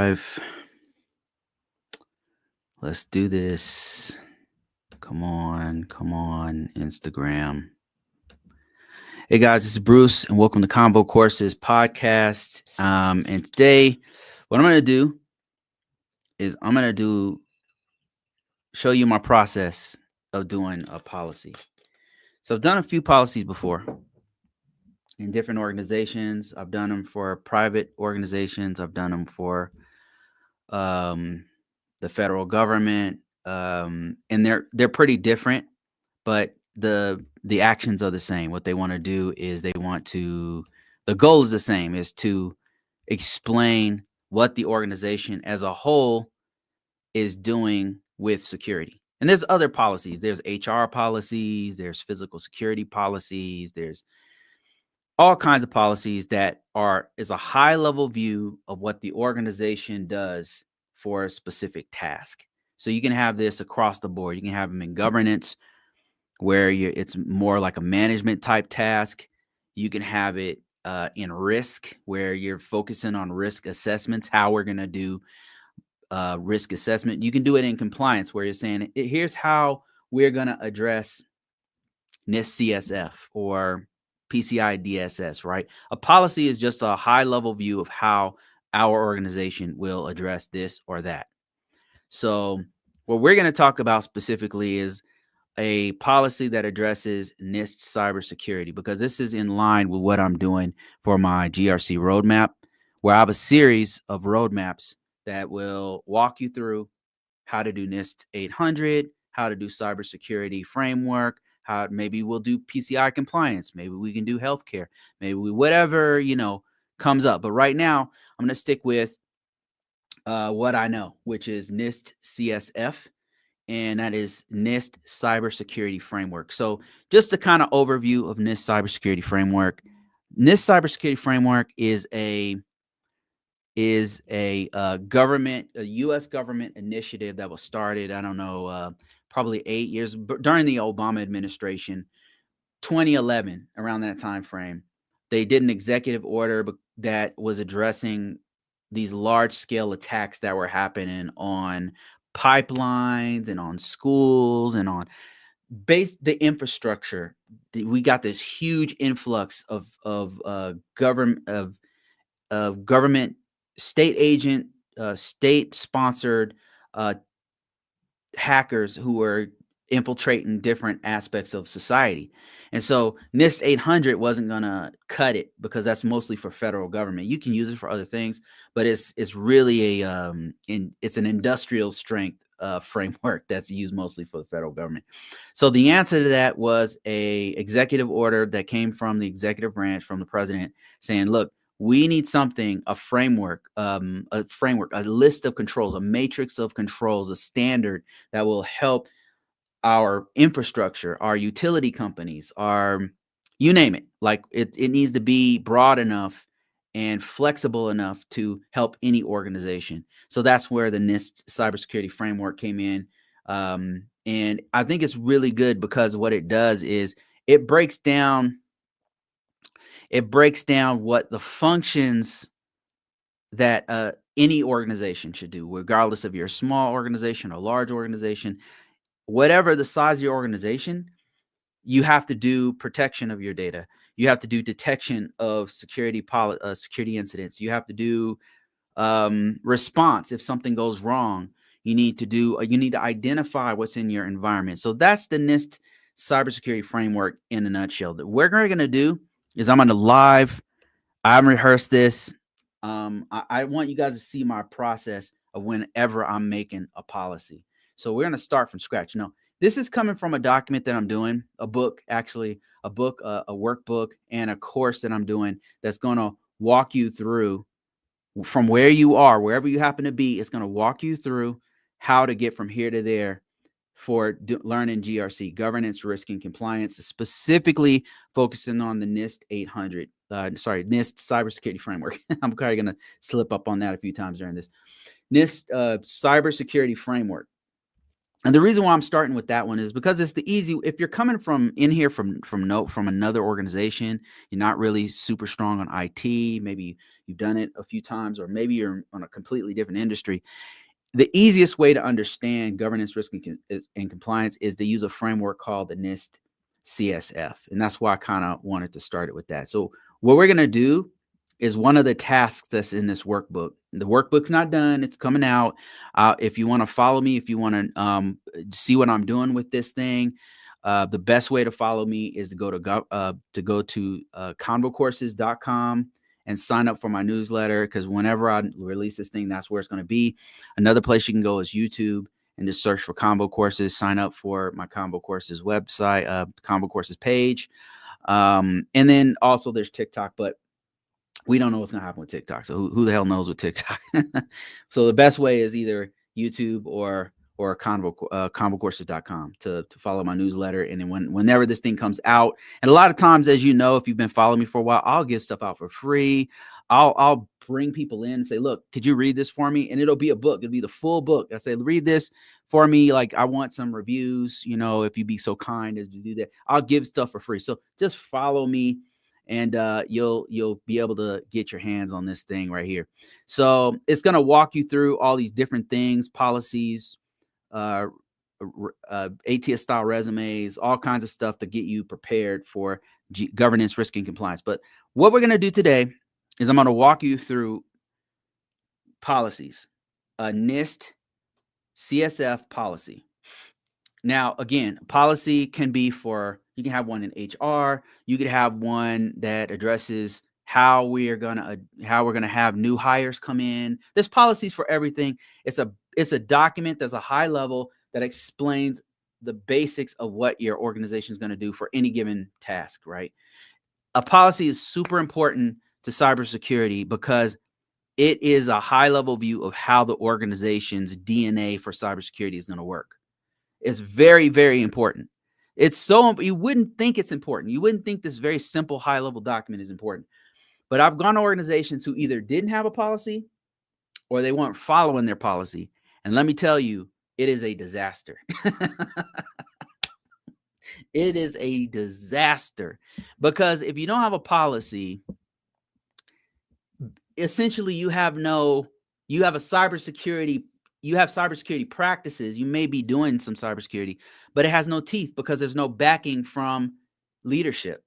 live. Let's do this. Come on, Instagram. Hey guys, this is Bruce, and welcome to Convocourses podcast. And today, what I'm gonna do is show you my process of doing a policy. So I've done a few policies before in different organizations. I've done them for private organizations. I've done them for the federal government, and they're pretty different, but the actions are the same. What they want to do is the goal is the same, is to explain what the organization as a whole is doing with security. And there's other policies. There's HR policies, there's physical security policies, there's all kinds of policies that is a high level view of what the organization does for a specific task. So you can have this across the board. You can have them in governance, where it's more like a management type task. You can have it in risk, where you're focusing on risk assessments, how we're going to do risk assessment. You can do it in compliance, where you're saying, here's how we're going to address NIST CSF or PCI DSS, right? A policy is just a high level view of how our organization will address this or that. So what we're going to talk about specifically is a policy that addresses NIST cybersecurity, because this is in line with what I'm doing for my GRC roadmap, where I have a series of roadmaps that will walk you through how to do NIST 800, how to do cybersecurity framework, how maybe we'll do PCI compliance, maybe we can do healthcare, maybe whatever, comes up. But right now, I'm going to stick with what I know, which is NIST CSF, and that is NIST cybersecurity framework. So just a kind of overview of NIST cybersecurity framework. NIST cybersecurity framework is a U.S. government initiative that was started, I don't know, probably 8 years during the Obama administration, 2011, around that time frame. They did an executive order that was addressing these large scale attacks that were happening on pipelines and on schools and on the infrastructure. We got this huge influx of government, state agent, state sponsored hackers who were infiltrating different aspects of society. And so NIST 800 wasn't going to cut it, because that's mostly for federal government. You can use it for other things, but it's really it's an industrial strength framework that's used mostly for the federal government. So the answer to that was a executive order that came from the executive branch, from the president, saying, look, we need something, a framework, a list of controls, a matrix of controls, a standard that will help our infrastructure, our utility companies, you name it. Like it needs to be broad enough and flexible enough to help any organization. So that's where the NIST cybersecurity framework came in. And I think it's really good, because what it does is it breaks down what the functions that any organization should do, regardless of your small organization or large organization. Whatever the size of your organization, you have to do protection of your data. You have to do detection of security incidents. You have to do response if something goes wrong. You need to identify what's in your environment. So that's the NIST cybersecurity framework in a nutshell. What we're going to do is I'm rehearsed this. I want you guys to see my process of whenever I'm making a policy. So we're going to start from scratch. This is coming from a document that I'm doing, a workbook, and a course that I'm doing that's going to walk you through from where you are, wherever you happen to be. It's going to walk you through how to get from here to there for learning GRC, governance, risk, and compliance, specifically focusing on the NIST 800, NIST cybersecurity framework. I'm probably going to slip up on that a few times during this. NIST cybersecurity framework. And the reason why I'm starting with that one is because it's the easy. If you're coming from in here from another organization, you're not really super strong on IT. Maybe you've done it a few times, or maybe you're on a completely different industry. The easiest way to understand governance, risk, and compliance is to use a framework called the NIST CSF. And that's why I kind of wanted to start it with that. So what we're going to do is one of the tasks that's in this workbook. The workbook's not done. It's coming out. If you want to follow me, if you want to see what I'm doing with this thing, the best way to follow me is to go to convocourses.com and sign up for my newsletter, because whenever I release this thing, that's where it's going to be. Another place you can go is YouTube and just search for Convo Courses. Sign up for my Convo Courses website, Convo Courses page. And then also there's TikTok, but we don't know what's going to happen with TikTok. So who the hell knows with TikTok? So the best way is either YouTube or convocourses.com to follow my newsletter. And then whenever this thing comes out, and a lot of times, as you know, if you've been following me for a while, I'll give stuff out for free. I'll bring people in and say, look, could you read this for me? And it'll be a book. It'll be the full book. I say, read this for me. Like, I want some reviews, if you'd be so kind as to do that. I'll give stuff for free. So just follow me, and you'll be able to get your hands on this thing right here. So it's going to walk you through all these different things, policies, ATS style resumes, all kinds of stuff to get you prepared for governance, risk, and compliance. But what we're going to do today is I'm going to walk you through policies, a NIST CSF policy. Now, again, policy can be you can have one in HR. You could have one that addresses how we're gonna have new hires come in. There's policies for everything. It's a document that's a high level that explains the basics of what your organization is going to do for any given task, right? A policy is super important to cybersecurity because it is a high level view of how the organization's DNA for cybersecurity is going to work. It's very, very important. You wouldn't think it's important. You wouldn't think this very simple high level document is important. But I've gone to organizations who either didn't have a policy or they weren't following their policy. And let me tell you, it is a disaster. It is a disaster because if you don't have a policy, essentially you have cybersecurity practices. You may be doing some cybersecurity, but it has no teeth because there's no backing from leadership.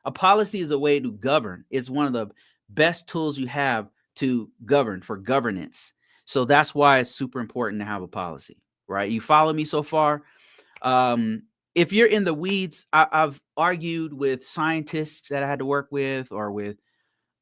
A policy is a way to govern. It's one of the best tools you have to govern, for governance. So that's why it's super important to have a policy, right? You follow me so far? If you're in the weeds, I've argued with scientists that I had to work with, or with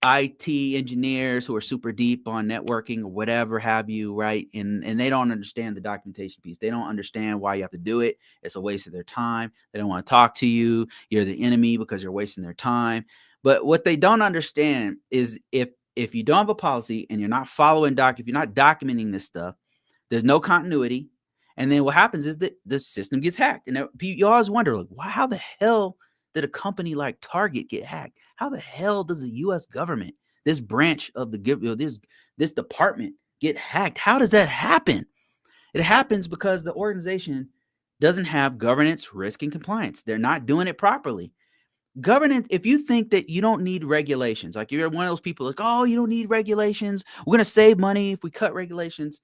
IT engineers who are super deep on networking or whatever have you, right? And they don't understand the documentation piece. They don't understand why you have to do it. It's a waste of their time. They don't want to talk to you. You're the enemy because you're wasting their time. But what they don't understand is if you don't have a policy and you're not following if you're not documenting this stuff, there's no continuity. And then what happens is that the system gets hacked. And you always wonder, like, how the hell did a company like Target get hacked? How the hell does the U.S. government, this branch of this department, get hacked? How does that happen? It happens because the organization doesn't have governance, risk, and compliance. They're not doing it properly. Governance, if you think that you don't need regulations, like you're one of those people like, oh, you don't need regulations, we're going to save money if we cut regulations.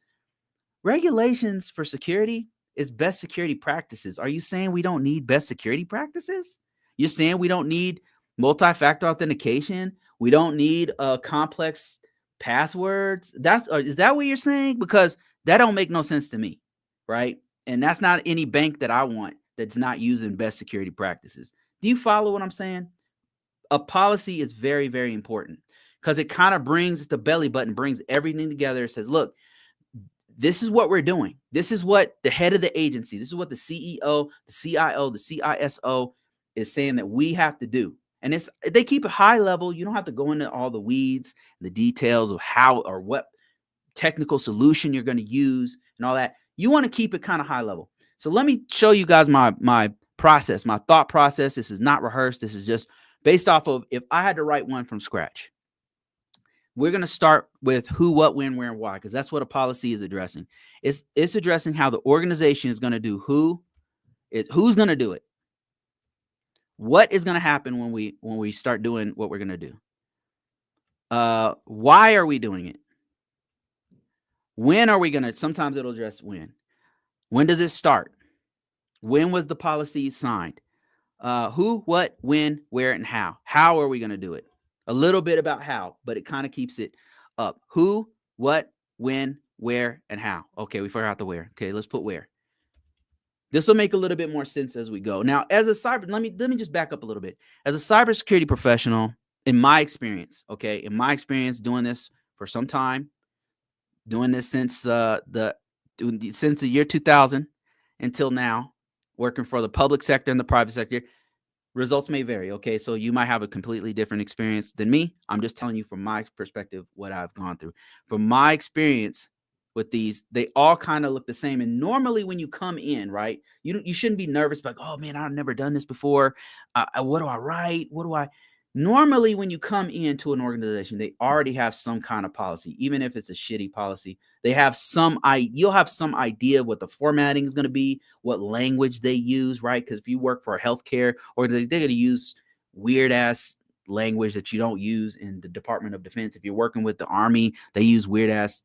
Regulations for security is best security practices. Are you saying we don't need best security practices? You're saying we don't need multi-factor authentication? We don't need complex passwords? Is that what you're saying? Because that don't make no sense to me, right? And that's not any bank that I want that's not using best security practices. Do you follow what I'm saying? A policy is very, very important because it kind of brings the belly button, brings everything together. It says, look, this is what we're doing. This is what the head of the agency, this is what the CEO, the CIO, the CISO is saying that we have to do. And they keep it high level. You don't have to go into all the weeds, the details of how or what technical solution you're going to use and all that. You want to keep it kind of high level. So let me show you guys my process, my thought process. This is not rehearsed. This is just based off of if I had to write one from scratch. we're going to start with who, what, when, where, and why, because that's what a policy is addressing. It's addressing how the organization is going to do who's going to do it. What is going to happen when we start doing what we're going to do? Why are we doing it? When are we going to? Sometimes it'll address when. When does it start? When was the policy signed? Who, what, when, where, and how. How are we going to do it? A little bit about how, but it kind of keeps it up. Who, what, when, where, and how. Okay, we forgot the where. Okay, let's put where. This will make a little bit more sense as we go. Now, as a cyber, let me just back up a little bit. As a cybersecurity professional, in my experience, doing this for some time, doing this since the year 2000 until now, working for the public sector and the private sector. Results may vary, okay? So you might have a completely different experience than me. I'm just telling you from my perspective what I've gone through. From my experience with these, they all kind of look the same. And normally when you come in, right, you shouldn't be nervous, like, oh man, I've never done this before. What do I write? Normally when you come into an organization, they already have some kind of policy, even if it's a shitty policy. They have you'll have some idea of what the formatting is going to be, what language they use, right? Because if you work for a healthcare, or they're going to use weird ass language that you don't use in the Department of Defense. If you're working with the Army, they use weird ass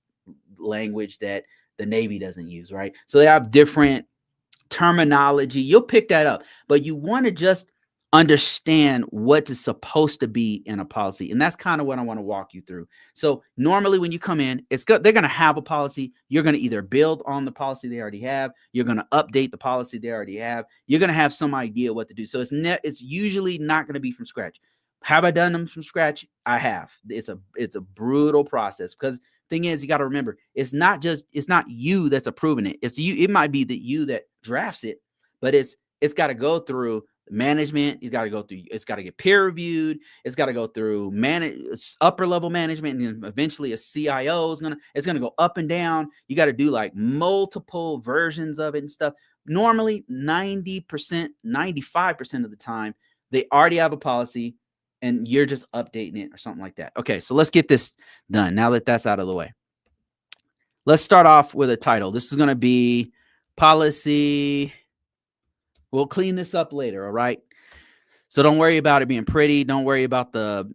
language that the Navy doesn't use, right? So they have different terminology. You'll pick that up, but you want to just understand what is supposed to be in a policy. And that's kind of what I want to walk you through. So normally when you come in, they're going to have a policy. You're going to either build on the policy they already have. You're going to update the policy they already have. You're going to have some idea what to do. So it's usually not going to be from scratch. Have I done them from scratch? I have. It's a brutal process, because thing is, you got to remember, it's not you that's approving it. It's you. It might be that you that drafts it, but it's got to go through management. It's got to get peer reviewed. It's got to go through upper level management, and then eventually a CIO it's gonna go up and down. You got to do like multiple versions of it and stuff. Normally 90%, 95% of the time, they already have a policy and you're just updating it or something like that. Okay, so let's get this done. Now that that's out of the way, let's start off with a title. This is going to be policy. We'll clean this up later, all right? So don't worry about it being pretty. Don't worry about the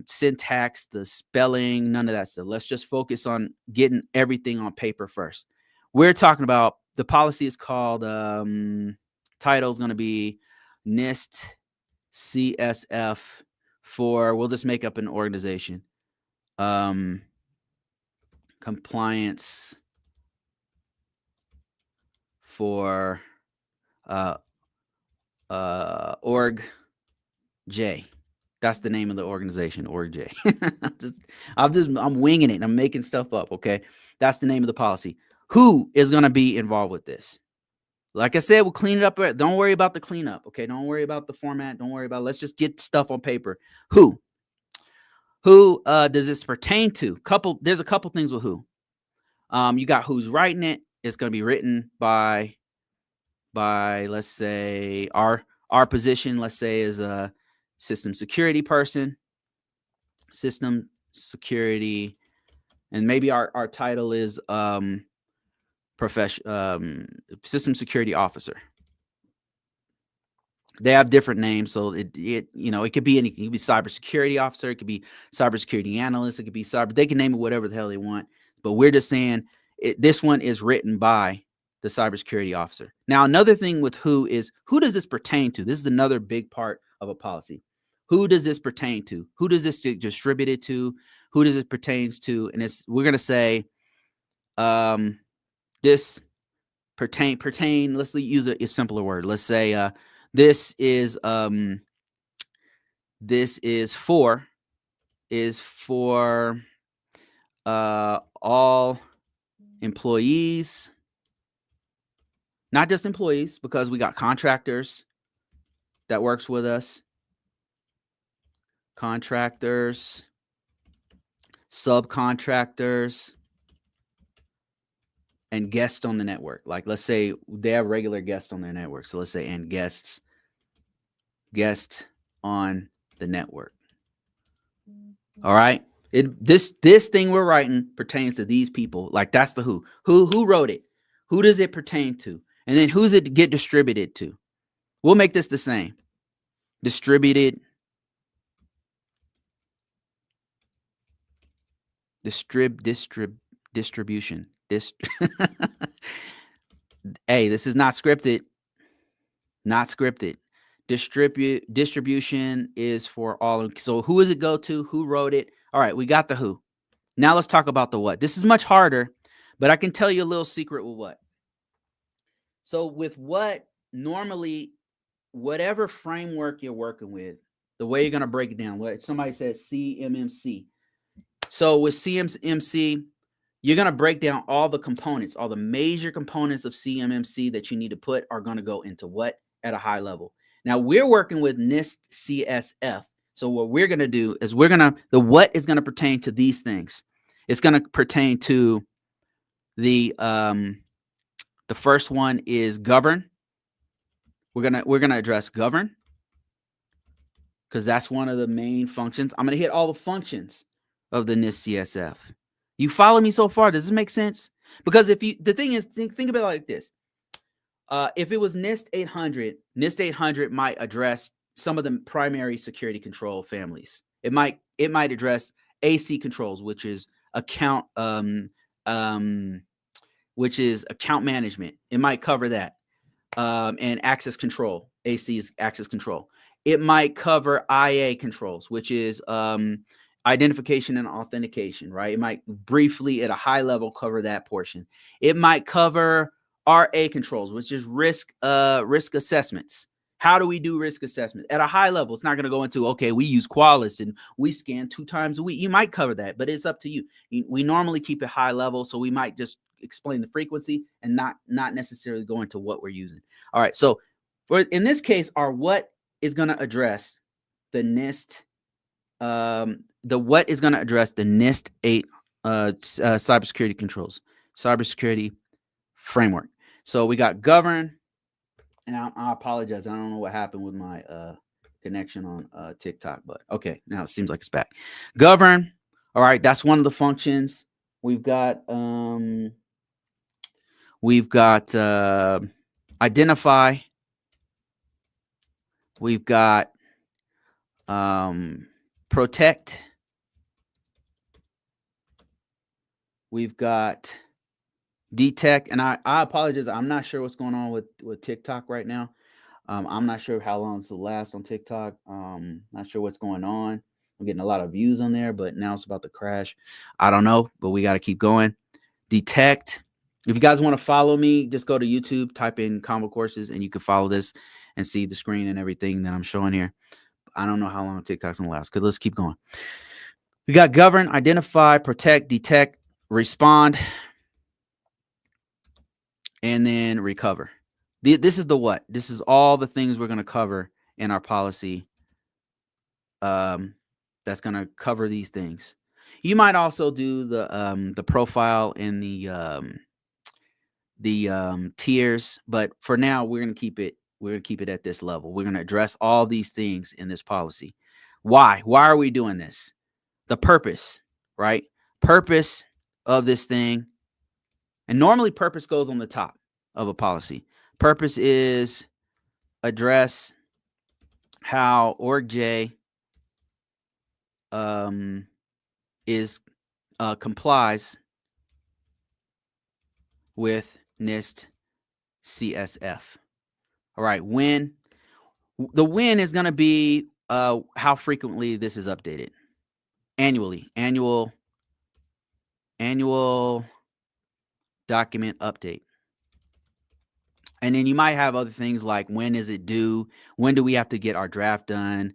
syntax, the spelling, none of that stuff. Let's just focus on getting everything on paper first. We're talking about the policy is called, title is going to be NIST CSF we'll just make up an organization. Compliance for Org J. That's the name of the organization, Org J. I'm winging it. I'm making stuff up, okay? That's the name of the policy. Who is going to be involved with this? Like I said, we'll clean it up. Don't worry about the cleanup, okay? Don't worry about the format. Don't worry about it. Let's just get stuff on paper. Who does this pertain to? There's a couple things with who. You got who's writing it. It's going to be written by let's say our position, let's say, is a system security person, system security, and maybe our title is system security officer. They have different names, so it could be anything. It could be cybersecurity officer, it could be cybersecurity analyst, it could be cyber. They can name it whatever the hell they want, but we're just saying this one is written by the cybersecurity officer. Now, another thing with who does this pertain to? This is another big part of a policy. Who does this pertain to? Who does this get distributed to? Who does it pertains to? And we're gonna say, this pertain. Let's use a simpler word. Let's say this is for all employees, not just employees, because we got contractors that works with us, contractors, subcontractors, and guests on the network. Like, let's say they have regular guests on their network. So let's say, and guests on the network. All right. This thing we're writing pertains to these people. Like that's the who. Who wrote it? Who does it pertain to? And then who's it get distributed to? We'll make this the same. Distributed, distribution. Hey, this is not scripted. Not scripted. Distribution is for all. So who does it go to? Who wrote it? All right, we got the who. Now let's talk about the what. This is much harder, but I can tell you a little secret with what. So with what, normally, whatever framework you're working with, the way you're going to break it down, what somebody says CMMC. So with CMMC, you're going to break down all the components, all the major components of CMMC that you need to put are going to go into what at a high level. Now we're working with NIST CSF. So what we're going to do is the what is going to pertain to these things. It's going to pertain to the first one is govern. We're going to address govern because that's one of the main functions. I'm going to hit all the functions of the NIST CSF. You follow me so far? Does this make sense? Because the thing is, think about it like this. If it was NIST 800, NIST 800 might address some of the primary security control families. It might address AC controls, which is account management. It might cover that. And access control. AC is access control. It might cover IA controls, which is identification and authentication, right? It might briefly at a high level cover that portion. It might cover RA controls, which is risk assessments. How do we do risk assessment at a high level? It's not going to go into, okay, we use Qualys and we scan 2 times a week. You might cover that, but it's up to you. We normally keep it high level, so we might just explain the frequency and not necessarily go into what we're using. All right, so in this case, our what is going to address the NIST. The what is going to address the NIST 8 cybersecurity controls, cybersecurity framework. So we got govern, and I apologize. I don't know what happened with my connection on TikTok, but okay, now it seems like it's back. Govern. All right, that's one of the functions. We've got identify. We've got protect. We've got detect, and I apologize. I'm not sure what's going on with TikTok right now. I'm not sure how long this will last on TikTok. Not sure what's going on. I'm getting a lot of views on there, but now it's about to crash. I don't know, but we got to keep going. Detect. If you guys want to follow me, just go to YouTube, type in Convocourses, and you can follow this and see the screen and everything that I'm showing here. I don't know how long TikTok's gonna last. Let's keep going. We got govern, identify, protect, detect, respond, and then recover. This is the what. This is all the things we're going to cover in our policy. That's going to cover these things. You might also do the profile and the tiers, but for now we're going to keep it. We're going to keep it at this level. We're going to address all these things in this policy. Why? Why are we doing this? The purpose, right? Purpose of this thing. And normally purpose goes on the top of a policy. Purpose is address how OrgJ complies with NIST CSF. All right, when the when is going to be how frequently this is updated. Annually, annual document update. And then you might have other things like when is it due? When do we have to get our draft done?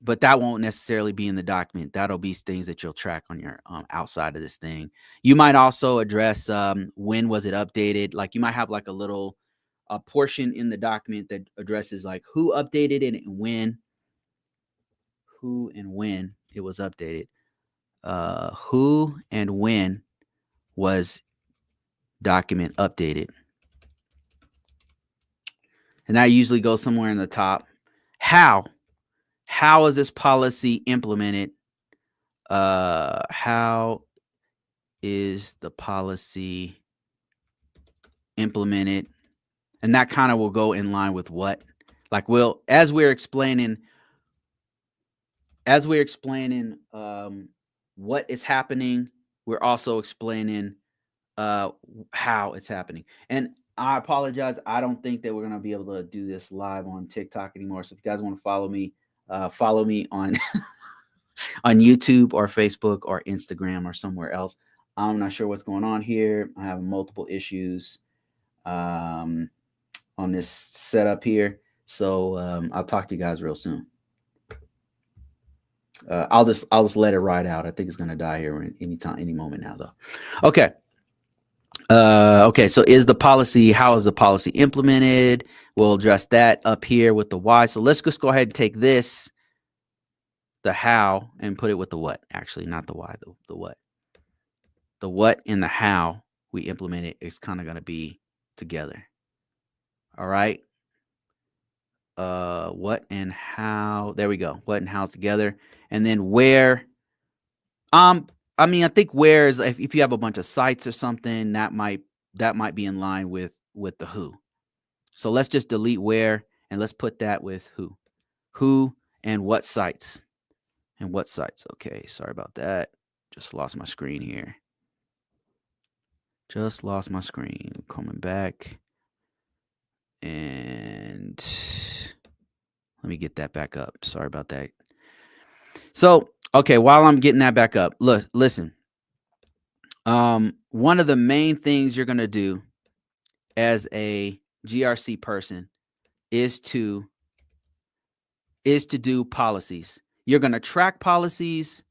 But that won't necessarily be in the document. That'll be things that you'll track on your outside of this thing. You might also address when was it updated. Like you might have like a little portion in the document that addresses like who updated it and when. Who and when it was updated. Who and when was document updated. And that usually goes somewhere in the top. How is this policy implemented? How is the policy implemented? And that kind of will go in line with what, like, as we're explaining what is happening, we're also explaining how it's happening. And I apologize, I don't think that we're going to be able to do this live on TikTok anymore. So if you guys want to follow me on on YouTube or Facebook or Instagram or somewhere else. I'm not sure what's going on here. I have multiple issues on this setup here. So I'll talk to you guys real soon. I'll just let it ride out. I think it's gonna die here any moment now, though. Okay. Okay. So how is the policy implemented? We'll address that up here with the why. So let's just go ahead and take this, the how, and put it with the what. Actually, not the why, the what. The what and the how we implement it is kind of gonna be together. All right. What and how. There we go. What and how's together. And then where. I mean, I think where is, if you have a bunch of sites or something, that might be in line with the who. So let's just delete where and let's put that with who and what sites. Okay, sorry about that. Just lost my screen here. Coming back. And let me get that back up. Sorry about that. So, okay, while I'm getting that back up, listen. One of the main things you're going to do as a GRC person is to do policies. You're going to track policies.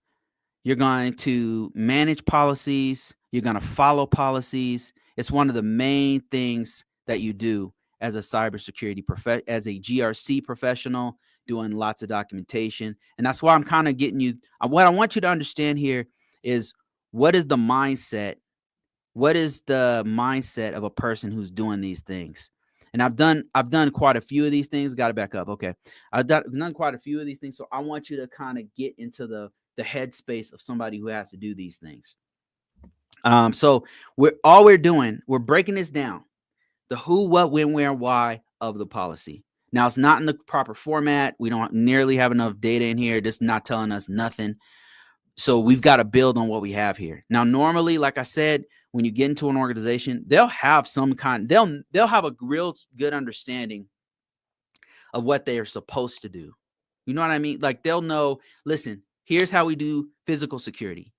You're going to manage policies. You're going to follow policies. It's one of the main things that you do as a cybersecurity as a GRC professional, doing lots of documentation. And that's why I'm kind of getting you. What I want you to understand here is, what is the mindset? What is the mindset of a person who's doing these things? And I've done quite a few of these things. Got to back up. Okay. I've done quite a few of these things. So I want you to kind of get into the headspace of somebody who has to do these things. So we're breaking this down. The who, what, when, where, why of the policy. Now, it's not in the proper format. We don't nearly have enough data in here. Just not telling us nothing. So we've got to build on what we have here. Now, normally, like I said, when you get into an organization, they'll have they'll have a real good understanding of what they are supposed to do. You know what I mean? Like, they'll know, listen, here's how we do physical security.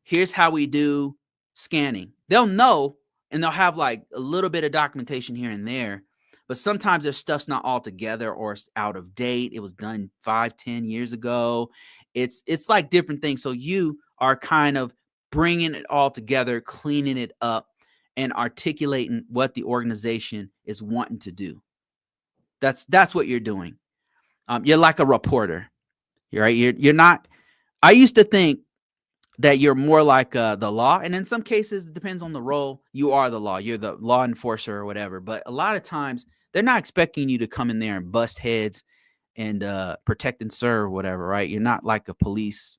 Here's how we do scanning. They'll know, and they'll have like a little bit of documentation here and there, but sometimes their stuff's not all together or it's out of date. It was done 5-10 years ago. It's like different things. So you are kind of bringing it all together, cleaning it up, and articulating what the organization is wanting to do. That's what you're doing. You're like a reporter, right? You're not. I used to think that you're more like the law, and in some cases, it depends on the role. You are the law. You're the law enforcer or whatever. But a lot of times, they're not expecting you to come in there and bust heads and protect and serve, whatever, right? You're not like a police,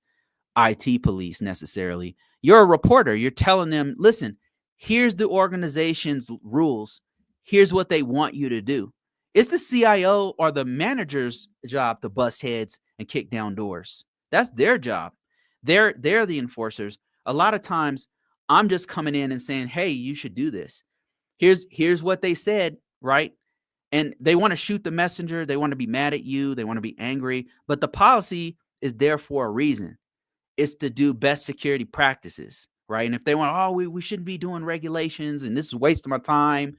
IT police necessarily. You're a reporter. You're telling them, listen, here's the organization's rules. Here's what they want you to do. It's the CIO or the manager's job to bust heads and kick down doors. That's their job. They're the enforcers. A lot of times, I'm just coming in and saying, hey, you should do this. Here's what they said, right? And they want to shoot the messenger. They want to be mad at you. They want to be angry. But the policy is there for a reason. It's to do best security practices, right? And if they want, we shouldn't be doing regulations and this is wasting my time.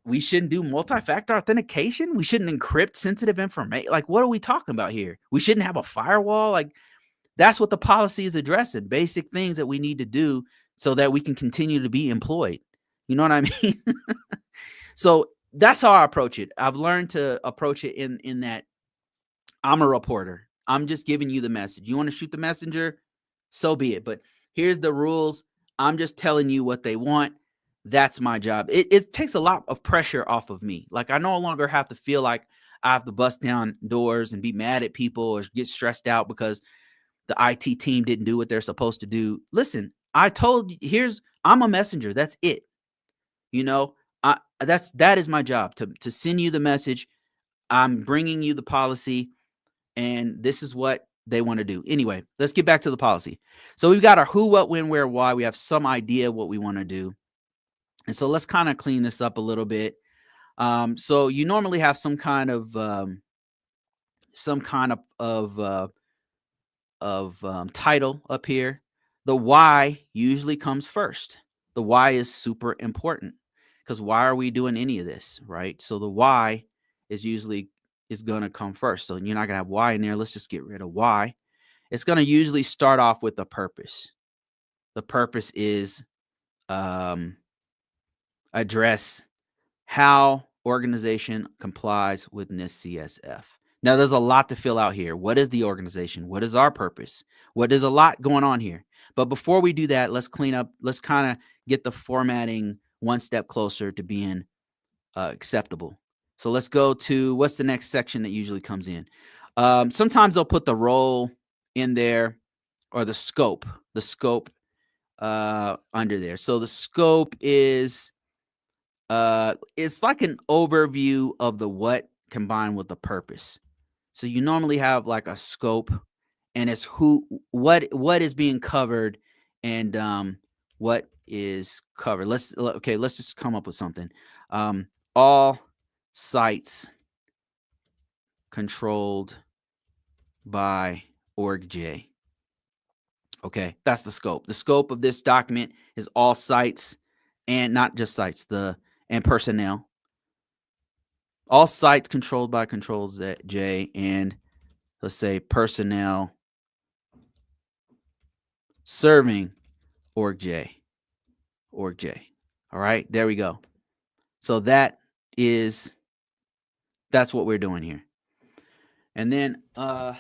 We shouldn't do multi-factor authentication. We shouldn't encrypt sensitive information. Like, what are we talking about here? We shouldn't have a firewall. Like, that's what the policy is addressing. Basic things that we need to do so that we can continue to be employed. You know what I mean? So that's how I approach it. I've learned to approach it in that I'm a reporter. I'm just giving you the message. You want to shoot the messenger? So be it. But here's the rules. I'm just telling you what they want. That's my job. It takes a lot of pressure off of me. Like, I no longer have to feel like I have to bust down doors and be mad at people or get stressed out because the IT team didn't do what they're supposed to do. Listen, I told you, I'm a messenger. That's it. You know, that is my job, to send you the message. I'm bringing you the policy, and this is what they want to do. Anyway, let's get back to the policy. So we've got our who, what, when, where, why. We have some idea what we want to do. And so let's kind of clean this up a little bit. So you normally have some kind of title up here. The why usually comes first. The why is super important, because why are we doing any of this, right? So the why is going to come first. So you're not going to have why in there. Let's just get rid of why. It's going to usually start off with the purpose. The purpose is address how organization complies with NIST CSF. Now, there's a lot to fill out here. What is the organization? What is our purpose? There's a lot going on here. But before we do that, let's clean up. Let's kind of get the formatting one step closer to being acceptable. So let's go to, what's the next section that usually comes in? Sometimes they'll put the role in there, or the scope under there. So the scope is it's like an overview of the what combined with the purpose. So you normally have like a scope, and it's what is being covered, and what is covered. Let's just come up with something. All sites controlled by org-j. Okay, that's the scope. The scope of this document is all sites, and not just sites, and personnel. All sites controlled by Control-J, and let's say personnel serving org-j. All right, there we go. So that's what we're doing here. And then, okay,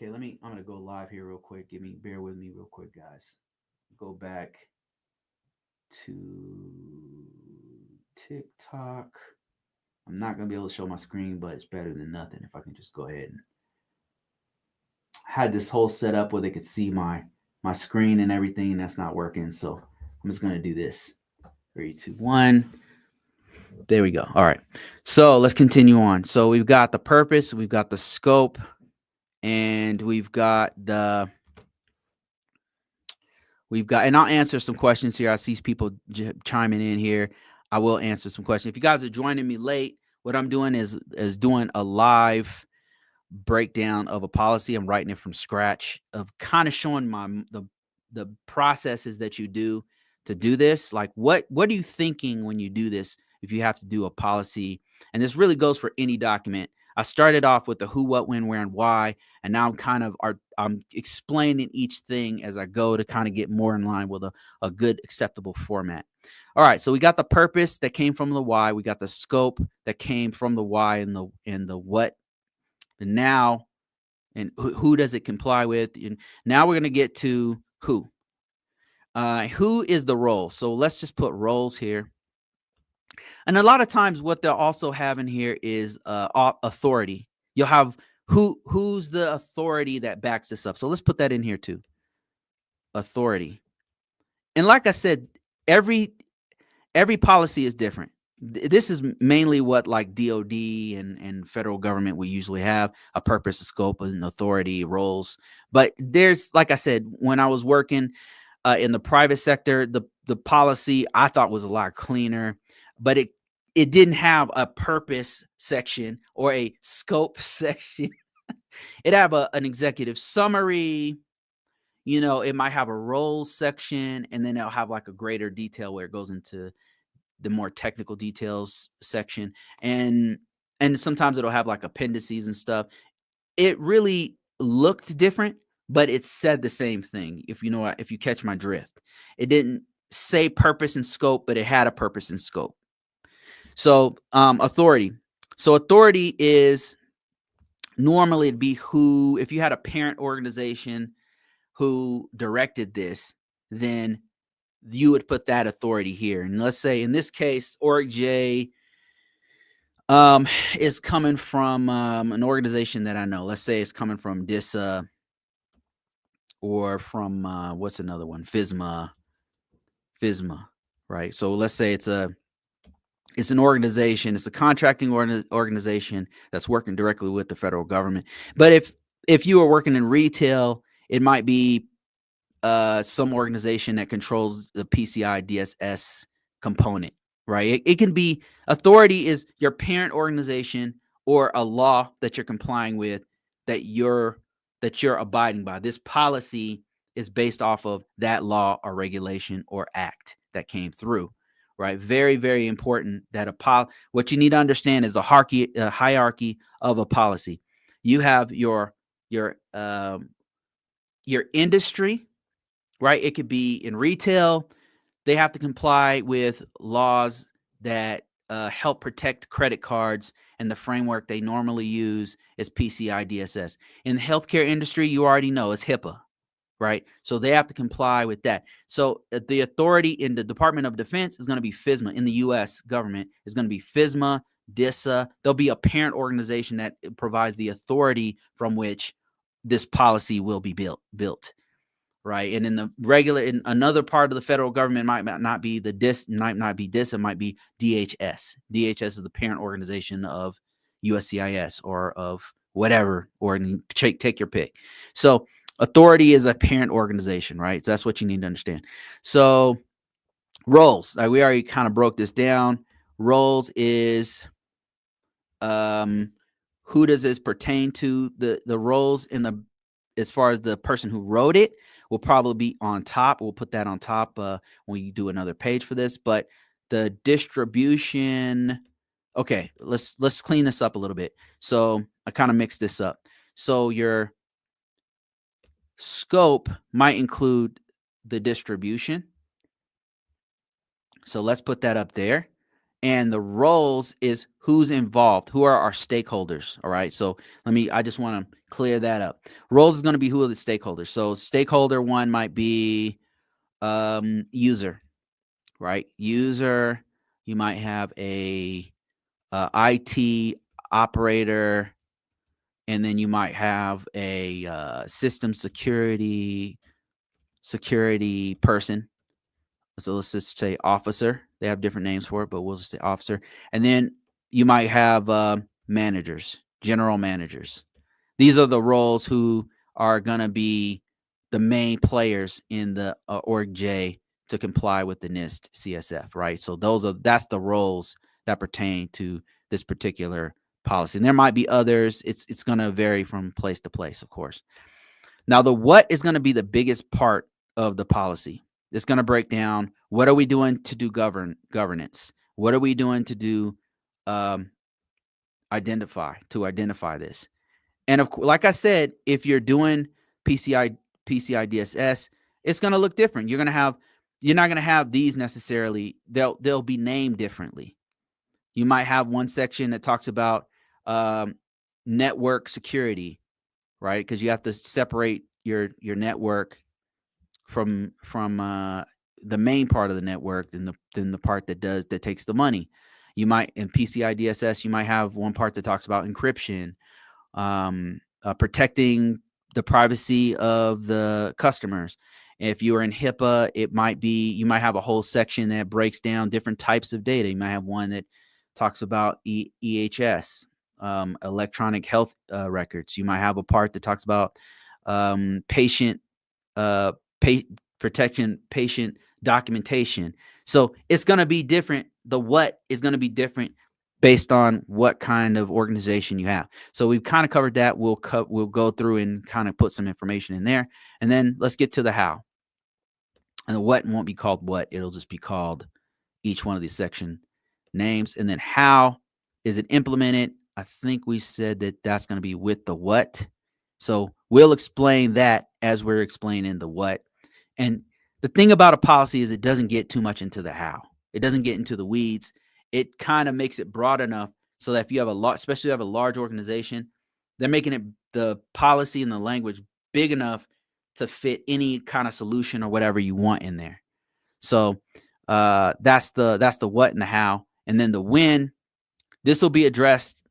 I'm gonna go live here real quick. Bear with me real quick, guys. Go back to TikTok. I'm not gonna be able to show my screen, but it's better than nothing if I can just go ahead and had this whole setup where they could see my screen and everything. That's not working, so I'm just gonna do this. 3, 2, 1. There we go. All right. So let's continue on. So we've got the purpose, we've got the scope, and and I'll answer some questions here. I see people chiming in here. I will answer some questions. If you guys are joining me late, what I'm doing is doing a live breakdown of a policy. I'm writing it from scratch, of kind of showing the processes that you do to do this. Like, what are you thinking when you do this? If you have to do a policy, and this really goes for any document. I started off with the who, what, when, where, and why, and now I'm explaining each thing as I go to kind of get more in line with a good acceptable format. All right, so we got the purpose that came from the why, we got the scope that came from the why, and the what, and now, and who does it comply with? And now we're going to get to who. Who is the role? So let's just put roles here. And a lot of times what they'll also have in here is authority. You'll have who's the authority that backs this up. So let's put that in here too. Authority. And like I said, every policy is different. This is mainly what like DOD and federal government will usually have: a purpose, a scope, and authority, roles. But there's, like I said, when I was working in the private sector, the policy I thought was a lot cleaner, but it didn't have a purpose section or a scope section. It have an executive summary. It might have a roles section, and then it'll have like a greater detail where it goes into the more technical details section, and sometimes it'll have like appendices and stuff. It really looked different, but it said the same thing. If you catch my drift, it didn't say purpose and scope, but it had a purpose and scope. So authority. So authority is normally it'd be who, if you had a parent organization who directed this, then you would put that authority here. And let's say in this case, org-j is coming from an organization that I know. Let's say it's coming from DISA or from what's another one? FISMA, right? So let's say it's an organization, it's a contracting organization that's working directly with the federal government. But if you are working in retail, it might be some organization that controls the PCI DSS component, right? It can be authority is your parent organization or a law that you're complying with that you're abiding by. This policy is based off of that law or regulation or act that came through, right? Very, very important that what you need to understand is the hierarchy of a policy. You have your industry, right? It could be in retail. They have to comply with laws that help protect credit cards, and the framework they normally use is PCI DSS. In the healthcare industry, you already know it's HIPAA, right? So they have to comply with that. So the authority in the Department of Defense is going to be FISMA. In the U.S. government is going to be FISMA, DISA. There'll be a parent organization that provides the authority from which this policy will be built. Right. And in in another part of the federal government might not be DISA, might be DHS. DHS is the parent organization of USCIS or of whatever, or take your pick. So authority is a parent organization, right? So that's what you need to understand. So roles, we already kind of broke this down. Roles is who does this pertain to? The roles as far as the person who wrote it will probably be on top. We'll put that on top when you do another page for this. But the distribution, okay, let's clean this up a little bit. So I kind of mixed this up. So your scope might include the distribution. So let's put that up there. And the roles is who's involved, who are our stakeholders. All right. So I just want to clear that up. Roles is going to be who are the stakeholders. So stakeholder one might be user, right? User, you might have a IT operator, and then you might have a system security person. So let's just say officer. They have different names for it, but we'll just say officer. And then you might have managers, general managers. These are the roles who are going to be the main players in the Org J to comply with the NIST CSF, right? So that's the roles that pertain to this particular policy. And there might be others. It's going to vary from place to place, of course. Now, the what is going to be the biggest part of the policy. It's going to break down what are we doing to do governance? What are we doing to do identify this? And like I said, if you're doing PCI DSS, it's going to look different. You're not going to have these necessarily. They'll be named differently. You might have one section that talks about network security, right? Because you have to separate your network from the main part of the network than the part that takes the money. You might in PCI DSS, you might have one part that talks about encryption, protecting the privacy of the customers. If you are in HIPAA, you might have a whole section that breaks down different types of data. You might have one that talks about EHS, electronic health records. You might have a part that talks about patient protection, patient documentation. So it's going to be different. The what is going to be different based on what kind of organization you have. So we've kind of covered that. We'll go through and kind of put some information in there. And then let's get to the how. And the what won't be called what. It'll just be called each one of these section names. And then how is it implemented? I think we said that that's going to be with the what. So we'll explain that as we're explaining the what. And the thing about a policy is it doesn't get too much into the how. It doesn't get into the weeds. It kind of makes it broad enough so that if you have especially if you have a large organization, they're making it the policy and the language big enough to fit any kind of solution or whatever you want in there. So that's the what and the how. And then the when. This will be addressed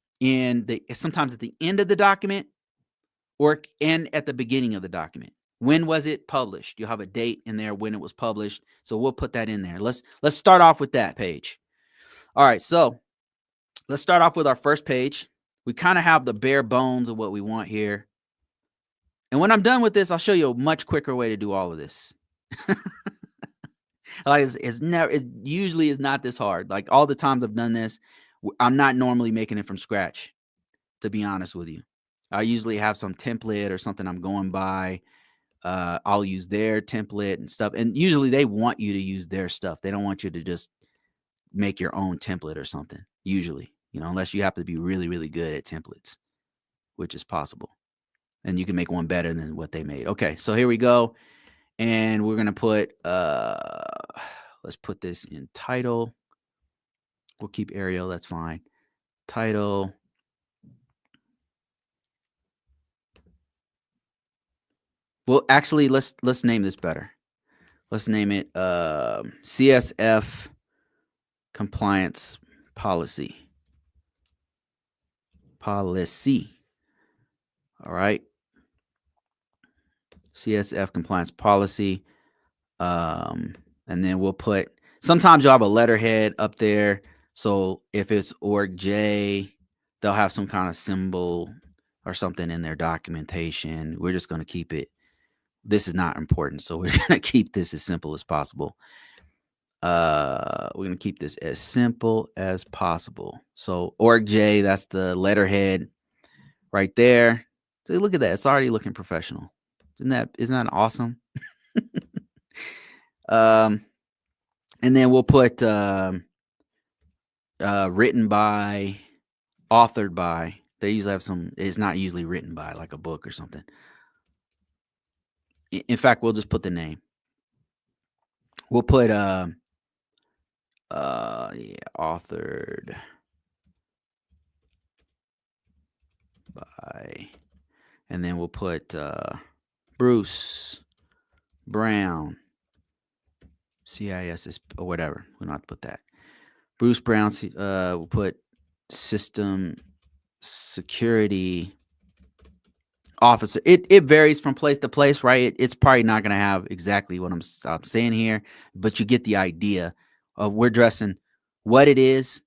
sometimes at the end of the document and at the beginning of the document. When was it published? You'll have a date in there when it was published. So we'll put that in there. Let's start off with that page. All right, so let's start off with our first page. We kind of have the bare bones of what we want here. And when I'm done with this, I'll show you a much quicker way to do all of this. Like it usually is not this hard. Like all the times I've done this, I'm not normally making it from scratch, to be honest with you. I usually have some template or something I'm going by. I'll use their template and stuff. And usually they want you to use their stuff. They don't want you to just make your own template or something, usually, unless you happen to be really, really good at templates, which is possible. And you can make one better than what they made. Okay, so here we go. And we're going to put, let's put this in title. We'll keep Arial, that's fine. Title. Well, actually, let's name this better. Let's name it CSF compliance policy. Policy. All right. CSF compliance policy. And then we'll put, sometimes you'll have a letterhead up there. So if it's org J, they'll have some kind of symbol or something in their documentation. We're just going to keep it. This is not important. So we're going to keep this as simple as possible. We're going to keep this as simple as possible. So org J, that's the letterhead right there. So look at that. It's already looking professional. Isn't that awesome? And then we'll put written by, authored by. They usually have some, it's not usually written by, like a book or something. In fact, we'll just put the name. We'll put authored by, and then we'll put Bruce Brown, CISS or whatever. We don't have to put that. Bruce Brown. We'll put system security officer. It varies from place to place, right? It's probably not going to have exactly what I'm saying here, but you get the idea of we're addressing what it is,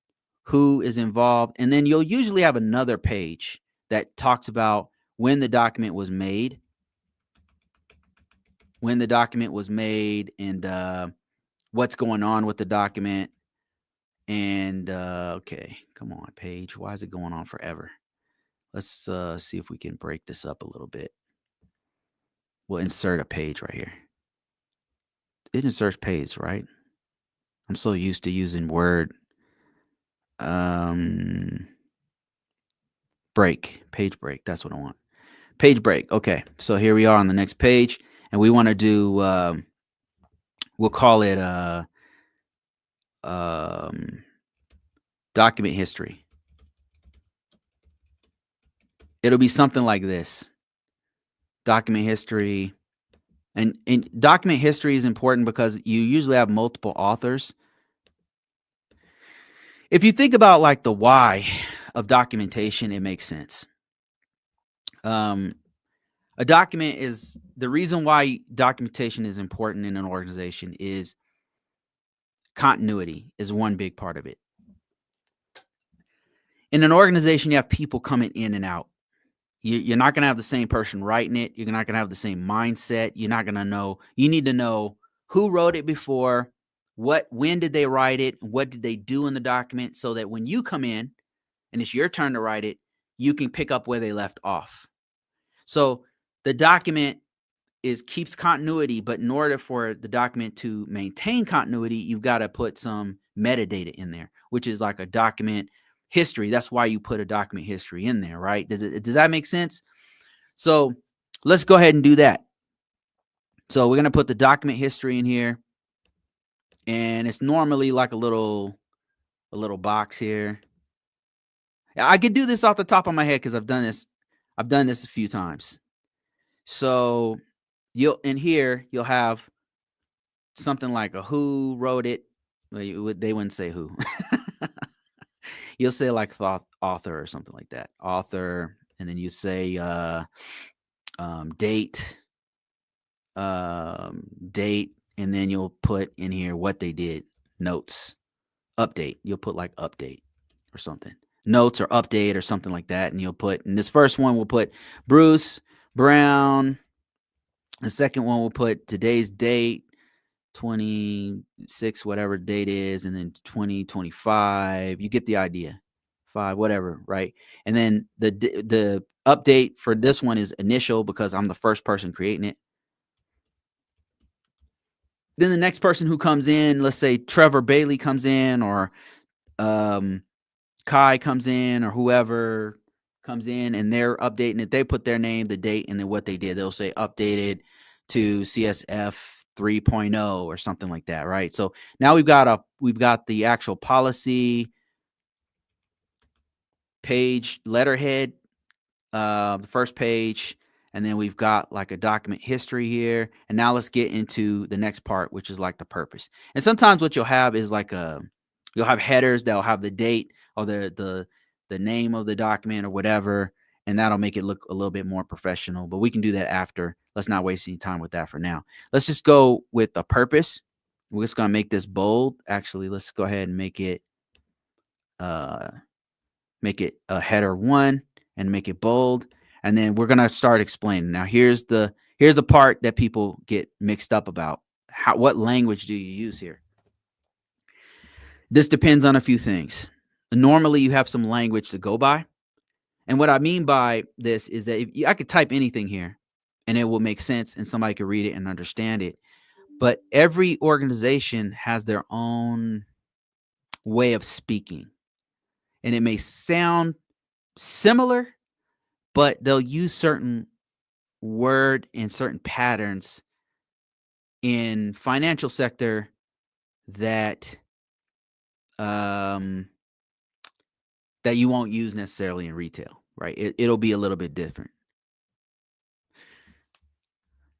who is involved, and then you'll usually have another page that talks about when the document was made, and what's going on with the document. And okay, come on, page. Why is it going on forever? Let's see if we can break this up a little bit. We'll insert a page right here. It inserts page, right? I'm so used to using Word. Break, page break. That's what I want. Page break. Okay, so here we are on the next page, and we want to do. We'll call it document history. It'll be something like this. Document history. And document history is important because you usually have multiple authors. If you think about like the why of documentation, it makes sense. A document is the reason why documentation is important in an organization is continuity is one big part of it. In an organization, you have people coming in and out. You're not going to have the same person writing it. You're not going to have the same mindset. You're not going to know. You need to know who wrote it before, when did they write it, what did they do in the document, so that when you come in and it's your turn to write it, you can pick up where they left off. So the document keeps continuity, but in order for the document to maintain continuity, you've got to put some metadata in there, which is like a document history. That's why you put a document history in there, right? Does that make sense? So let's go ahead and do that. So we're going to put the document history in here, and it's normally like a little box here. I could do this off the top of my head because I've done this a few times. So in here you'll have something like a who wrote it. They wouldn't say who. You'll say like author or something like that. Author, and then you say date, date, and then you'll put in here what they did. Notes, update. You'll put like update or something. Notes or update or something like that. And you'll put, in this first one, we'll put Bruce Brown. The second one, we'll put today's date, 26, whatever date is, and then 2025. You get the idea. 5, whatever, right? And then the update for this one is initial because I'm the first person creating it. Then the next person who comes in, let's say Trevor Bailey comes in, or Kai comes in, or whoever comes in, and they're updating it. They put their name, the date, and then what they did. They'll say updated to CSF 3.0 or something like that, right? So now we've got the actual policy page letterhead, the first page, and then we've got like a document history here. And now let's get into the next part, which is like the purpose. And sometimes what you'll have is like you'll have headers that'll have the date or the name of the document or whatever, and that'll make it look a little bit more professional. But we can do that after. Let's not waste any time with that for now. Let's just go with the purpose. We're just gonna make this bold. Actually, let's go ahead and make it a header 1 and make it bold. And then we're going to start explaining. Now, here's the part that people get mixed up about. What language do you use here? This depends on a few things. Normally, you have some language to go by. And what I mean by this is that I could type anything here and it will make sense and somebody could read it and understand it. But every organization has their own way of speaking. And it may sound similar, but they'll use certain word and certain patterns in financial sector that that you won't use necessarily in retail, right? It'll be a little bit different.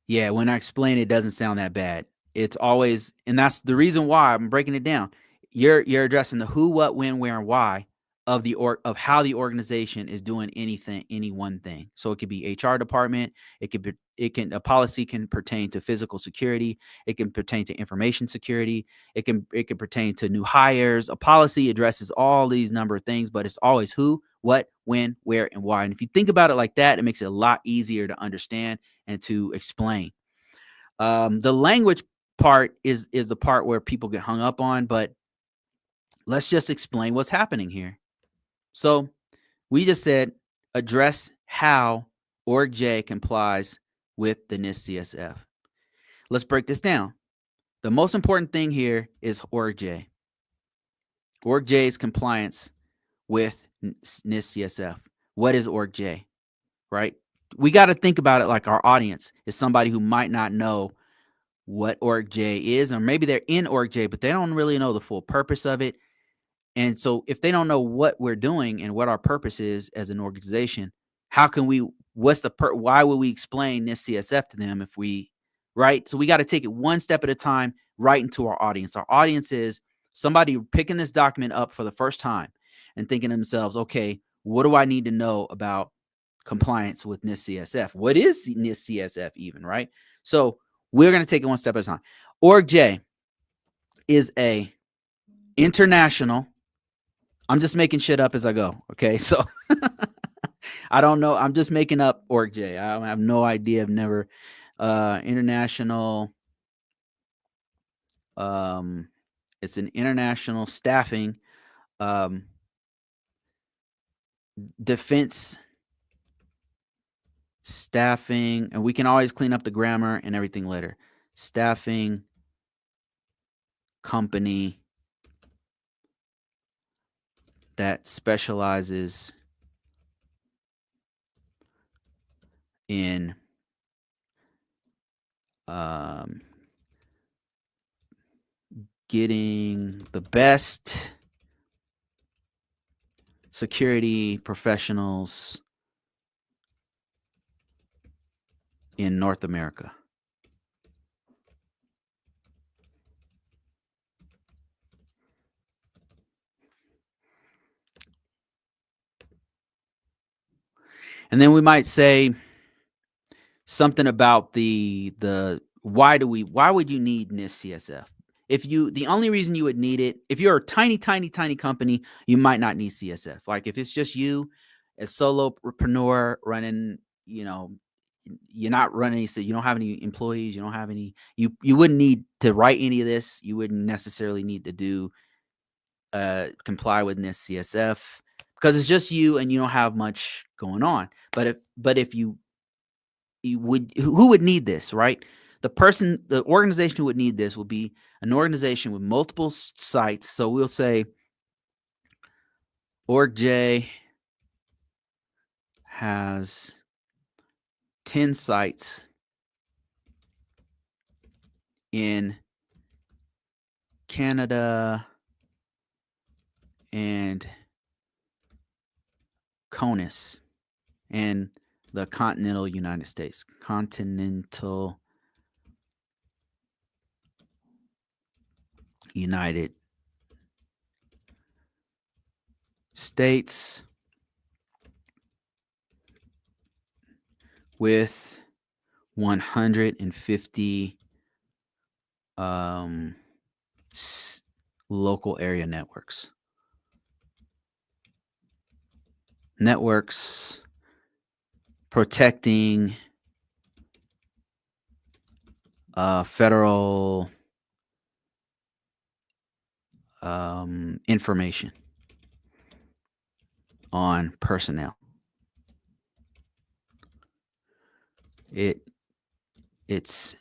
Yeah, when I explain it doesn't sound that bad. It's always, and that's the reason why I'm breaking it down. You're addressing the who, what, when, where, and why of of how the organization is doing any one thing. So it could be HR department, a policy can pertain to physical security, it can pertain to information security, it can pertain to new hires. A policy addresses all these number of things, but it's always who, what, when, where, and why. And if you think about it like that, it makes it a lot easier to understand and to explain. The language part is the part where people get hung up on, but let's just explain what's happening here. So we just said address how Org-J complies with the NIST CSF. Let's break this down. The most important thing here is Org-J. Org-J's compliance with NIST CSF. What is Org-J, right? We got to think about it like our audience is somebody who might not know what Org-J is, or maybe they're in Org-J, but they don't really know the full purpose of it. And so if they don't know what we're doing and what our purpose is as an organization, how can we, why would we explain this CSF to them if we, right? So we got to take it one step at a time right into our audience. Our audience is somebody picking this document up for the first time and thinking to themselves, okay, what do I need to know about compliance with NIST CSF? What is NIST CSF even, right? So we're going to take it one step at a time. Org-J is a international, I'm just making shit up as I go, okay? So I don't know. I'm just making up Org-J. I have no idea. I've never international. It's an international staffing defense staffing, and we can always clean up the grammar and everything later. Staffing company that specializes in getting the best security professionals in North America. And then we might say something about the why would you need NIST CSF? If you the only reason you would need it, if you're a tiny company, you might not need CSF. Like if it's just you, a solopreneur running, you're not running, so you don't have any employees, you don't have any, you wouldn't need to write any of this. You wouldn't necessarily need to do comply with NIST CSF because it's just you and you don't have much going on. But if you would, who would need this, right? The organization who would need this would be an organization with multiple sites. So we'll say OrgJ has 10 sites in Canada and CONUS and the continental United States. Continental United States with 150 local area networks. Networks protecting federal information on personnel. It's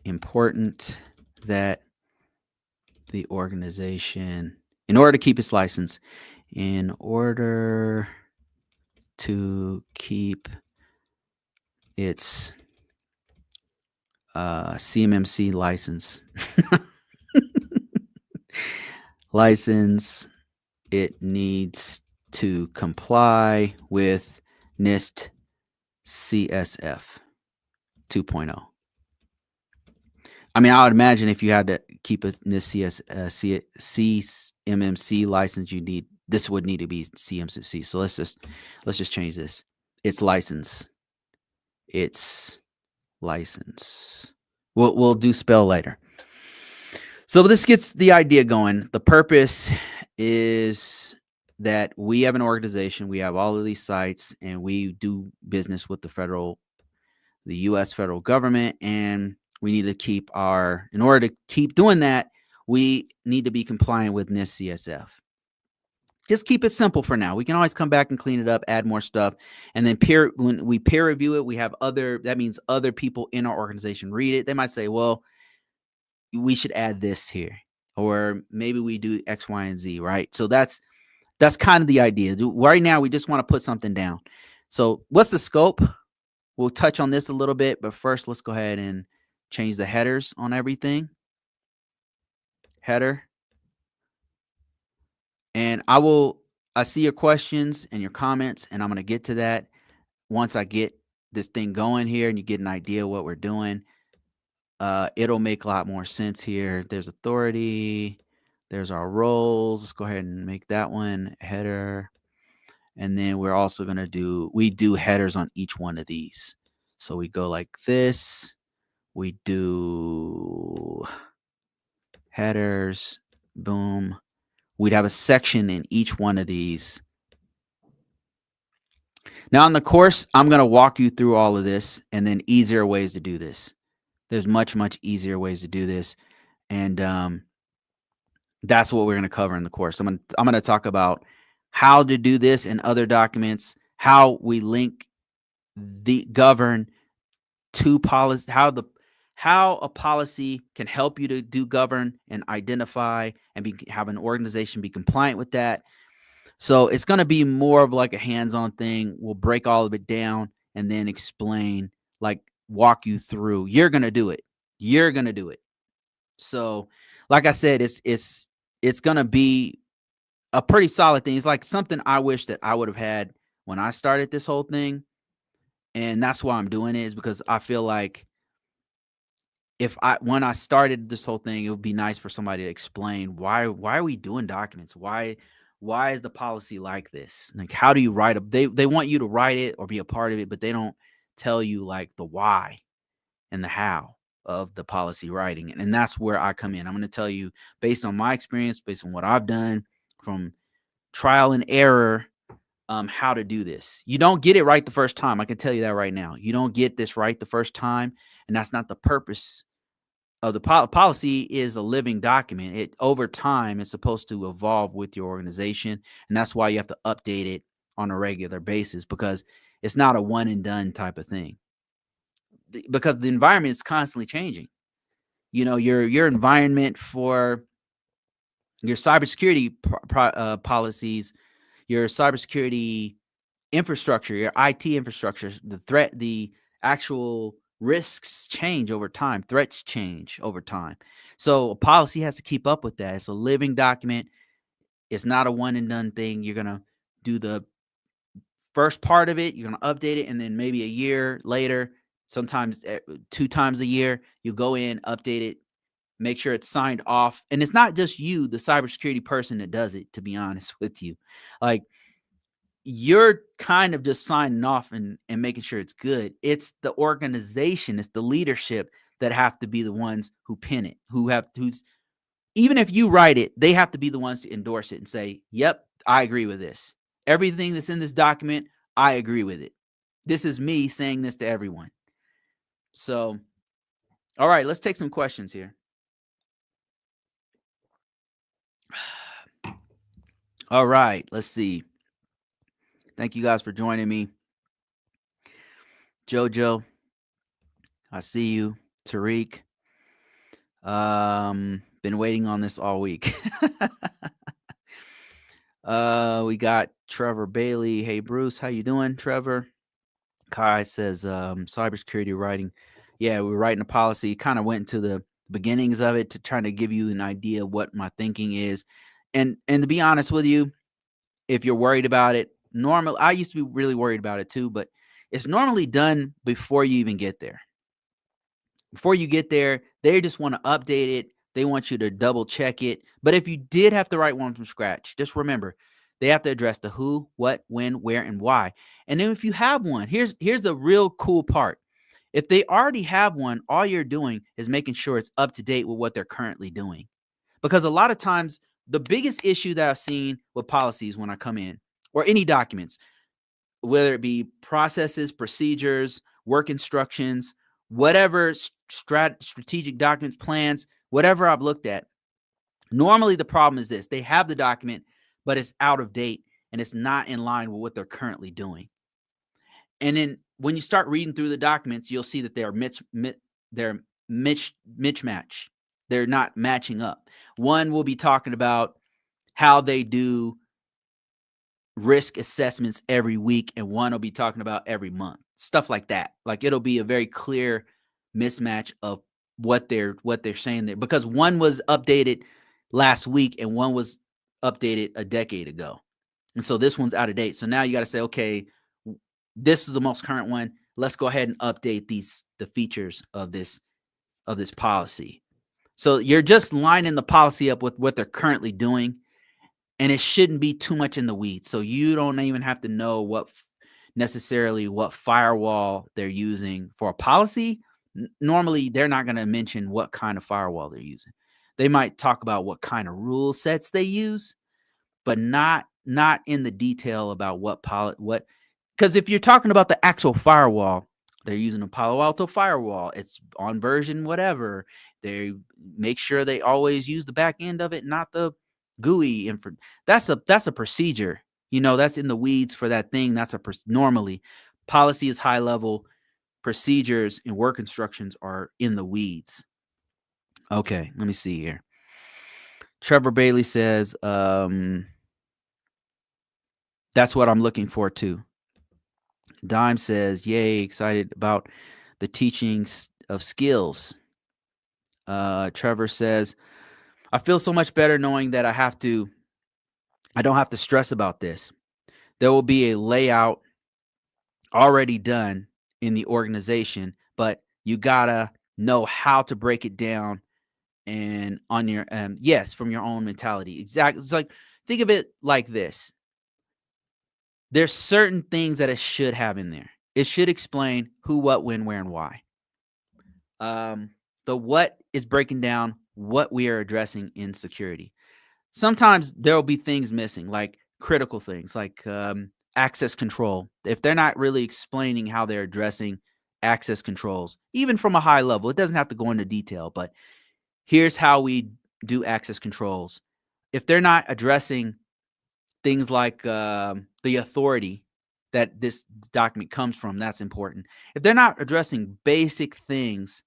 important that the organization, in order to keep its license, in order to keep its CMMC license, it needs to comply with NIST CSF 2.0. I mean, I would imagine if you had to keep a NIST CMMC license, this would need to be CMMC. So let's just change this. It's license. We'll do spell later. So this gets the idea going. The purpose is that we have an organization, we have all of these sites, and we do business with the U.S. federal government, and we need to in order to keep doing that, we need to be compliant with NIST CSF. Just keep it simple for now. We can always come back and clean it up, add more stuff, and then when we peer review it, we have that means other people in our organization read it. They might say, well, we should add this here, or maybe we do X, Y, and Z, right? So that's kind of the idea. Right now, we just want to put something down. So what's the scope? We'll touch on this a little bit, but first let's go ahead and change the headers on everything. Header. And I see your questions and your comments, and I'm going to get to that once I get this thing going here and you get an idea of what we're doing. It'll make a lot more sense here. There's authority. There's our roles. Let's go ahead and make that one header. And then we're also going to we do headers on each one of these. So we go like this. We do headers. Boom. We'd have a section in each one of these. Now in the course, I'm going to walk you through all of this and then easier ways to do this. There's much easier ways to do this. And that's what we're going to cover in the course. I'm going to talk about how to do this in other documents, how we link the govern to policy, how a policy can help you to do govern and identify and have an organization be compliant with that. So it's going to be more of like a hands-on thing. We'll break all of it down and then explain, like walk you through. You're going to do it. So like I said, it's going to be a pretty solid thing. It's like something I wish that I would have had when I started this whole thing. And that's why I'm doing it, is because I feel like when I started this whole thing, it would be nice for somebody to explain why are we doing documents? Why is the policy like this? Like, how do you write they want you to write it or be a part of it, but they don't tell you like the why and the how of the policy writing. And that's where I come in. I'm going to tell you based on my experience, based on what I've done from trial and error, how to do this. You don't get it right the first time. I can tell you that right now. You don't get this right the first time. And that's not the purpose of the policy. Is a living document. It over time is supposed to evolve with your organization. And that's why you have to update it on a regular basis, because it's not a one and done type of thing. Because the environment is constantly changing. You know, your environment for your cybersecurity policies, your cybersecurity infrastructure, your IT infrastructure, the actual risks change over time, threats change over time. So a policy has to keep up with that. It's a living document. It's not a one and done thing. You're going to do the first part of it, you're going to update it, and then maybe a year later, sometimes 2 times a year, you go in, update it, make sure it's signed off. And it's not just you, the cybersecurity person, that does it, to be honest with you. Like, you're kind of just signing off and making sure it's good. It's the organization, it's the leadership that have to be the ones who pin it, who's even if you write it, they have to be the ones to endorse it and say, yep, I agree with this. Everything that's in this document, I agree with it. This is me saying this to everyone. So, all right, let's take some questions here. All right, let's see. Thank you guys for joining me. Jojo, I see you. Tariq, been waiting on this all week. We got Trevor Bailey. Hey, Bruce, how you doing, Trevor? Kai says, cybersecurity writing. Yeah, we were writing a policy. Kind of went into the beginnings of it to try to give you an idea of what my thinking is. And to be honest with you, if you're worried about it, normally I used to be really worried about it too, but it's normally done before you even get there. Before you get there, they just want to update it. They want you to double check it. But if you did have to write one from scratch, just remember, they have to address the who, what, when, where, and why. And then if you have one, here's a real cool part. If they already have one, all you're doing is making sure it's up to date with what they're currently doing. Because a lot of times, the biggest issue that I've seen with policies when I come in, or any documents, whether it be processes, procedures, work instructions, whatever strategic documents, plans, whatever I've looked at, normally the problem is this: they have the document, but it's out of date and it's not in line with what they're currently doing. And then when you start reading through the documents, you'll see that they're mismatch. They're not matching up. One will be talking about how they do risk assessments every week, and one will be talking about every month, stuff like that. Like, it'll be a very clear mismatch of what they're saying there, because one was updated last week and one was updated a decade ago, and so this one's out of date. So now you got to say, okay, this is the most current one. Let's go ahead and update the features of this policy. So you're just lining the policy up with what they're currently doing, and it shouldn't be too much in the weeds. So you don't even have to know necessarily what firewall they're using for a policy. Normally, they're not going to mention what kind of firewall they're using. They might talk about what kind of rule sets they use, but not in the detail about what. Because if you're talking about the actual firewall, they're using a Palo Alto firewall. It's on version whatever. They make sure they always use the back end of it, not the GUI. That's a procedure. That's in the weeds for that thing. That's normally policy is high level. Procedures and work instructions are in the weeds. Okay, let me see here. Trevor Bailey says, that's what I'm looking for too. Dime says, yay, excited about the teaching of skills. Trevor says, I feel so much better knowing that I don't have to stress about this. There will be a layout already done in the organization, but you gotta know how to break it down and on your from your own mentality. Exactly. It's like, think of it like this. There's certain things that it should have in there. It should explain who, what, when, where, and why. The what is breaking down what we are addressing in security. Sometimes there will be things missing, like critical things, like access control. If they're not really explaining how they're addressing access controls, even from a high level, it doesn't have to go into detail, but here's how we do access controls. If they're not addressing things like the authority that this document comes from, that's important. If they're not addressing basic things,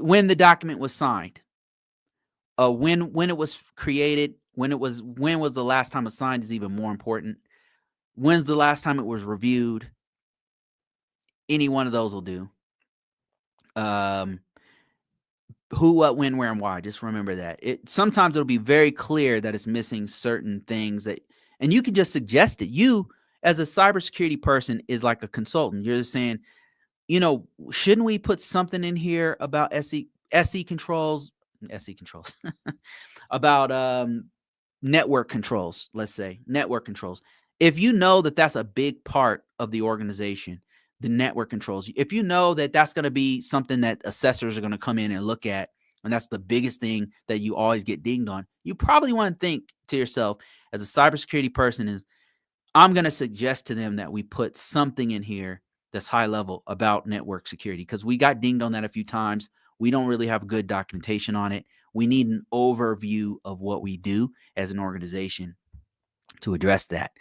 when the document was signed, when it was created, when was the last time it was signed is even more important. When's the last time it was reviewed? Any one of those will do. Um, who, what, when, where, and why. Just remember that. It sometimes it'll be very clear that it's missing certain things that, and you can just suggest it. You, as a cybersecurity person, is like a consultant. You're just saying, shouldn't we put something in here about SE controls, SE controls, about network controls, let's say network controls. If you know that that's a big part of the organization, the network controls, if you know that that's going to be something that assessors are going to come in and look at, and that's the biggest thing that you always get dinged on, you probably want to think to yourself as a cybersecurity person is, I'm going to suggest to them that we put something in here that's high level about network security, because we got dinged on that a few times. We don't really have good documentation on it. We need an overview of what we do as an organization to address that.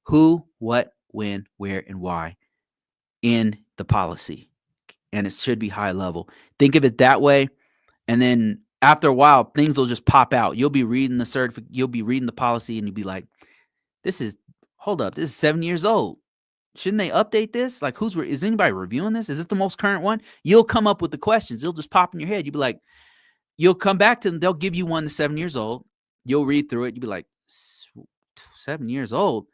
Who, what, when, where, and why in the policy. And it should be high level. Think of it that way. And then after a while, things will just pop out. You'll be reading you'll be reading the policy, and you'll be like, hold up, this is 7 years old. Shouldn't they update this? Like, is anybody reviewing this? Is this the most current one? You'll come up with the questions. It'll just pop in your head. You'll be like, you'll come back to them. They'll give you one that's 7 years old. You'll read through it. You'll be like, 7 years old.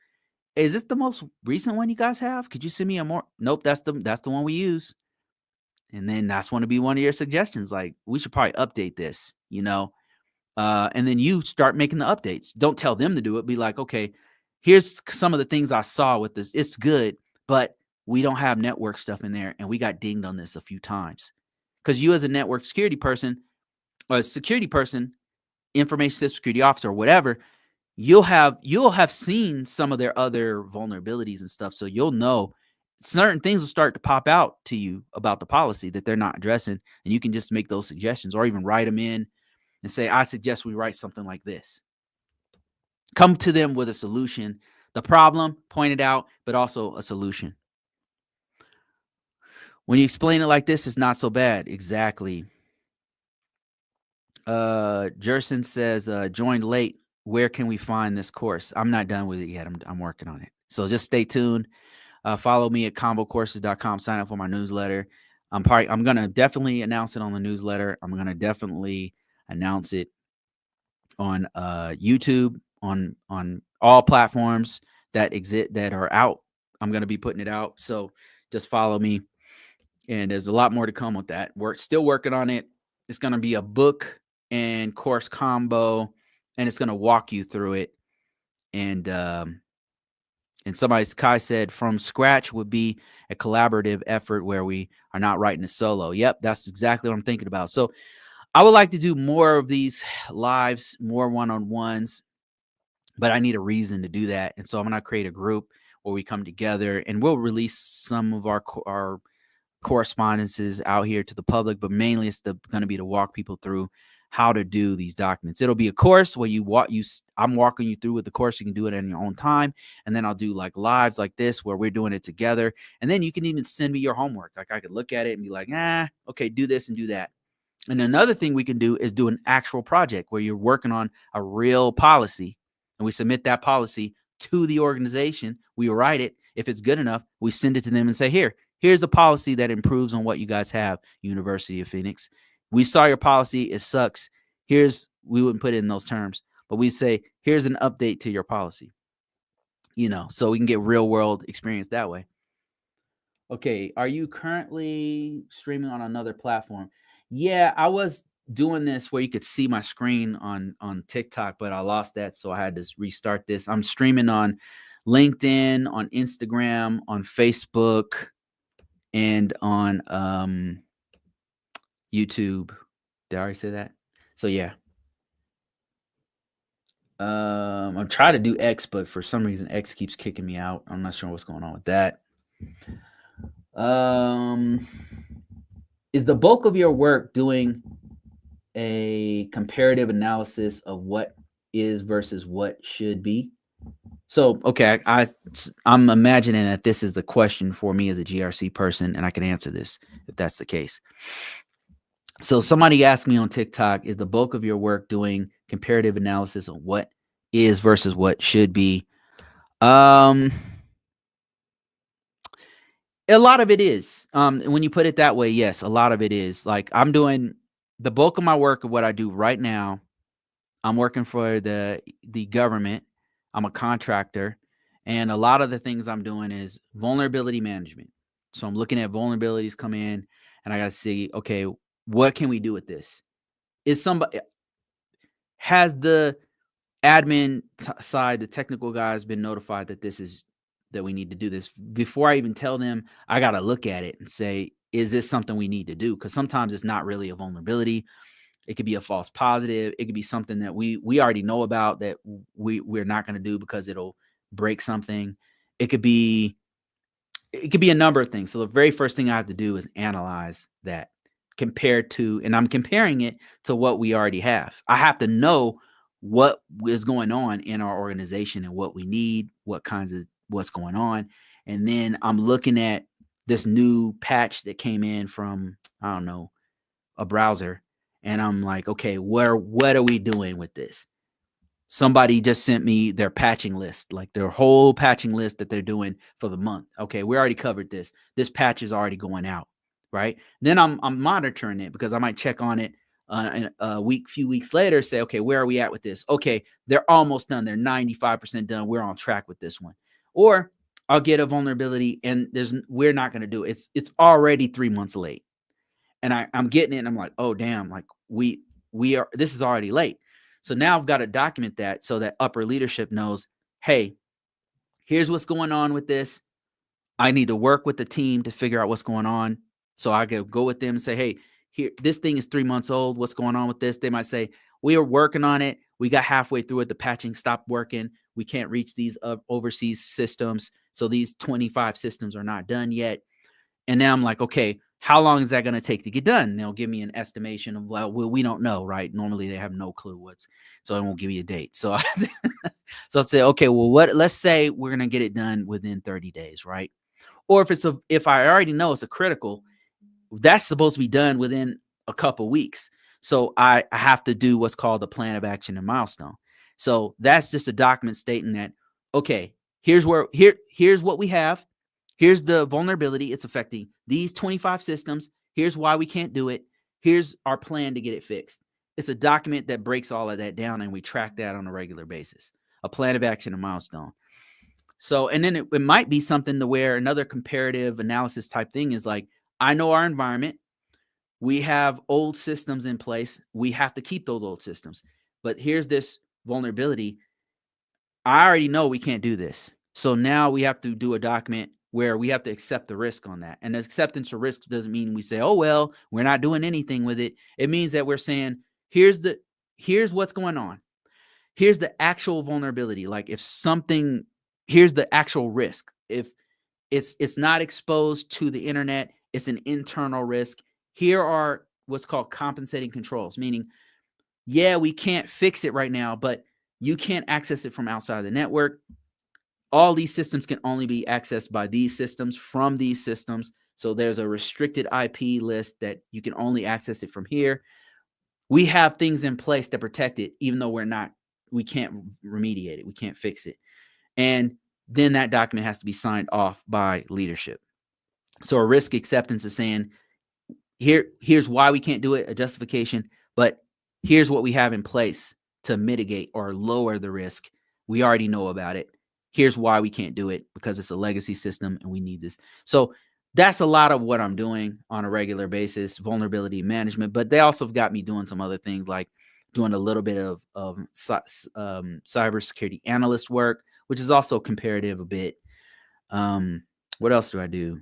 Is this the most recent one you guys have? Could you send me a more? Nope, that's the one we use. And then that's going to be one of your suggestions. Like, we should probably update this, and then you start making the updates. Don't tell them to do it. Be like, okay, here's some of the things I saw with this. It's good, but we don't have network stuff in there, and we got dinged on this a few times. Because you, as a network security person, or a security person, information system security officer, or whatever, you'll have seen some of their other vulnerabilities and stuff. So you'll know certain things will start to pop out to you about the policy that they're not addressing, and you can just make those suggestions or even write them in and say, I suggest we write something like this. Come to them with a solution, the problem pointed out, but also a solution. When you explain it like this, it's not so bad. Exactly. Jerson says, joined late. Where can we find this course? I'm not done with it yet. I'm working on it. So just stay tuned. Follow me at convocourses.com. Sign up for my newsletter. I'm going to definitely announce it on the newsletter. I'm going to definitely announce it on YouTube, on all platforms that exist, that are out. I'm going to be putting it out. So just follow me. And there's a lot more to come with that. We're still working on it. It's going to be a book and course combo, and it's going to walk you through it. And Kai said, from scratch would be a collaborative effort where we are not writing a solo. Yep, that's exactly what I'm thinking about. So I would like to do more of these lives, more one-on-ones, but I need a reason to do that. And so I'm going to create a group where we come together, and we'll release some of our correspondences out here to the public, but mainly it's going to be to walk people through how to do these documents. It'll be a course where I'm walking you through with the course. You can do it in your own time. And then I'll do like lives like this where we're doing it together. And then you can even send me your homework. Like, I could look at it and be like, okay, do this and do that. And another thing we can do is do an actual project where you're working on a real policy, and we submit that policy to the organization. We write it. If it's good enough, we send it to them and say, here's a policy that improves on what you guys have, University of Phoenix. We saw your policy. It sucks. We wouldn't put it in those terms, but we say, here's an update to your policy, so we can get real world experience that way. Okay. Are you currently streaming on another platform? Yeah, I was doing this where you could see my screen on TikTok, but I lost that. So I had to restart this. I'm streaming on LinkedIn, on Instagram, on Facebook, and on YouTube. Did I already say that? So yeah. I'm trying to do X, but for some reason X keeps kicking me out. I'm not sure what's going on with that. Um, is the bulk of your work doing a comparative analysis of what is versus what should be? So, okay, I'm imagining that this is the question for me as a GRC person, and I can answer this if that's the case. So, somebody asked me on TikTok, is the bulk of your work doing comparative analysis of what is versus what should be? Um, a lot of it is. When you put it that way, yes, a lot of it is. Like I'm doing the bulk of my work of what I do right now. I'm working for the government. I'm a contractor, and a lot of the things I'm doing is vulnerability management. So I'm looking at vulnerabilities come in, and I got to see, okay, what can we do with this? Is somebody has the admin side, the technical guy has been notified that this is that we need to do this. Before I even tell them, I got to look at it and say, is this something we need to do? Because sometimes it's not really a vulnerability. It could be a false positive. It could be something that we already know about that we're not going to do because it'll break something. It could be a number of things. So the very first thing I have to do is analyze that compared to, and I'm comparing it to what we already have. I have to know what is going on in our organization and what we need, what's going on. And then I'm looking at this new patch that came in from, I don't know, a browser. And I'm like, okay, what are we doing with this? Somebody just sent me their patching list, like their whole patching list that they're doing for the month. Okay, we already covered this. This patch is already going out, right? Then I'm monitoring it because I might check on it in a few weeks later, say, okay, where are we at with this? Okay, they're almost done. They're 95% done. We're on track with this one. Or I'll get a vulnerability and we're not going to do it. It's already 3 months late. And I'm getting it and I'm like, oh damn, like we are, this is already late. So now I've got to document that so that upper leadership knows, hey, here's what's going on with this. I need to work with the team to figure out what's going on. So I could go with them and say, hey, here, this thing is 3 months old. What's going on with this? They might say, we are working on it. We got halfway through it. The patching stopped working. We can't reach these overseas systems. So these 25 systems are not done yet. And now I'm like, okay, how long is that going to take to get done? And they'll give me an estimation of, well, we don't know, right? Normally they have no clue so I won't give you a date. So, so I'd say, okay, well, let's say we're going to get it done within 30 days, right? Or if I already know it's a critical, that's supposed to be done within a couple weeks. So I have to do what's called a plan of action and milestone. So that's just a document stating that, okay, here's what we have. Here's the vulnerability. It's affecting these 25 systems. Here's why we can't do it. Here's our plan to get it fixed. It's a document that breaks all of that down, and we track that on a regular basis. A plan of action and milestone. So, and then it might be something to where another comparative analysis type thing is like, I know our environment. We have old systems in place. We have to keep those old systems. But here's this vulnerability. I already know we can't do this. So now we have to do a document where we have to accept the risk on that. And acceptance of risk doesn't mean we say, oh, well, we're not doing anything with it. It means that we're saying, here's what's going on. Here's the actual vulnerability. Like here's the actual risk. If it's not exposed to the internet, it's an internal risk. Here are what's called compensating controls, meaning, yeah, we can't fix it right now, but you can't access it from outside the network. All these systems can only be accessed by these systems from these systems. So there's a restricted IP list that you can only access it from here. We have things in place to protect it, even though we can't remediate it. We can't fix it. And then that document has to be signed off by leadership. So a risk acceptance is saying, here's why we can't do it, a justification, but here's what we have in place to mitigate or lower the risk. We already know about it. Here's why we can't do it, because it's a legacy system and we need this. So that's a lot of what I'm doing on a regular basis, vulnerability management. But they also got me doing some other things, like doing a little bit of cybersecurity analyst work, which is also comparative a bit. What else do I do?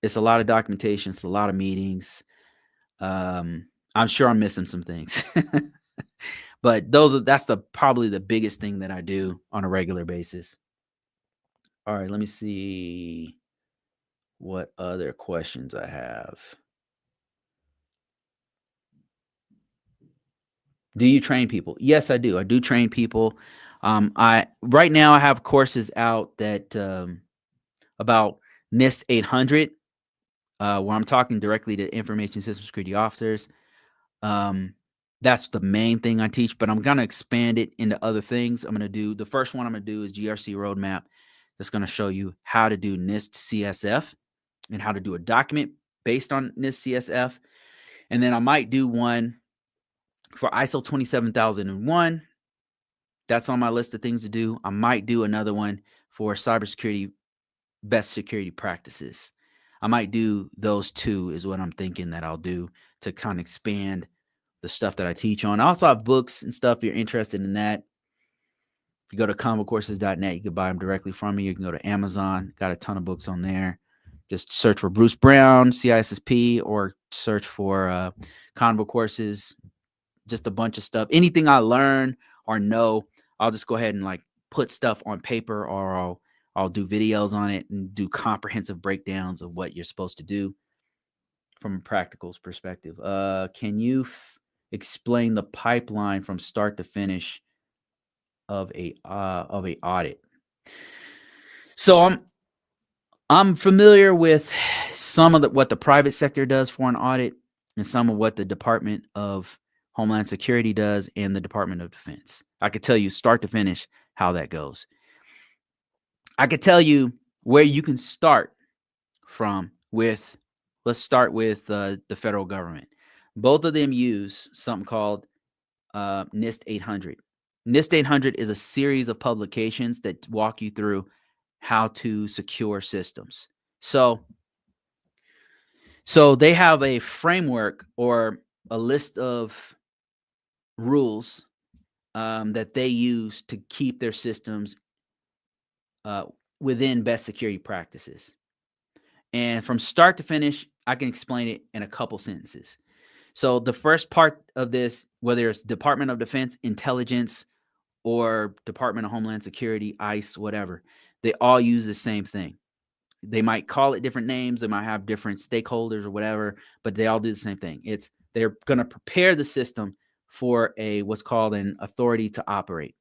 It's a lot of documentation. It's a lot of meetings. I'm sure I'm missing some things, but that's probably the biggest thing that I do on a regular basis. All right, let me see what other questions I have. Do you train people? Yes, I do. I do train people. I right now I have courses out that about NIST 800, where I'm talking directly to information system security officers. Um, that's the main thing I teach, but I'm gonna expand it into other things. The first one I'm gonna do is GRC roadmap. That's gonna show you how to do NIST CSF and how to do a document based on NIST CSF. And then I might do one for ISO 27001. That's on my list of things to do. I might do another one for cybersecurity best security practices. I might do those two is what I'm thinking that I'll do to kind of expand the stuff that I teach on. I also have books and stuff if you're interested in that. If you go to convocourses.net, you can buy them directly from me. You can go to Amazon. Got a ton of books on there. Just search for Bruce Brown, CISSP, or search for Convocourses. Just a bunch of stuff. Anything I learn or know, I'll just go ahead and like put stuff on paper, or I'll do videos on it and do comprehensive breakdowns of what you're supposed to do from a practical perspective. Can you explain the pipeline from start to finish of a audit? So I'm familiar with some of what the private sector does for an audit and some of what the Department of Homeland Security does and the Department of Defense. I could tell you start to finish how that goes. I could tell you where you can start from let's start with the federal government. Both of them use something called NIST 800. NIST 800 is a series of publications that walk you through how to secure systems. So they have a framework or a list of rules that they use to keep their systems within best security practices. And from start to finish, I can explain it in a couple sentences. So the first part of this, whether it's Department of Defense, Intelligence, or Department of Homeland Security, ICE, whatever, they all use the same thing. They might call it different names. They might have different stakeholders or whatever, but they all do the same thing. They're going to prepare the system for what's called an authority to operate.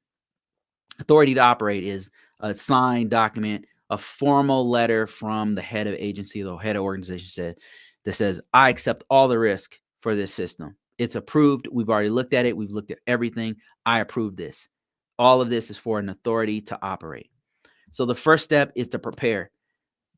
Authority to operate is a signed document, a formal letter from the head of agency, the head of organization that says, I accept all the risk for this system. It's approved. We've already looked at it. We've looked at everything. I approve this. All of this is for an authority to operate. So the first step is to prepare.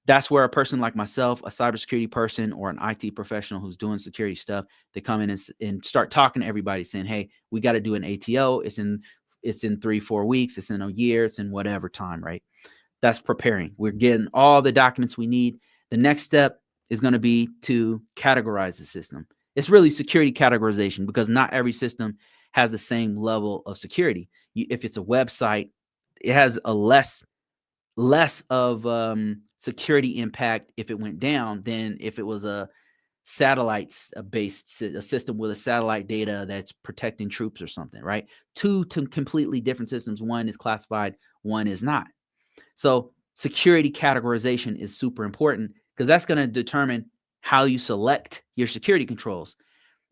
That's where a person like myself, a cybersecurity person or an IT professional who's doing security stuff, they come in and start talking to everybody saying, hey, we got to do an ATO. It's in 3-4 weeks. It's in a year. It's in whatever time, right? That's preparing. We're getting all the documents we need. The next step is going to be to categorize the system. It's really security categorization because not every system has the same level of security. If it's a website, it has a less of security impact if it went down than if it was a satellite-based a system with a satellite data that's protecting troops or something, right? Two completely different systems. One is classified, one is not. So security categorization is super important because that's going to determine how you select your security controls.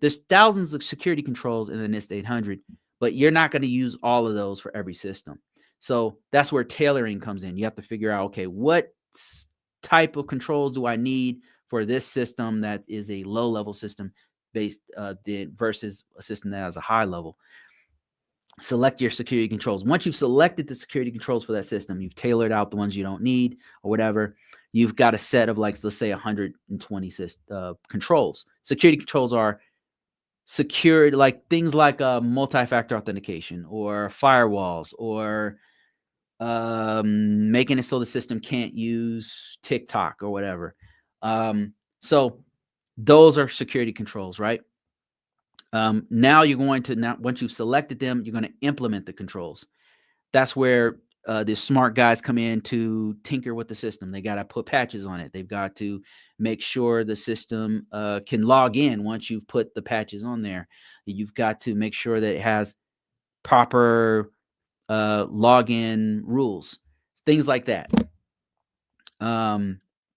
There's thousands of security controls in the NIST 800, but you're not going to use all of those for every system. So that's where tailoring comes in. You have to figure out, okay, what type of controls do I need for this system that is a low-level system based versus a system that has a high level. Select your security controls. Once you've selected the security controls for that system, you've tailored out the ones you don't need or whatever, you've got a set of, like, let's say 120 controls. Security controls are secured, like things like multi-factor authentication or firewalls or making it so the system can't use TikTok or whatever. So those are security controls, right? Now once you've selected them, you're going to implement the controls. That's where the smart guys come in to tinker with the system. They got to put patches on it. They've got to make sure the system can log in once you've put the patches on there. You've got to make sure that it has proper login rules, things like that.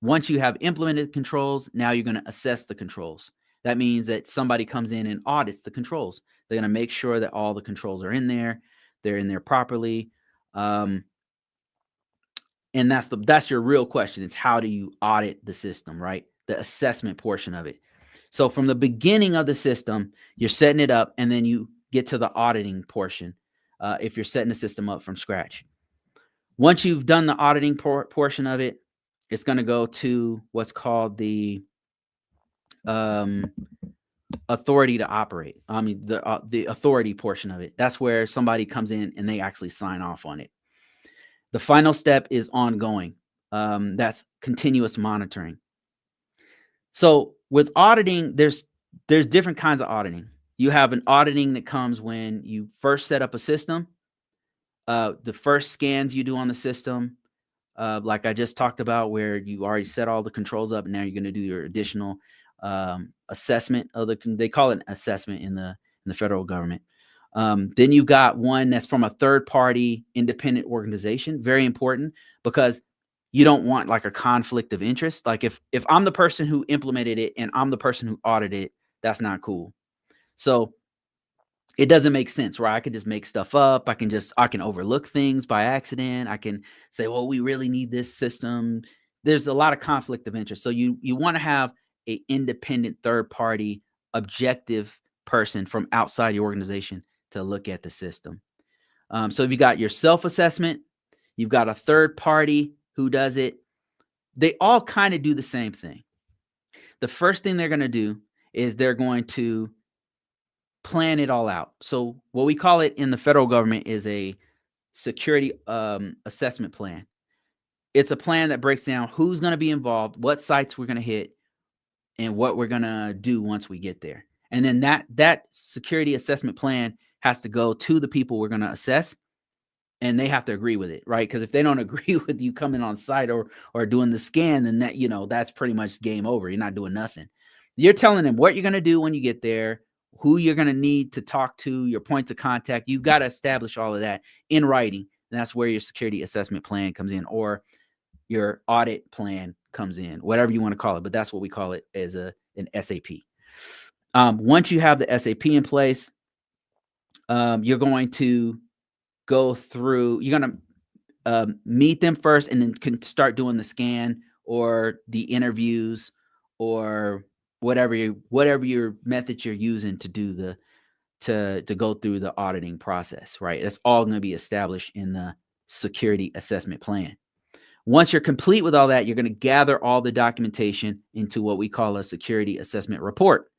Once you have implemented controls, now you're going to assess the controls. That means that somebody comes in and audits the controls. They're going to make sure that all the controls are in there. They're in there properly. And that's your real question. It's how do you audit the system, right? The assessment portion of it. So from the beginning of the system, you're setting it up, and then you get to the auditing portion if you're setting the system up from scratch. Once you've done the auditing portion of it, it's going to go to what's called the authority to operate. I mean, the authority portion of it. That's where somebody comes in and they actually sign off on it. The final step is ongoing. That's continuous monitoring. So with auditing, there's different kinds of auditing. You have an auditing that comes when you first set up a system. The first scans you do on the system, like I just talked about, where you already set all the controls up, and now you're going to do your additional assessment of they call it an assessment in the federal government. Then you've got one that's from a third party independent organization. Very important, because you don't want like a conflict of interest. Like if I'm the person who implemented it and I'm the person who audited it, that's not cool. So it doesn't make sense, right? I can just make stuff up. I can overlook things by accident. I can say, well, we really need this system. There's a lot of conflict of interest. So you want to have an independent third party objective person from outside your organization to look at the system. So if you got your self-assessment, you've got a third party who does it. They all kind of do the same thing. The first thing they're going to do is they're going to plan it all out. So what we call it in the federal government is a security assessment plan. It's a plan that breaks down who's going to be involved, what sites we're going to hit, and what we're going to do once we get there. And then that security assessment plan has to go to the people we're going to assess, and they have to agree with it, right? Because if they don't agree with you coming on site or doing the scan, then that's pretty much game over. You're not doing nothing. You're telling them what you're going to do when you get there, who you're going to need to talk to, your points of contact. You've got to establish all of that in writing. And that's where your security assessment plan comes in, or your audit plan comes in, whatever you want to call it. But that's what we call it as an SAP. Once you have the SAP in place, you're going to go through, you're going to meet them first, and then can start doing the scan or the interviews or whatever your method you're using to do to go through the auditing process, right? That's all going to be established in the security assessment plan. Once you're complete with all that, you're going to gather all the documentation into what we call a security assessment report.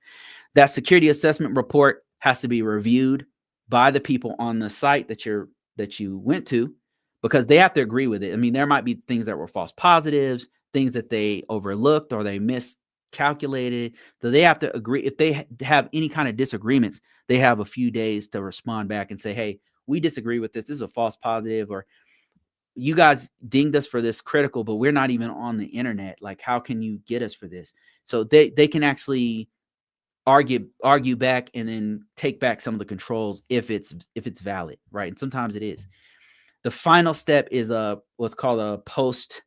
That security assessment report has to be reviewed by the people on the site that you went to, because they have to agree with it. I mean, there might be things that were false positives, things that they overlooked or they miscalculated. So they have to agree. If they have any kind of disagreements, they have a few days to respond back and say, hey, we disagree with this. This is a false positive, or you guys dinged us for this critical, but we're not even on the internet. Like, how can you get us for this? So they can actually argue back and then take back some of the controls if it's valid, right? And sometimes it is. The final step is what's called a post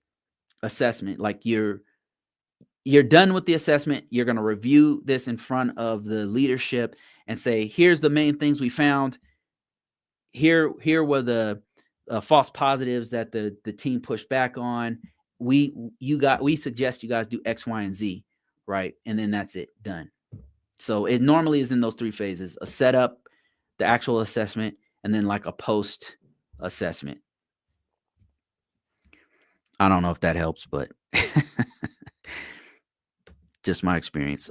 assessment. Like you're done with the assessment. You're going to review this in front of the leadership and say, here's the main things we found. Here were the false positives that the team pushed back on. We suggest you guys do X, Y, and Z, right? And then that's it, done. So it normally is in those three phases: a setup, the actual assessment, and then like a post assessment. I don't know if that helps, but just my experience.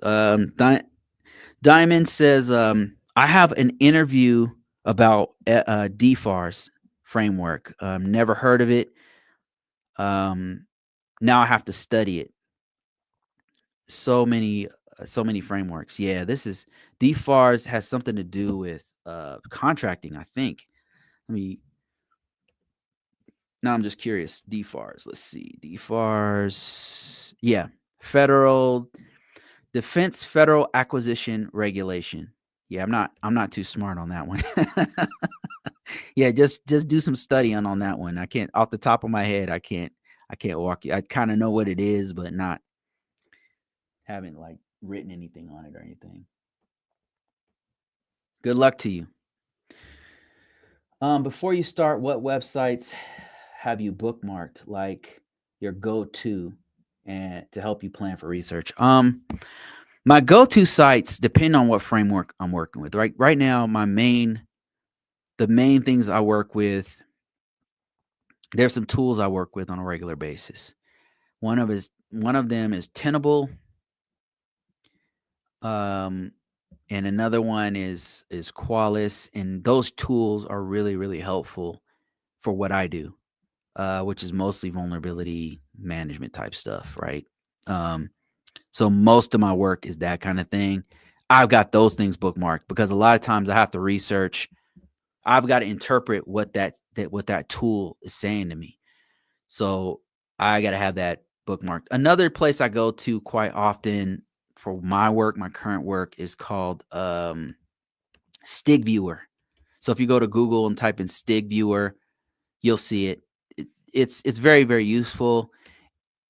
Diamond says, I have an interview about DFARS framework. Never heard of it. Now I have to study it. So many frameworks. Yeah, DFARS has something to do with contracting, I think. Now I'm just curious. DFARS. Let's see. DFARS. Yeah. Federal Defense Federal Acquisition Regulation. Yeah, I'm not too smart on that one. Yeah, just do some studying on that one. I can't off the top of my head, I can't walk you. I kind of know what it is, but not haven't like written anything on it or anything. Good luck to you. Before you start, what websites have you bookmarked like your go-to and to help you plan for research? My go-to sites depend on what framework I'm working with. Right now, the main things I work with, there's some tools I work with on a regular basis. One of them is Tenable, um, and another one is Qualys, and those tools are really really helpful for what I do, which is mostly vulnerability management type stuff, right? Um, so most of my work is that kind of thing. I've got those things bookmarked because a lot of times I have to research. I've got to interpret what that tool is saying to me. So I got to have that bookmarked. Another place I go to quite often for my work, my current work, is called Stig Viewer. So if you go to Google and type in Stig Viewer, you'll see it. It's very very useful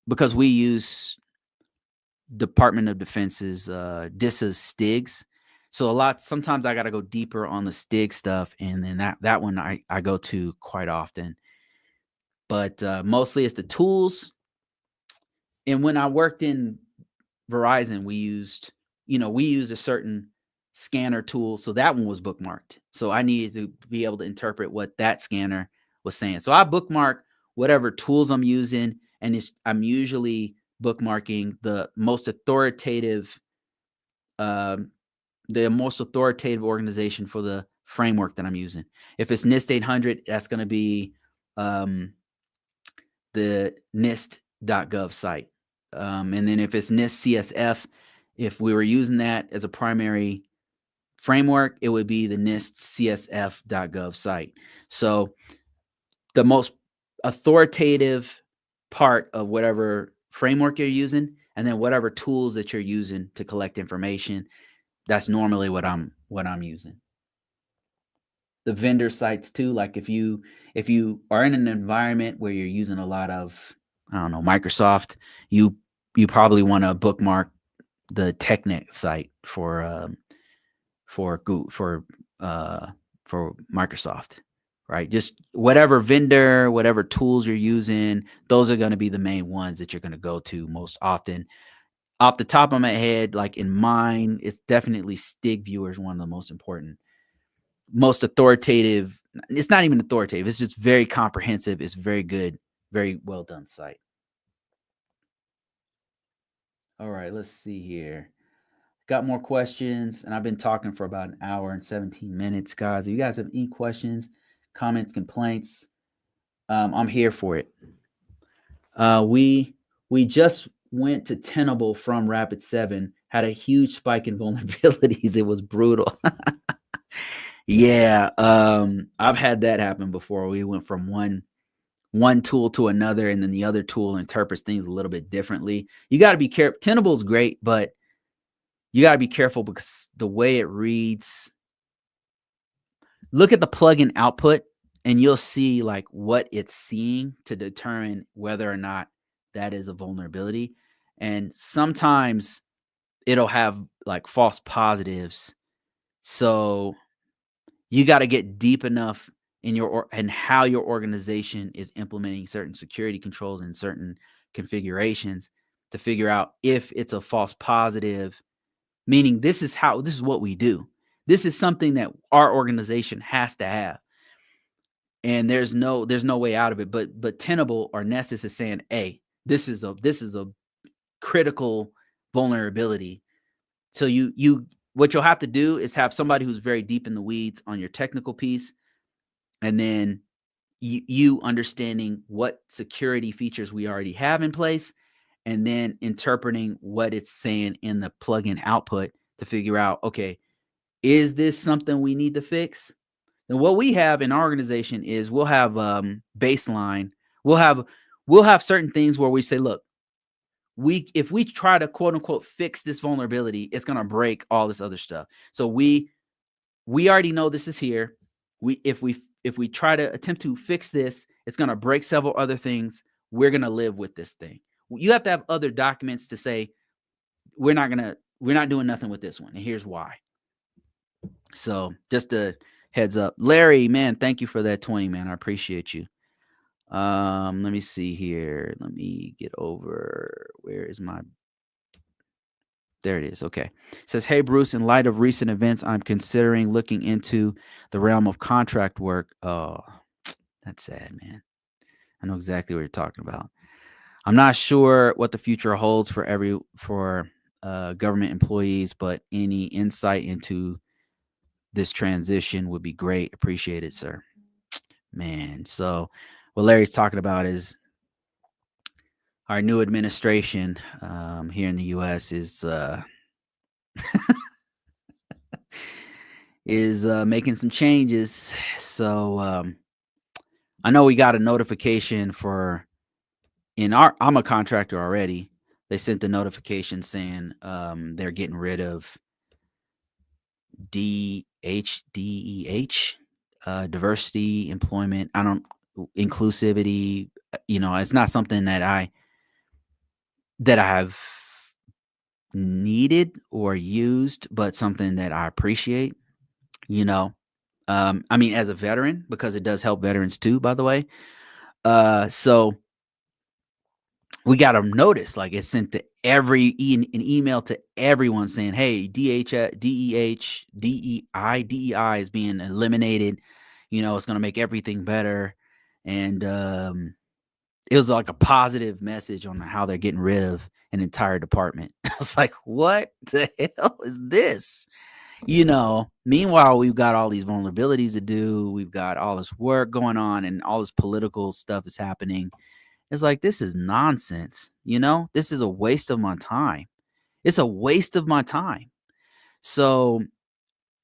because we use Department of Defense's DISA's Stigs. So sometimes I got to go deeper on the Stig stuff, and then that one I go to quite often. But mostly it's the tools. And when I worked in Verizon, we used a certain scanner tool, so that one was bookmarked. So I needed to be able to interpret what that scanner was saying. So I bookmark whatever tools I'm using, and I'm usually bookmarking um, the most authoritative organization for the framework that I'm using. If it's NIST 800, that's going to be the NIST.gov site. And then if it's NIST CSF, if we were using that as a primary framework, it would be the NIST CSF.gov site. So the most authoritative part of whatever framework you're using, and then whatever tools that you're using to collect information, that's normally what I'm using. The vendor sites too, like if you are in an environment where you're using a lot of, I don't know, Microsoft, you probably want to bookmark the TechNet site for Google, for Microsoft, right? Just whatever vendor, whatever tools you're using, those are going to be the main ones that you're going to go to most often. Off the top of my head, like in mine, it's definitely Stig Viewer is one of the most important, most authoritative. It's not even authoritative. It's just very comprehensive. It's very good, very well done site. All right, let's see here. Got more questions, and I've been talking for about an hour and 17 minutes, guys. If you guys have any questions, comments, complaints, I'm here for it. We just went to Tenable from Rapid 7, had a huge spike in vulnerabilities. It was brutal. Yeah, I've had that happen before. We went from one tool to another, and then the other tool interprets things a little bit differently. You got to be careful. Tenable's great, but you got to be careful because the way it reads, look at the plugin output and you'll see like what it's seeing to determine whether or not that is a vulnerability. And sometimes it'll have like false positives. So you got to get deep enough in and how your organization is implementing certain security controls and certain configurations to figure out if it's a false positive, meaning this is what we do. This is something that our organization has to have. And there's no way out of it. But Tenable or Nessus is saying, hey, this is a critical vulnerability. So what you'll have to do is have somebody who's very deep in the weeds on your technical piece, and then you understanding what security features we already have in place, and then interpreting what it's saying in the plugin output to figure out, okay, is this something we need to fix? And what we have in our organization is we'll have baseline We'll have certain things where we say, look, if we try to quote unquote fix this vulnerability, it's gonna break all this other stuff. So we already know this is here. If we try to attempt to fix this, it's gonna break several other things. We're gonna live with this thing. You have to have other documents to say we're not doing nothing with this one, and here's why. So just a heads up. Larry, man, thank you for that 20, man. I appreciate you. Let me see here. Let me get over. Where is my There it is. Okay. It says, "Hey Bruce, in light of recent events, I'm considering looking into the realm of contract work." Oh, that's sad, man. I know exactly what you're talking about. I'm not sure what the future holds for government employees, but any insight into this transition would be great. Appreciate it, sir. Man, so what Larry's talking about is our new administration here in the U.S. is making some changes. So I know we got a notification for I'm a contractor already. They sent the notification saying they're getting rid of DEH, diversity, employment. I don't inclusivity. It's not something that I have needed or used, but something that I appreciate. I mean, as a veteran, because it does help veterans too, by the way. So we got a notice, like it's sent to an email to everyone saying, "Hey, DEH, DEI is being eliminated. It's going to make everything better." And it was like a positive message on how they're getting rid of an entire department. I was like, "What the hell is this?" Meanwhile, we've got all these vulnerabilities to do. We've got all this work going on, and all this political stuff is happening. It's like, this is nonsense. This is a waste of my time. It's a waste of my time. So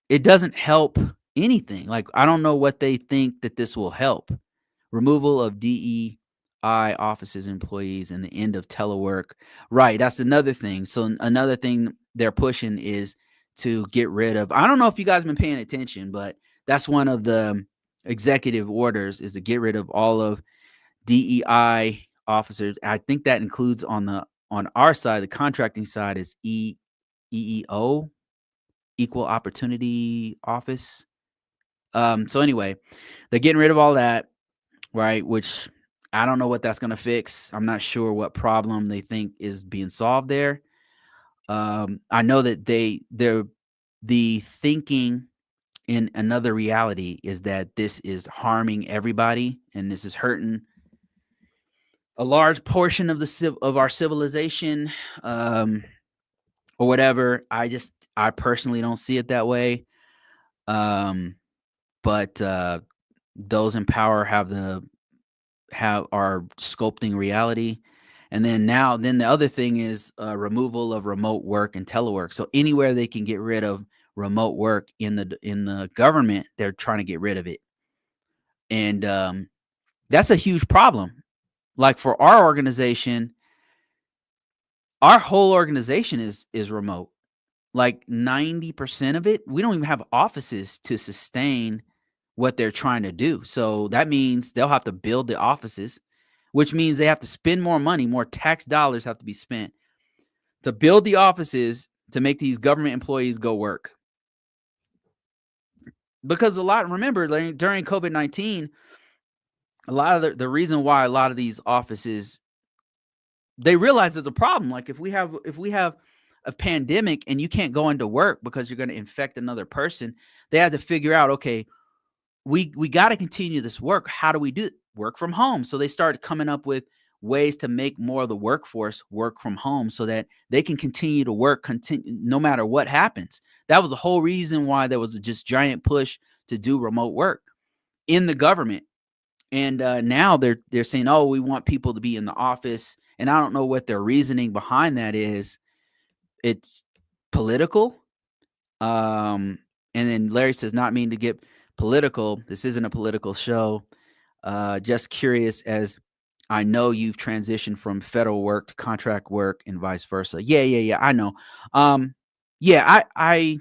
it doesn't help anything. Like, I don't know what they think that this will help. Removal of DEI offices, employees, and the end of telework. Right. That's another thing. So another thing they're pushing is to get rid of, I don't know if you guys have been paying attention, but that's one of the executive orders, is to get rid of all of DEI officers. I think that includes on our side, the contracting side, is EEO, Equal Opportunity Office. So anyway, they're getting rid of all that, right? Which I don't know what that's going to fix. I'm not sure what problem they think is being solved there. I know that the thinking in another reality is that this is harming everybody, and this is hurting a large portion of our civilization, or whatever. I personally don't see it that way. But those in power are sculpting reality. And then the other thing is removal of remote work and telework. So anywhere they can get rid of remote work in the government, they're trying to get rid of it. And that's a huge problem. Like, for our organization, our whole organization is remote. Like 90% of it, we don't even have offices to sustain what they're trying to do. So that means they'll have to build the offices, which means they have to spend more money, more tax dollars have to be spent to build the offices to make these government employees go work. Because remember, during COVID-19, a lot of the reason why a lot of these offices, they realize there's a problem. Like, if we have a pandemic and you can't go into work because you're going to infect another person, they had to figure out, okay, we got to continue this work. How do we do it? Work from home. So they started coming up with ways to make more of the workforce work from home so that they can continue to work no matter what happens. That was the whole reason why there was a just giant push to do remote work in the government. And now they're saying, oh, we want people to be in the office. And I don't know what their reasoning behind that is. It's political. And then Larry says, not mean to get political. This isn't a political show. Just curious as I know you've transitioned from federal work to contract work and vice versa. Yeah. I know. Um, yeah, I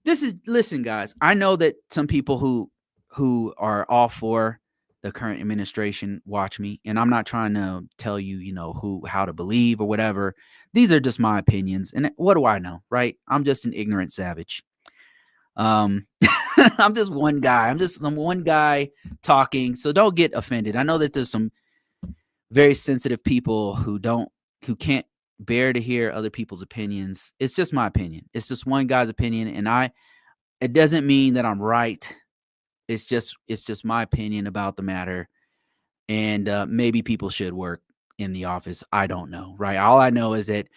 this is listen, guys. I know that some people who are all for the current administration watch me, and I'm not trying to tell you, who how to believe or whatever. These are just my opinions, and what do I know, right? I'm just an ignorant savage. Um, I'm just one guy. I'm just some one guy talking. So don't get offended. I know that there's some very sensitive people who can't bear to hear other people's opinions. It's just my opinion. It's just one guy's opinion, and it doesn't mean that I'm right. It's just my opinion about the matter, and maybe people should work in the office. I don't know, right? All I know is that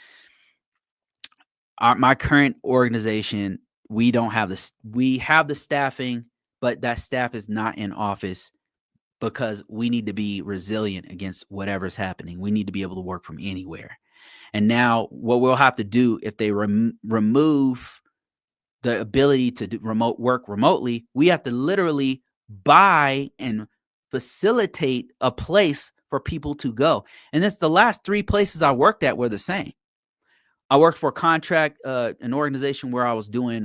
my current organization, we have the staffing, but that staff is not in office because we need to be resilient against whatever's happening. We need to be able to work from anywhere. And now, what we'll have to do if they remove the ability to do remote work remotely, we have to literally buy and facilitate a place for people to go. And that's the last three places I worked at were the same. I worked for a contract, an organization where I was doing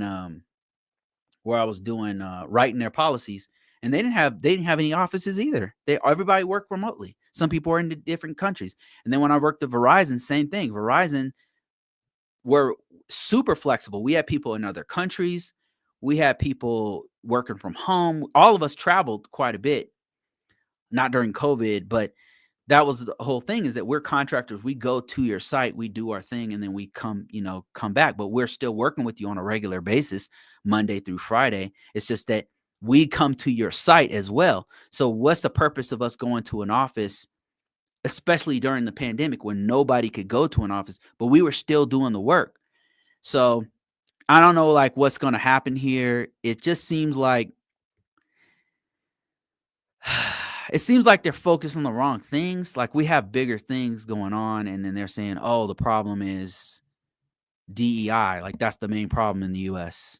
writing their policies, and they didn't have any offices either. Everybody worked remotely. Some people were in different countries. And then when I worked at Verizon, same thing. Verizon were super flexible. We had people in other countries. We had people working from home. All of us traveled quite a bit, not during COVID, but that was the whole thing is that we're contractors. We go to your site, we do our thing, and then we come back. But we're still working with you on a regular basis, Monday through Friday. It's just that we come to your site as well. So what's the purpose of us going to an office, especially during the pandemic when nobody could go to an office, but we were still doing the work? So I don't know like what's gonna happen here. It just seems like it seems like they're focused on the wrong things. Like we have bigger things going on, and then they're saying, "Oh, the problem is DEI." Like that's the main problem in the U.S.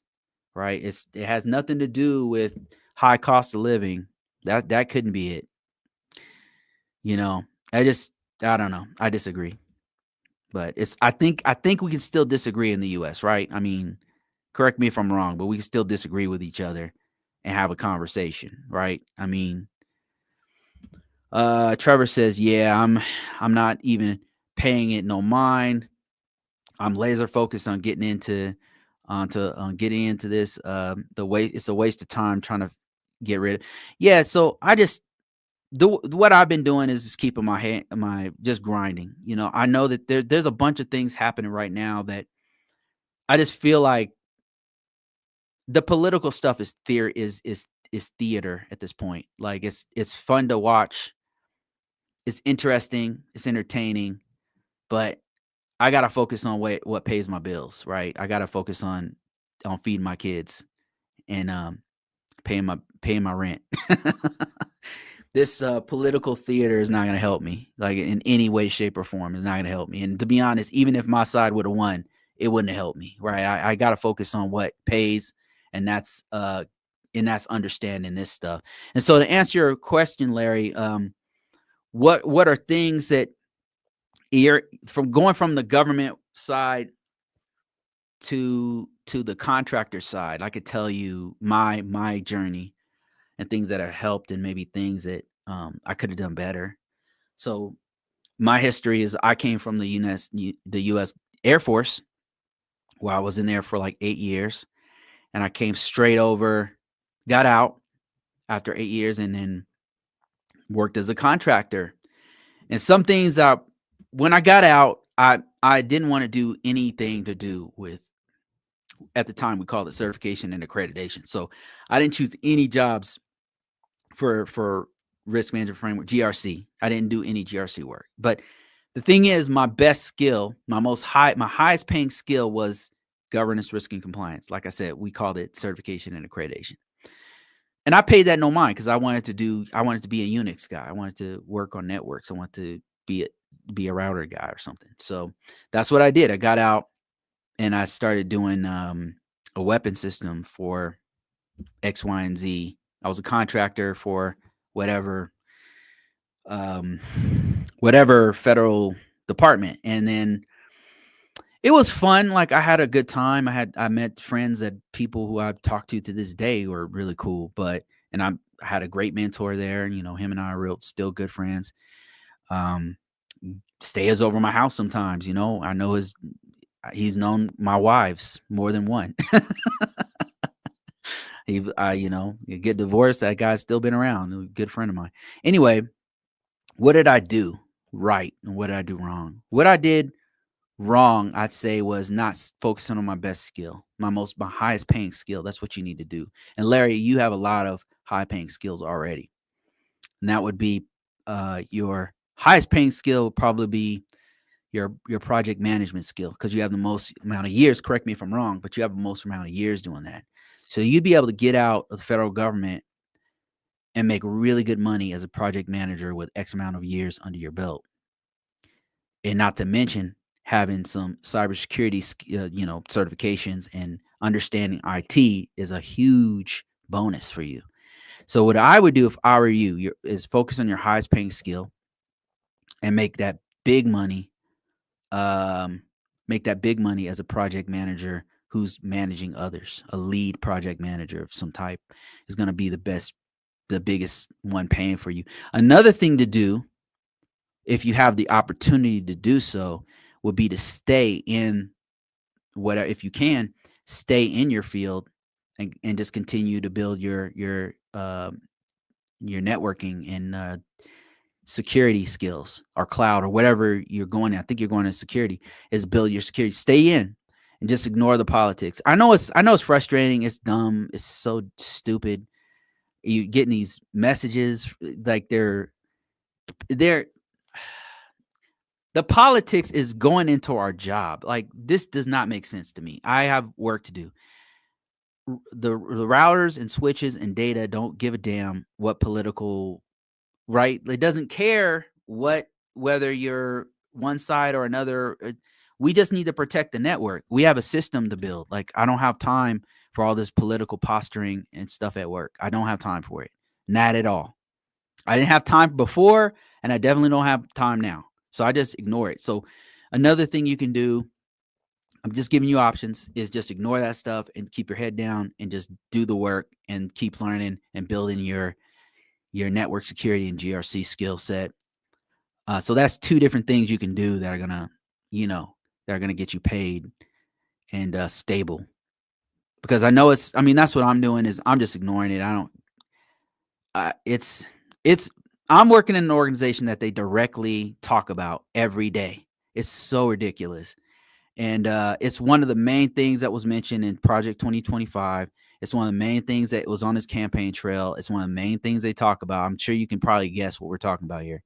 Right? It has nothing to do with high cost of living. That couldn't be it. You know, I just I don't know. I disagree, but I think we can still disagree in the U.S. Right? I mean, correct me if I'm wrong, but we can still disagree with each other and have a conversation, right? I mean, Trevor says, "Yeah, I'm not even paying it no mind. I'm laser focused on getting into this. The way it's a waste of time trying to get rid of. Yeah, so I just what I've been doing is just keeping my just grinding. I know that there's a bunch of things happening right now that I just feel like the political stuff is theater is theater at this point. Like it's fun to watch. It's interesting. It's entertaining, but I gotta focus on what pays my bills, right? I gotta focus on feeding my kids and paying my rent. This political theater is not gonna help me, like in any way, shape, or form. It's not gonna help me. And to be honest, even if my side would have won, it wouldn't have helped me, right? I gotta focus on what pays, and that's understanding this stuff. And so to answer your question, Larry, what are things that you're from going from the government side to the contractor side? I could tell you my journey and things that have helped and maybe things that I could have done better. So my history is I came from the US Air Force, where I was in there for like 8 years, and I came straight over, got out after 8 years, and then worked as a contractor. And some things that when I got out, I didn't want to do anything to do with, at the time we called it certification and accreditation. So I didn't choose any jobs for risk management framework, GRC. I didn't do any GRC work. But the thing is, my best skill, my highest paying skill was governance, risk, and compliance. Like I said, we called it certification and accreditation. And I paid that no mind because I wanted to be a Unix guy. I wanted to work on networks. I wanted to be a router guy or something. So that's what I did. I got out and I started doing a weapon system for X, Y, and Z. I was a contractor for whatever. um, whatever federal department. And then it was fun. Like, I had a good time. I met friends that people who I've talked to this day were really cool. And I had a great mentor there, and him and I are real still good friends. Um, Stays over my house sometimes. I know he's known my wives more than one. You get divorced, that guy's still been around. A good friend of mine. Anyway, what did I do right and what did I do wrong? What I did wrong, I'd say, was not focusing on my best skill, my highest paying skill. That's what you need to do. And Larry, you have a lot of high paying skills already. And that would be your highest paying skill would probably be your project management skill, because you have the most amount of years. Correct me if I'm wrong, but you have the most amount of years doing that. So you'd be able to get out of the federal government and make really good money as a project manager with X amount of years under your belt. And not to mention having some cybersecurity, certifications, and understanding IT is a huge bonus for you. So what I would do if I were you is focus on your highest paying skill and um, make that big money as a project manager who's managing others. A lead project manager of some type is going to be the biggest one paying for you. Another thing to do, if you have the opportunity to do so, would be to stay in whatever, if you can, stay in your field and just continue to build your networking and security skills, or cloud, or whatever you're going. I think you're going to security. Is build your security. Stay in and just ignore the politics. I know it's frustrating. It's dumb. It's so stupid. You getting these messages like they're the politics is going into our job. Like, this does not make sense to me. I have work to do. The routers and switches and data don't give a damn what political, right? It doesn't care whether you're one side or another. We just need to protect the network. We have a system to build. Like, I don't have time for all this political posturing and stuff at work. I don't have time for it. Not at all. I didn't have time before, and I definitely don't have time now. So I just ignore it. So another thing you can do, I'm just giving you options, is just ignore that stuff and keep your head down and just do the work and keep learning and building your network security and GRC skill set. So that's two different things you can do that are gonna get you paid and stable. Because that's what I'm doing, is I'm just ignoring it. I don't. It's I'm working in an organization that they directly talk about every day. It's so ridiculous. And it's one of the main things that was mentioned in Project 2025. It's one of the main things that was on his campaign trail. It's one of the main things they talk about. I'm sure you can probably guess what we're talking about here,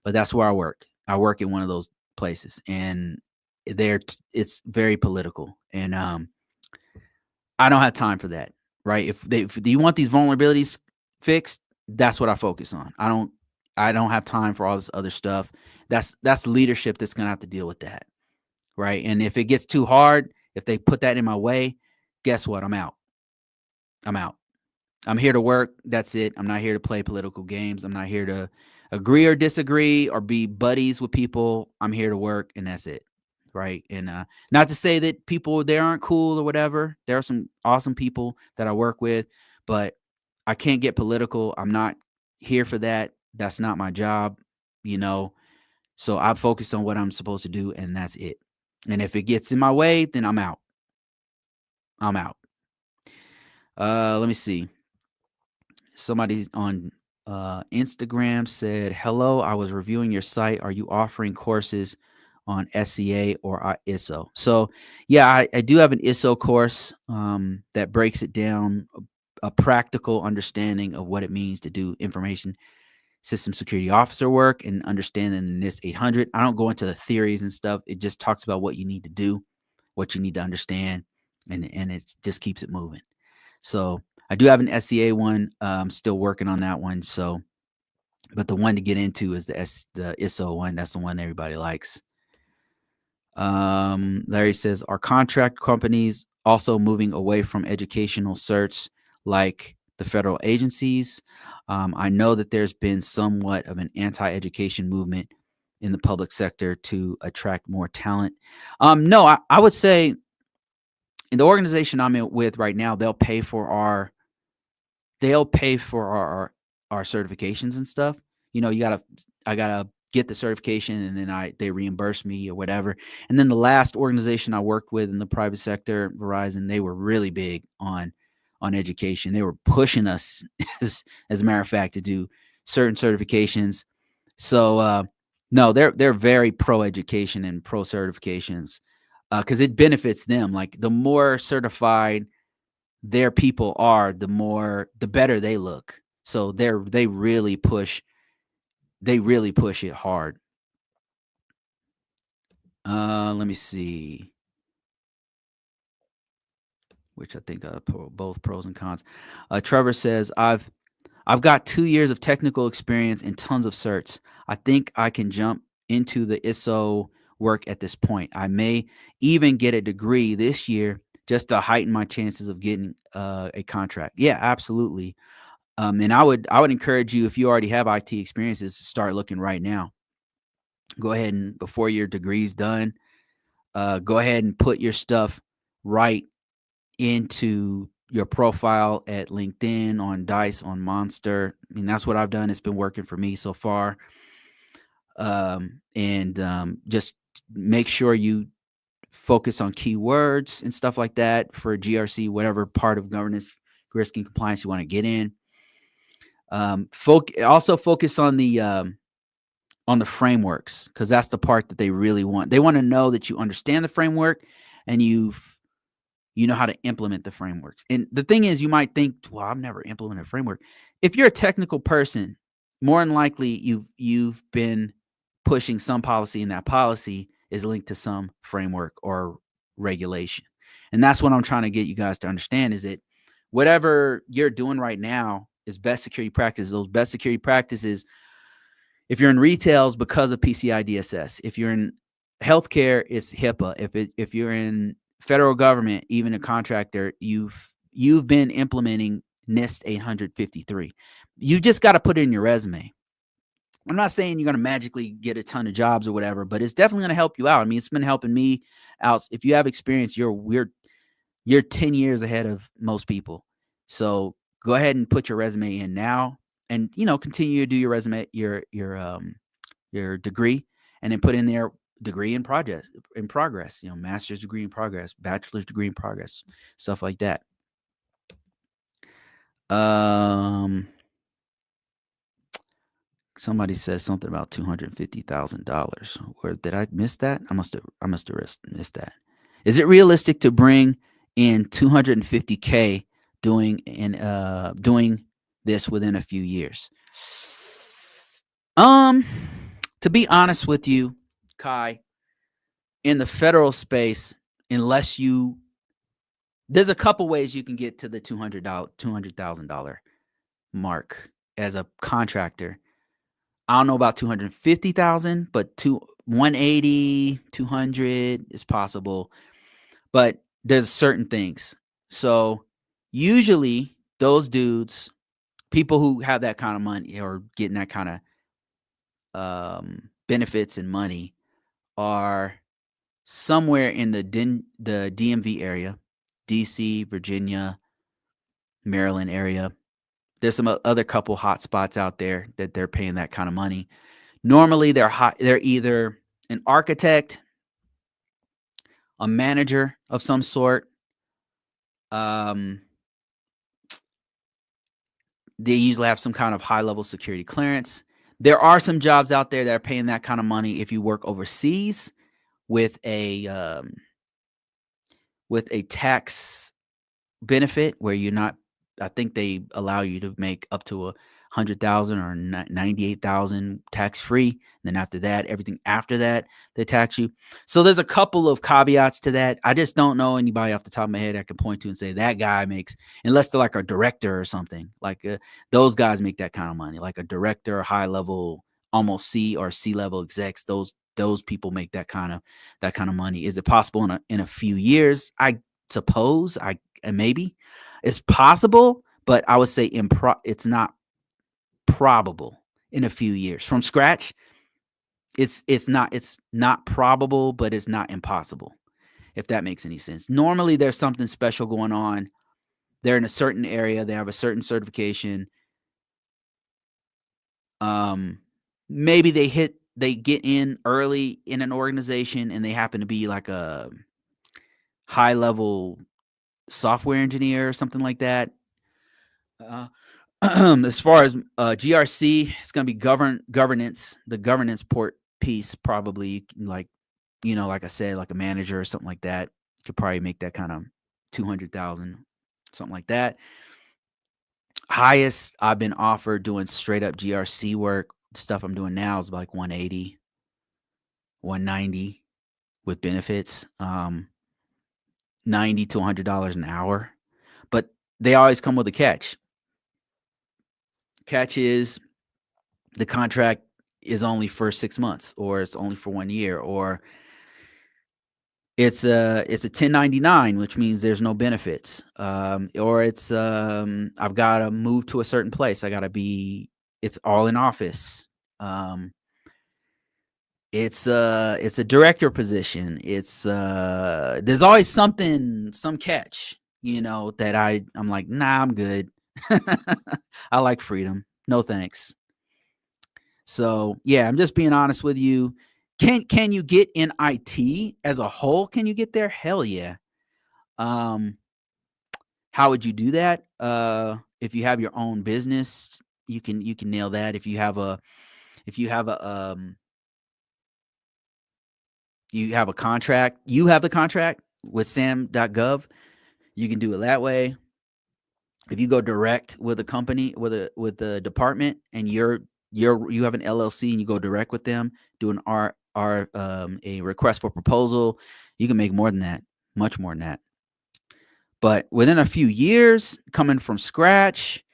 but that's where I work. I work in one of those places, and it's very political, and I don't have time for that. Right? If do you want these vulnerabilities fixed, that's what I focus on. I don't have time for all this other stuff. That's leadership that's gonna have to deal with that. Right? And if it gets too hard, if they put that in my way, guess what? I'm out. I'm out. I'm here to work. That's it. I'm not here to play political games. I'm not here to agree or disagree or be buddies with people. I'm here to work, and that's it. Right? And not to say that people there aren't cool or whatever. There are some awesome people that I work with, but I can't get political. I'm not here for that. That's not my job, you know. So I focus on what I'm supposed to do, and that's it. And if it gets in my way, then I'm out. I'm out. Let me see. Somebody on Instagram said, "Hello, I was reviewing your site. Are you offering courses on SCA or ISO?" So, yeah, I do have an ISO course that breaks it down, a practical understanding of what it means to do information system security officer work and understanding the NIST 800. I don't go into the theories and stuff. It just talks about what you need to do, what you need to understand, and it just keeps it moving. So I do have an SCA one. I'm still working on that one. So, but the one to get into is the ISO one. That's the one everybody likes. Larry says, are contract companies also moving away from educational certs like the federal agencies. I know that there's been somewhat of an anti-education movement in the public sector to attract more talent. No, I would say in the organization I'm with right now, they'll pay for our certifications and stuff. You know, I gotta get the certification, and then they reimburse me or whatever. And then the last organization I worked with in the private sector, Verizon, they were really big on education. They were pushing us, as a matter of fact, to do certain certifications. So no, they're very pro education and pro certifications because it benefits them. Like the more certified their people are, the better they look. So they really push it hard. Let me see, which I think both pros and cons. Trevor says, I've got 2 years of technical experience and tons of certs. I think I can jump into the ISO work at this point. I may even get a degree this year just to heighten my chances of getting a contract. Yeah, absolutely. And I would encourage you, if you already have IT experiences, to start looking right now. Go ahead and before your degree's done, go ahead and put your stuff right into your profile at LinkedIn, on Dice, on Monster. I mean, that's what I've done. It's been working for me so far. And just make sure you focus on keywords and stuff like that for GRC, whatever part of governance, risk, and compliance you want to get in. Also focus on the frameworks, because that's the part that they really want. They want to know that you understand the framework and you know how to implement the frameworks. And the thing is, you might think, well, I've never implemented a framework. If you're a technical person, more than likely you've been pushing some policy, and that policy is linked to some framework or regulation. And that's what I'm trying to get you guys to understand, is that whatever you're doing right now is best security practices. Those best security practices, if you're in retail, is because of PCI DSS. If you're in healthcare, it's HIPAA. If you're in federal government, even a contractor, you've been implementing NIST 853. You just got to put it in your resume. I'm not saying you're going to magically get a ton of jobs or whatever, but it's definitely going to help you out. I mean, it's been helping me out. If you have experience, you're 10 years ahead of most people. So go ahead and put your resume in now, and continue to do your resume, your degree, and then put in there degree in progress, master's degree in progress, bachelor's degree in progress, stuff like that. Somebody says something about $250,000. Or did I miss that? I must have missed that. Is it realistic to bring in $250K doing this within a few years? To be honest with you, Kai, in the federal space, there's a couple ways you can get to the $200,000 mark as a contractor. I don't know about 250,000, but 180, 200 is possible. But there's certain things. So usually those dudes, people who have that kind of money or getting that kind of benefits and money, are somewhere in the DMV area, DC, Virginia, Maryland area. There's some other couple hot spots out there that they're paying that kind of money. Normally, they're either an architect, a manager of some sort. They usually have some kind of high-level security clearance. There are some jobs out there that are paying that kind of money if you work overseas with a tax benefit where you're not. I think they allow you to make up to 100,000 or 98,000 tax free. Then after that, everything after that, they tax you. So there's a couple of caveats to that. I just don't know anybody off the top of my head I can point to and say that guy makes, unless they're like a director or something. Like those guys make that kind of money, like a director, high level, almost C or C level execs. Those people make that kind of money. Is it possible in a few years? I suppose maybe it's possible, but I would say it's not probable in a few years. From scratch, it's not probable, but it's not impossible, if that makes any sense. Normally there's something special going on. They're in a certain area, they have a certain certification. Um maybe they get in early in an organization and they happen to be like a high level software engineer or something like that. Uh, as far as GRC, it's going to be governance, the governance port piece probably, like, like I said, like a manager or something like that. Could probably make that kind of 200,000, something like that. Highest I've been offered doing straight up GRC work, stuff I'm doing now is like 180, 190 with benefits, 90 to $100 an hour. But they always come with a catch. Catch is the contract is only for 6 months, or it's only for 1 year, or it's a 1099, which means there's no benefits. Or it's I've got to move to a certain place. It's all in office. It's a director position. There's always some catch, that I'm like, nah, I'm good. I like freedom. No thanks. So yeah, I'm just being honest with you. Can you get in IT as a whole? Can you get there? Hell yeah. Um, how would you do that? If you have your own business, you can nail that. If you have a contract, you have the contract with sam.gov, you can do it that way. If you go direct with a company, with the department, and you have an LLC and you go direct with them, do an a request for proposal, you can make more than that, much more than that. But within a few years, coming from scratch,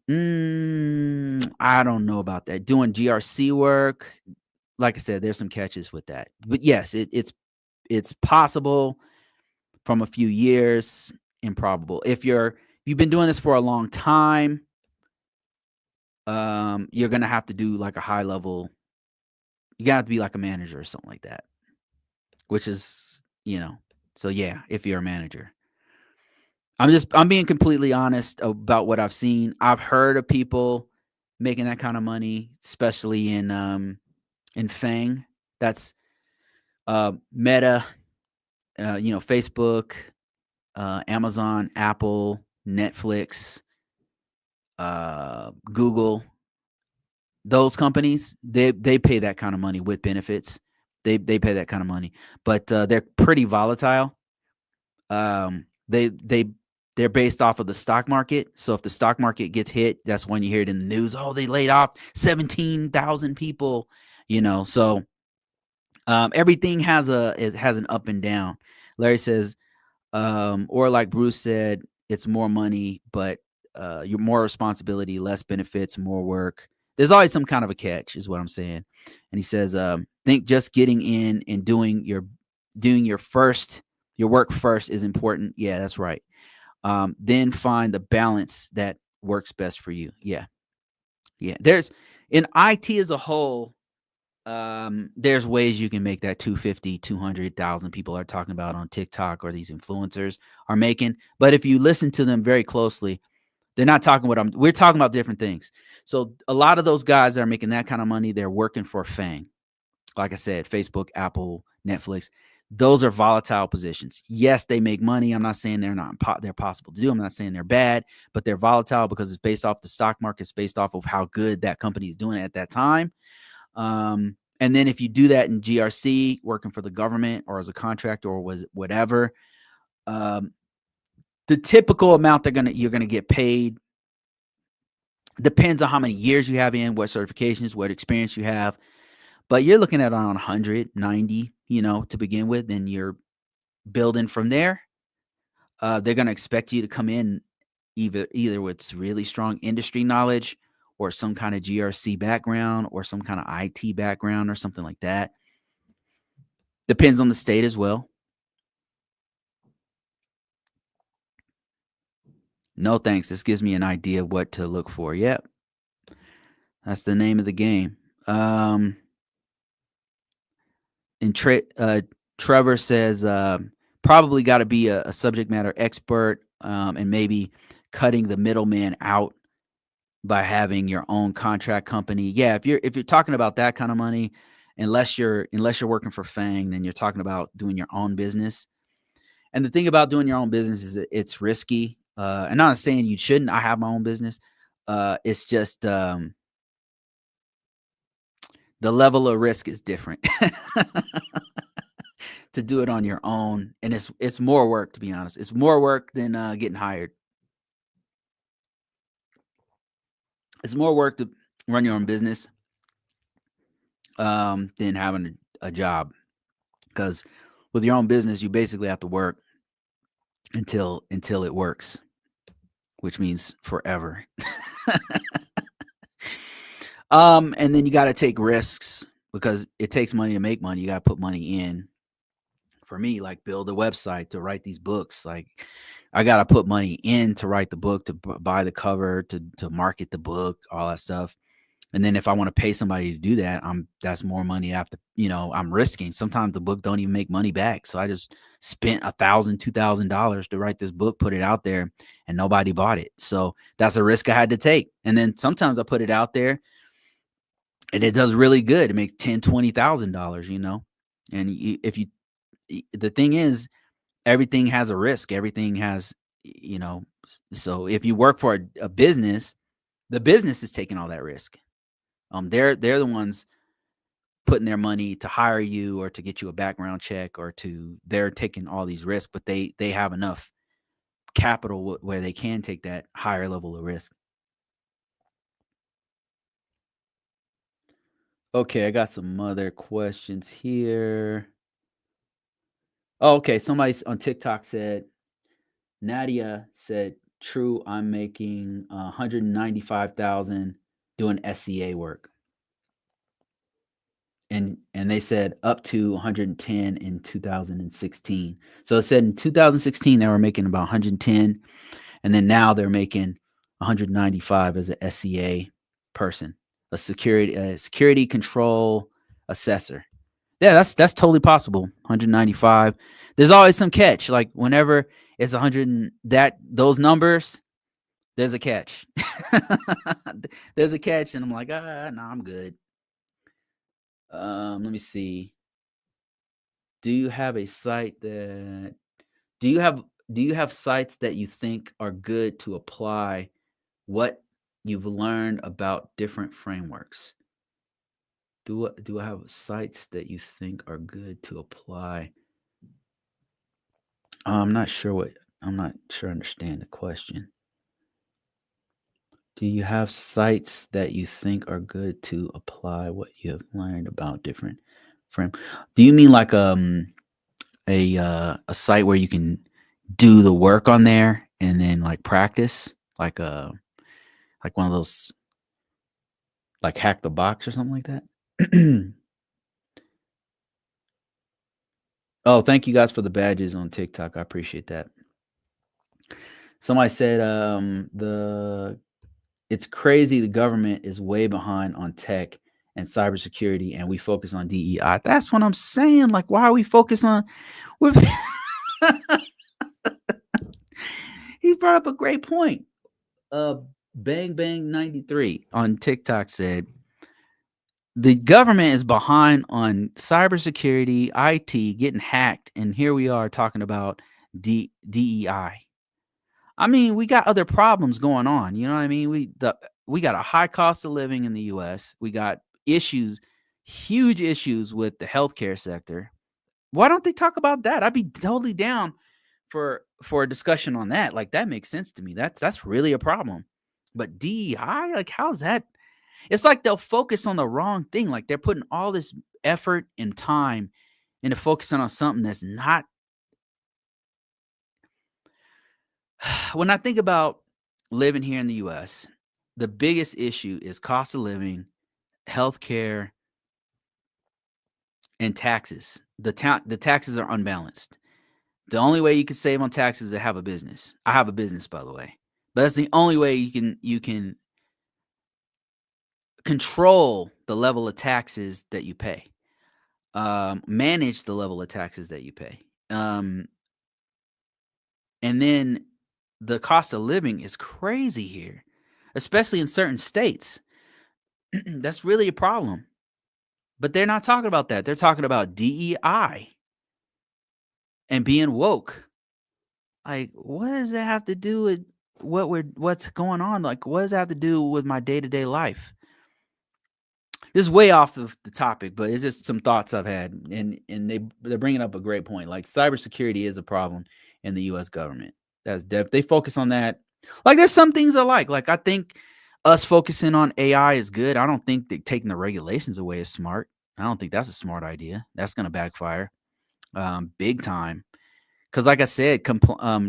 I don't know about that. Doing GRC work, like I said, there's some catches with that. But yes, it's possible. From a few years, improbable. If you've been doing this for a long time, you're gonna have to do like a high level. You gotta have to be like a manager or something like that, which is, so yeah, if you're a manager. I'm being completely honest about what I've seen. I've heard of people making that kind of money, especially in Fang. That's Meta, Facebook, Amazon, Apple, Netflix, Google. Those companies, they pay that kind of money with benefits. They pay that kind of money, but they're pretty volatile. They're based off of the stock market. So if the stock market gets hit, that's when you hear it in the news. Oh, they laid off 17,000 people. So everything has an up and down. Larry says, or like Bruce said, it's more money, but you're more responsibility, less benefits, more work. There's always some kind of a catch, is what I'm saying. And he says, think just getting in and doing your work first is important. Yeah, that's right. Then find the balance that works best for you. Yeah. There's in IT as a whole. There's ways you can make that 250, 200,000 people are talking about on TikTok, or these influencers are making. But if you listen to them very closely, they're not talking we're talking about different things. So a lot of those guys that are making that kind of money, they're working for Fang. Like I said, Facebook, Apple, Netflix, those are volatile positions. Yes, they make money. I'm not saying they're possible to do. I'm not saying they're bad, but they're volatile because it's based off the stock market. It's based off of how good that company is doing at that time. And then if you do that in GRC, working for the government or as a contractor or whatever, the typical amount you're gonna get paid depends on how many years you have in, what certifications, what experience you have. But you're looking at around 190, to begin with, and you're building from there. They're gonna expect you to come in either with really strong industry knowledge, or some kind of GRC background, or some kind of IT background, or something like that. Depends on the state as well. No thanks. This gives me an idea of what to look for. Yep, that's the name of the game. And Trevor says probably got to be a subject matter expert, and maybe cutting the middleman out by having your own contract company. Yeah, if you're talking about that kind of money, unless you're working for Fang, then you're talking about doing your own business. And the thing about doing your own business is that it's risky. And I'm not saying you shouldn't. I have my own business. It's just the level of risk is different to do it on your own, and it's more work, to be honest. It's more work than getting hired. It's more work to run your own business than having a job, because with your own business, you basically have to work until it works, which means forever. And then you got to take risks because it takes money to make money. You got to put money in. For me, like build a website to write these books. Like I got to put money in to write the book, to buy the cover, to market the book, all that stuff. And then if I want to pay somebody to do that, that's more money I have to, I'm risking. Sometimes the book don't even make money back. So I just spent $1,000, $2,000 to write this book, put it out there, and nobody bought it. So that's a risk I had to take. And then sometimes I put it out there and it does really good. It makes $10,000, $20,000, And the thing is, everything has a risk. Everything has, you know, so if you work for a business, the business is taking all that risk. They're the ones putting their money to hire you or to get you a background check, or they're taking all these risks, but they have enough capital where they can take that higher level of risk. Okay, I got some other questions here. Oh, okay, somebody on TikTok said, Nadia said, "True, I'm making 195,000 doing SCA work." And they said up to 110 in 2016. So it said in 2016 they were making about 110, and then now they're making 195 as a SCA person, a security control assessor. Yeah, that's totally possible. 195. There's always some catch. Like whenever it's 100 and those numbers, there's a catch. There's a catch, and I'm like, no, I'm good. Let me see. Do you have a site that do you have do you have sites that you think are good to apply what you've learned about different frameworks? Do I have sites that you think are good to apply? I'm not sure I understand the question. Do you have sites that you think are good to apply what you have learned about different frame? Do you mean like a site where you can do the work on there and then like practice, like one of those, like Hack the Box or something like that? Oh, thank you guys for the badges on TikTok. I appreciate that. Somebody said the it's crazy the government is way behind on tech and cybersecurity, and we focus on DEI. That's what I'm saying. Like, why are we focused on? He brought up a great point. Bang Bang 93 on TikTok said the government is behind on cybersecurity, IT, getting hacked, and here we are talking about DEI. I mean, we got other problems going on. You know what I mean? We got a high cost of living in the U.S. We got issues, huge issues with the healthcare sector. Why don't they talk about that? I'd be totally down for a discussion on that. Like that makes sense to me. That's really a problem. But DEI, like how's that? It's like they'll focus on the wrong thing. Like they're putting all this effort and time into focusing on something that's not. When I think about living here in the US, the biggest issue is cost of living, healthcare, and taxes. The taxes are unbalanced. The only way you can save on taxes is to have a business. I have a business, by the way. But that's the only way you can control the level of taxes that you pay, manage the level of taxes that you pay. Um, and then the cost of living is crazy here, especially in certain states. That's really a problem. But they're not talking about that. They're talking about DEI and being woke. Like, what does that have to do with what's going on? Like, what does that have to do with my day-to-day life? This is way off of the topic, but it's just some thoughts I've had, and they're bringing up a great point. Like, cybersecurity is a problem in the U.S. government. That's they focus on that. Like, there's some things I like. Like, I think us focusing on AI is good. I don't think that taking the regulations away is smart. I don't think that's a smart idea. That's going to backfire, big time. Because, like I said,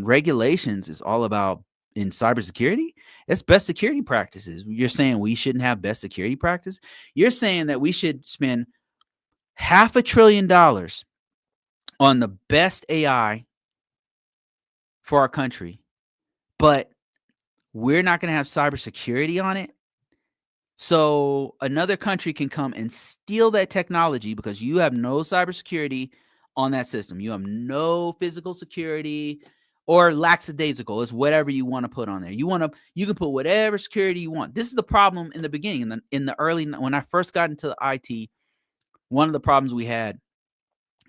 regulations is all about in cybersecurity. It's best security practices. You're saying we shouldn't have best security practice. You're saying that we should spend $500 billion on the best AI for our country, but we're not going to have cybersecurity on it. So another country can come and steal that technology because you have no cybersecurity on that system. You have no physical security or lackadaisical. It's whatever you want to put on there. You can put whatever security you want. This is the problem in the beginning, in the early when I first got into the IT. One of the problems we had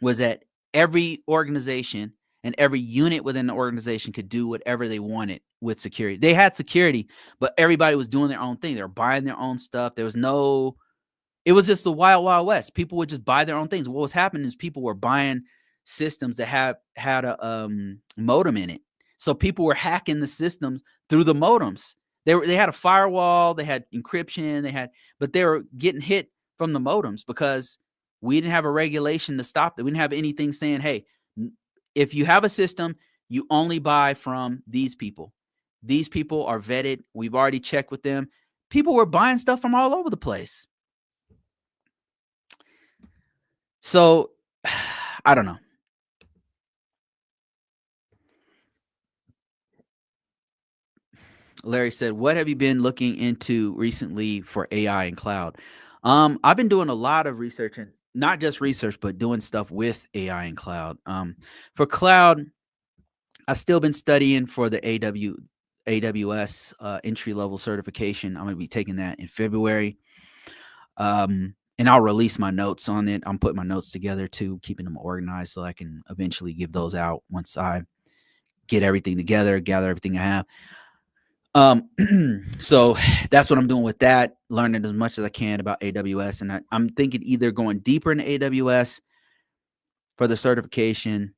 was that every organization and every unit within the organization could do whatever they wanted with security. They had security, but everybody was doing their own thing. They were buying their own stuff. It was just the wild, wild west. People would just buy their own things. What was happening is people were buying systems that had a modem in it. So people were hacking the systems through the modems. They had a firewall, they had encryption, but they were getting hit from the modems because we didn't have a regulation to stop that. We didn't have anything saying, hey, if you have a system, you only buy from these people. These people are vetted. We've already checked with them. People were buying stuff from all over the place. So, I don't know. Larry said, "What have you been looking into recently for AI and cloud?" I've been doing a lot of research and not just research, but doing stuff with AI and cloud. For cloud, I've still been studying for the AWS entry level certification. I'm going to be taking that in February. And I'll release my notes on it. I'm putting my notes together too, keeping them organized so I can eventually give those out once I get everything together, gather everything I have. So that's what I'm doing with that, learning as much as I can about AWS. And I'm thinking either going deeper into AWS for the certification,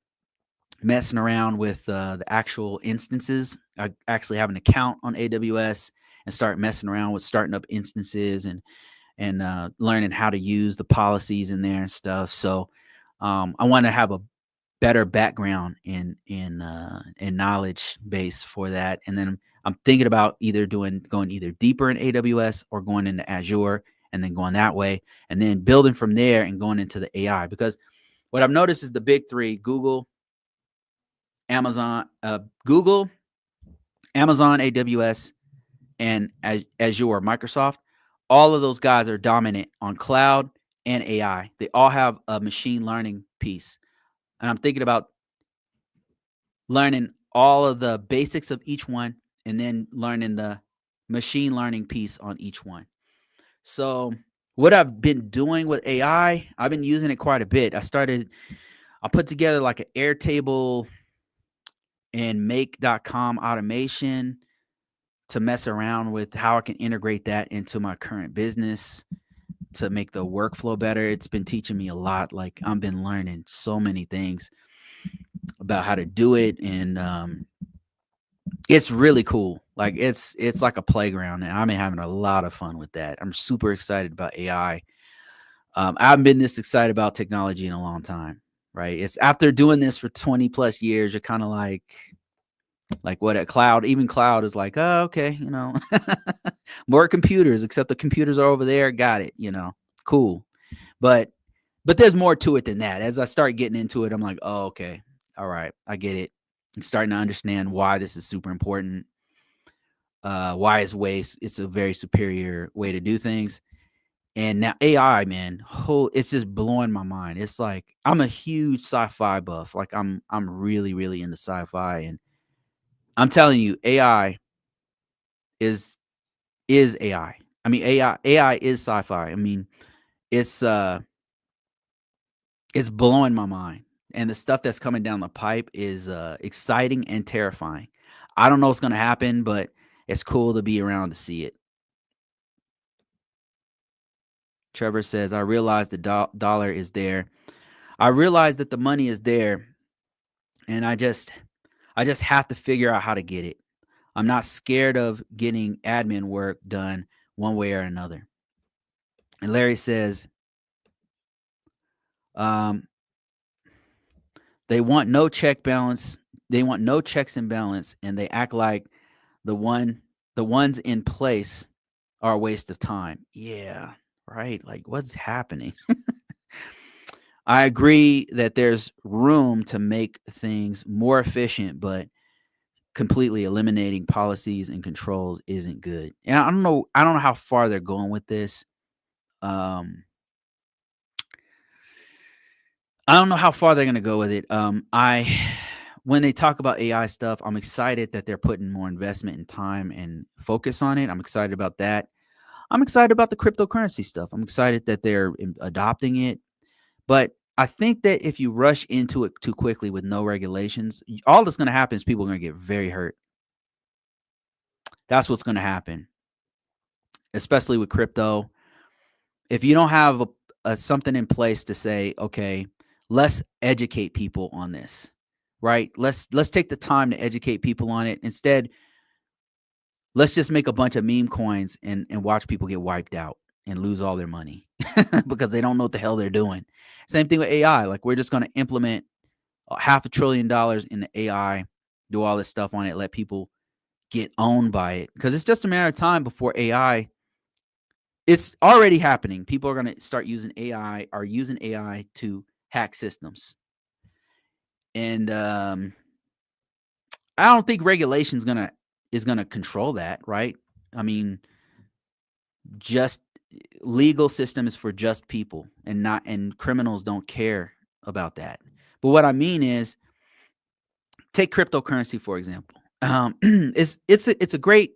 messing around with the actual instances. I actually have an account on AWS and start messing around with starting up instances and learning how to use the policies in there and stuff. So I want to have a better background in knowledge base for that. And then I'm thinking about going either deeper in AWS or going into Azure and then going that way and then building from there and going into the AI. Because what I've noticed is the big three, Google, Amazon, AWS, and Azure, Microsoft, all of those guys are dominant on cloud and AI. They all have a machine learning piece. And I'm thinking about learning all of the basics of each one and then learning the machine learning piece on each one. So what I've been doing with AI, I've been using it quite a bit. I put together like an Airtable and make.com automation to mess around with how I can integrate that into my current business to make the workflow better. It's been teaching me a lot. Like I've been learning so many things about how to do it. And it's really cool. Like it's like a playground and I've been having a lot of fun with that. I'm super excited about AI. I haven't been this excited about technology in a long time, right? It's after doing this for 20 plus years, you're kind of like what a cloud, even cloud is like, oh, okay, more computers, except the computers are over there. Got it. Cool. But there's more to it than that. As I start getting into it, I'm like, oh, okay. All right. I get it. I'm starting to understand why this is super important. why it's a very superior way to do things. And now AI, man, it's just blowing my mind. It's like I'm a huge sci-fi buff. Like I'm really, really into sci-fi. And I'm telling you, AI is is AI. I mean, AI is sci-fi. I mean, it's uh it's blowing my mind. And the stuff that's coming down the pipe is exciting and terrifying. I don't know what's gonna happen, but it's cool to be around to see it. Trevor says, I realize the dollar is there. I realize that the money is there, and I just have to figure out how to get it. I'm not scared of getting admin work done one way or another. And Larry says, um, they want no check balance. They want no checks and balance, and they act like the one the ones in place are a waste of time. Yeah, right. Like what's happening? I agree that there's room to make things more efficient, but completely eliminating policies and controls isn't good. And I don't know how far they're going with this. Um I don't know how far they're going to go with it. I when they talk about AI stuff, I'm excited that they're putting more investment and time and focus on it. I'm excited about that. I'm excited about the cryptocurrency stuff. I'm excited that they're adopting it. But I think that if you rush into it too quickly with no regulations, all that's going to happen is people are going to get very hurt. That's what's going to happen, especially with crypto. If you don't have something in place to say, okay, let's educate people on this, right? Let's take the time to educate people on it. Instead, let's just make a bunch of meme coins and watch people get wiped out and lose all their money because they don't know what the hell they're doing. Same thing with AI. Like we're just going to implement $500 billion in the AI, do all this stuff on it, let people get owned by it because it's just a matter of time before AI. It's already happening. People are going to start using AI, are using AI to hack systems. And I don't think regulation is gonna control that, right? I mean, just legal system is for just people and criminals don't care about that. But what I mean is take cryptocurrency for example. It's a great.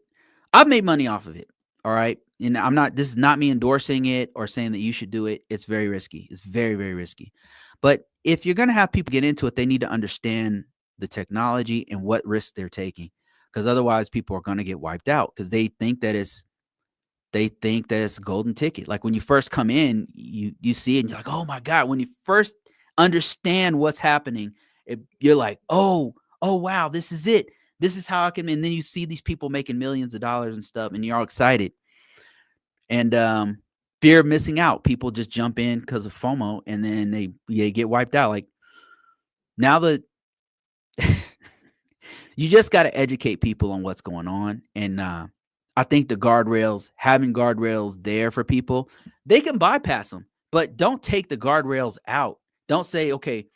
I've made money off of it. All right, and I'm not. This is not me endorsing it or saying that you should do it. It's very risky. It's very very risky. But if you're gonna have people get into it, they need to understand the technology and what risks they're taking, because otherwise people are gonna get wiped out because they think that it's a golden ticket. Like when you first come in, you see it and you're like, oh my God. When you first understand what's happening, you're like, oh wow, this is it. This is how I can. And then you see these people making millions of dollars and stuff, and you're all excited. And fear of missing out. People just jump in because of FOMO, and then they get wiped out. Like now the you just got to educate people on what's going on. And I think having guardrails there for people, they can bypass them, but don't take the guardrails out. Don't say, okay,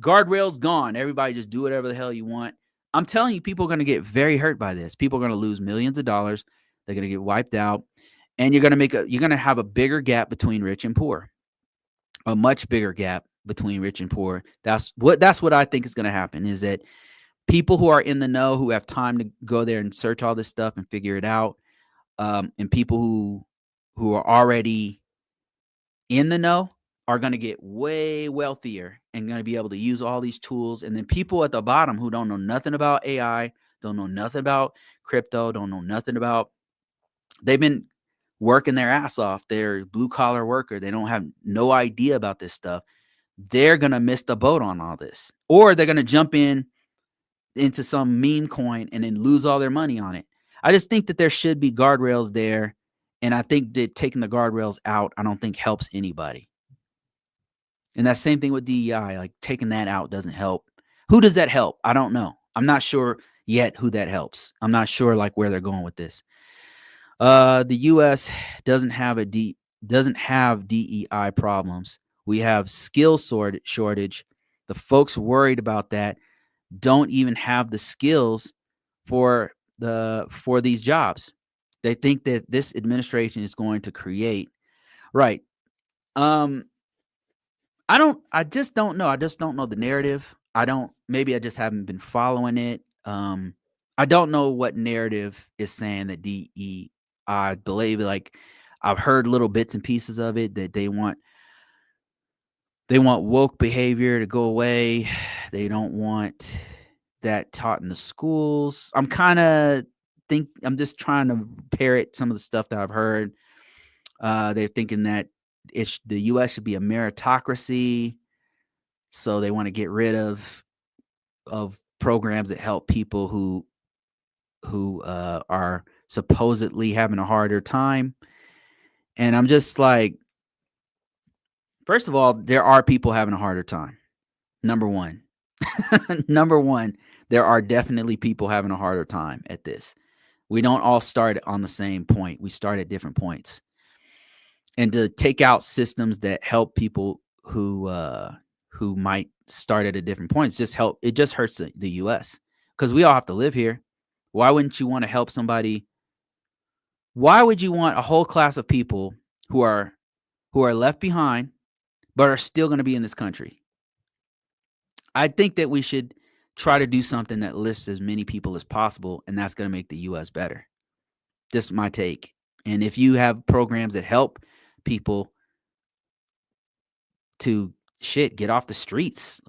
guardrails gone. Everybody just do whatever the hell you want. I'm telling you, people are going to get very hurt by this. People are going to lose millions of dollars. They're going to get wiped out. And you're going to have a bigger gap between rich and poor, a much bigger gap between rich and poor. That's what I think is going to happen is that people who are in the know, who have time to go there and search all this stuff and figure it out, and people who are already in the know are going to get way wealthier and going to be able to use all these tools. And then people at the bottom who don't know nothing about AI, don't know nothing about crypto, don't know nothing about, they've been working their ass off. They're blue collar worker. They don't have no idea about this stuff. They're going to miss the boat on all this, or they're going to jump into some meme coin and then lose all their money on it. I just think that there should be guardrails there. And I think that taking the guardrails out, I don't think helps anybody. And that same thing with DEI, like taking that out doesn't help. Who does that help? I don't know. I'm not sure yet who that helps. I'm not sure like where they're going with this. The US doesn't have DEI problems. We have skill shortage. The folks worried about that don't even have the skills for for these jobs. They think that this administration is going to create right. Um, I just don't know. I just don't know the narrative. Maybe I just haven't been following it. I don't know what narrative is saying that DE. I believe like I've heard little bits and pieces of it that they want woke behavior to go away. They don't want that taught in the schools. I'm just trying to parrot some of the stuff that I've heard. They're thinking that the U.S. should be a meritocracy, so they want to get rid of programs that help people who are supposedly having a harder time. And I'm just like, first of all, there are people having a harder time. Number one, number one, there are definitely people having a harder time at this. We don't all start on the same point. We start at different points. And to take out systems that help people who might start at a different point, it just hurts the US because we all have to live here. Why wouldn't you want to help somebody? Why would you want a whole class of people who are left behind but are still going to be in this country? I think that we should try to do something that lifts as many people as possible, and that's going to make the US better. Just my take. And if you have programs that help people to get off the streets,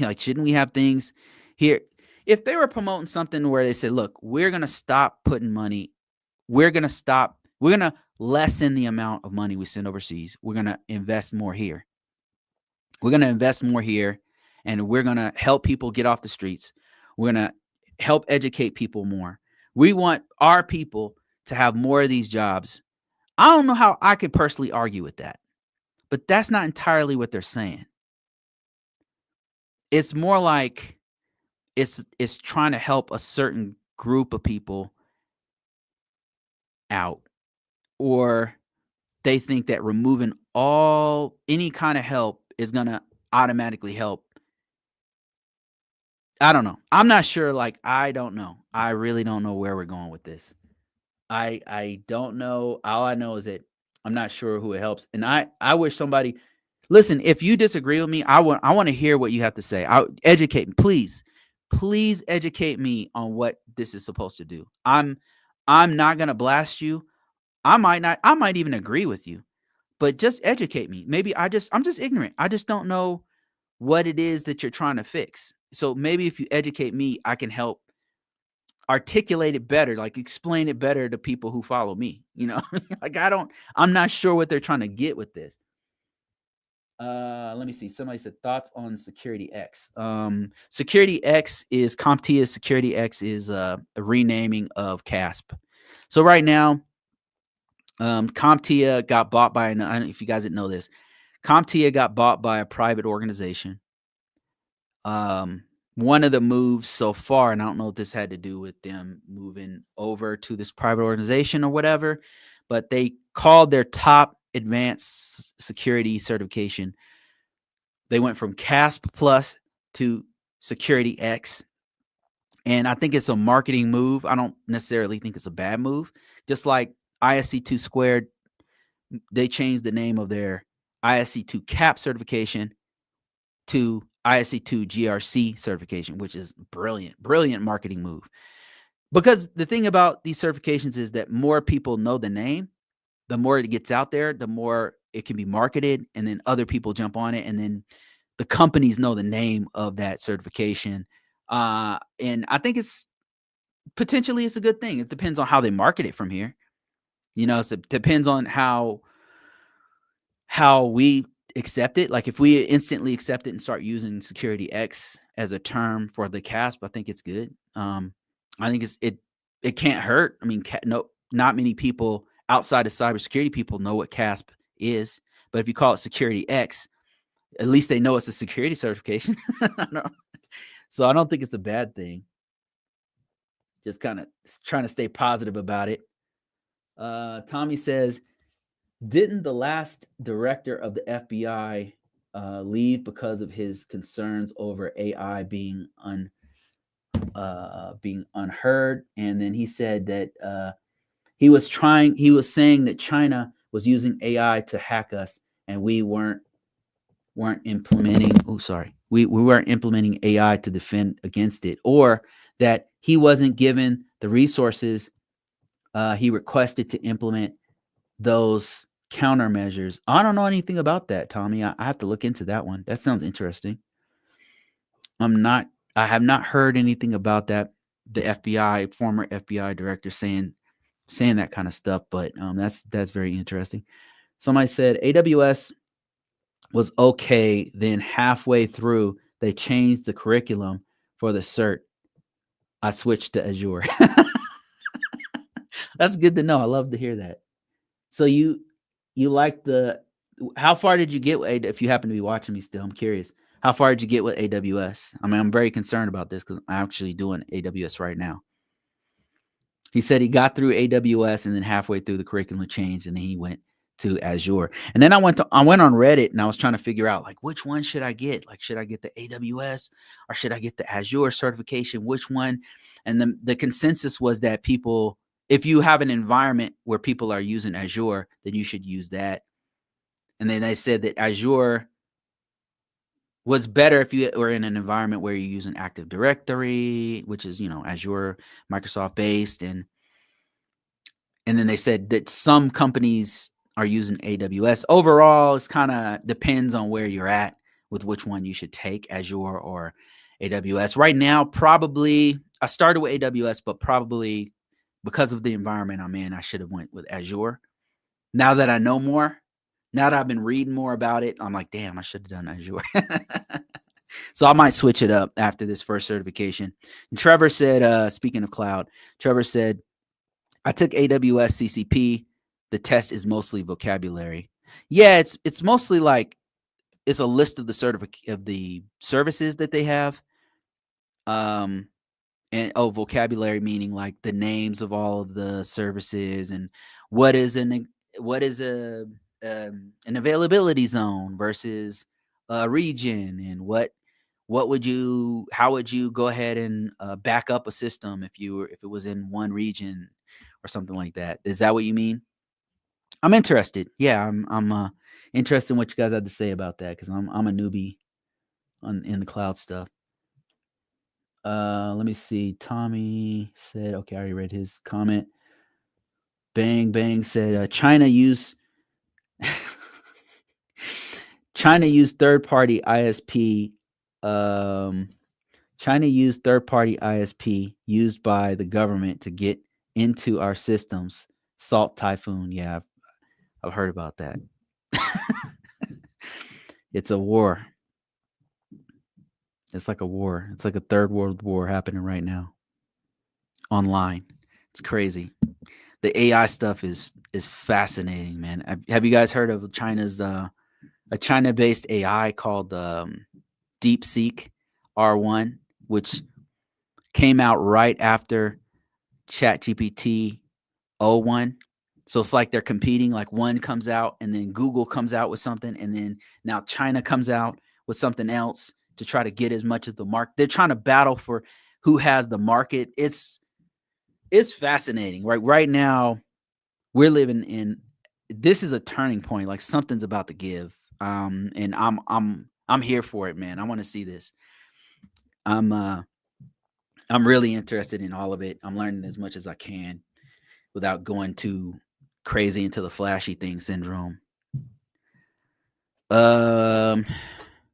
like shouldn't we have things here? If they were promoting something where they said, look, we're going to stop putting money, we're going to lessen the amount of money we send overseas. We're going to invest more here. We're going to invest more here, and we're going to help people get off the streets. We're going to help educate people more. We want our people to have more of these jobs. I don't know how I could personally argue with that, but that's not entirely what they're saying. It's more like it's trying to help a certain group of people out, or they think that removing any kind of help is going to automatically help. I don't know. I'm not sure. Like, I don't know. I really don't know where we're going with this. I don't know. All I know is that I'm not sure who it helps. And I wish somebody listen, if you disagree with me, I want to hear what you have to say. Educate me, please. Please educate me on what this is supposed to do. I'm not gonna blast you. I might even agree with you, but just educate me. Maybe I'm just ignorant. I just don't know what it is that you're trying to fix. So maybe if you educate me, I can help articulate it better, like explain it better to people who follow me. Like I'm not sure what they're trying to get with this. Let me see. Somebody said thoughts on Security X. Security X is CompTIA. Security X is a renaming of CASP. So right now, CompTIA got bought by, I don't know if you guys didn't know this, CompTIA got bought by a private organization. One of the moves so far, and I don't know if this had to do with them moving over to this private organization or whatever, but they called their top advanced security certification. They went from CASP Plus to Security X. And I think it's a marketing move. I don't necessarily think it's a bad move. Just like ISC2 Squared, they changed the name of their ISC2 CAP certification to ISC2 GRC certification, which is brilliant marketing move. Because the thing about these certifications is that more people know the name, the more it gets out there, the more it can be marketed, and then other people jump on it, and then the companies know the name of that certification. And I think it's a good thing. It depends on how they market it from here. So it depends on how we accept it. Like if we instantly accept it and start using Security X as a term for the CASP, I think it's good. I think it can't hurt. I mean, not many people outside of cybersecurity people know what CASP is, but if you call it Security X, at least they know it's a security certification. So I don't think it's a bad thing. Just kind of trying to stay positive about it. Tommy says, didn't the last director of the FBI leave because of his concerns over AI being being unheard. And then he said that he was saying that China was using AI to hack us, and we weren't implementing. Oh, sorry, we weren't implementing AI to defend against it, or that he wasn't given the resources he requested to implement those countermeasures. I don't know anything about that, Tommy. I have to look into that one. That sounds interesting. I have not heard anything about that. The FBI, former FBI director, saying that kind of stuff, but that's very interesting. Somebody said AWS was okay, then halfway through they changed the curriculum for the cert. I switched to Azure. That's good to know. I love to hear that. So you like the how far did you get with if you happen to be watching me still? I'm curious. How far did you get with AWS? I mean, I'm very concerned about this because I'm actually doing AWS right now. He said he got through AWS and then halfway through the curriculum changed and then he went to Azure. And then I went on Reddit and I was trying to figure out like which one should I get? Like should I get the AWS or should I get the Azure certification? Which one? And the consensus was that people, if you have an environment where people are using Azure, then you should use that. And then they said that Azure was better if you were in an environment where you're using Active Directory, which is, Azure, Microsoft based. And then they said that some companies are using AWS. Overall, it's kind of depends on where you're at with which one you should take, Azure or AWS. Right now, probably I started with AWS, but probably because of the environment I'm in, I should have went with Azure. Now that I know more, now that I've been reading more about it, I'm like, damn, I should have done Azure. So I might switch it up after this first certification. And Trevor said, speaking of cloud, Trevor said, I took AWS CCP. The test is mostly vocabulary. Yeah, it's mostly like it's a list of the services that they have. And vocabulary meaning like the names of all of the services and what is an availability zone versus a region, and how would you go ahead and back up a system if it was in one region or something like that. Is that what you mean? I'm interested. Yeah, I'm interested in what you guys have to say about that because I'm a newbie in the cloud stuff. Let me see. Tommy said, okay, I already read his comment. Bang Bang said China used third-party ISP. China used third-party ISP used by the government to get into our systems. Salt Typhoon. Yeah, I've heard about that. It's a war. It's like a war. It's like a third world war happening right now. Online. It's crazy. The AI stuff is fascinating, man. Have you guys heard of China's a China-based AI called DeepSeek R1, which came out right after ChatGPT 01. So it's like they're competing. Like one comes out, and then Google comes out with something, and then now China comes out with something else to try to get as much of the market. They're trying to battle for who has the market. It's fascinating. Right now, we're living in. This is a turning point. Like something's about to give. And I'm here for it, man. I want to see this. I'm really interested in all of it. I'm learning as much as I can without going too crazy into the flashy thing syndrome.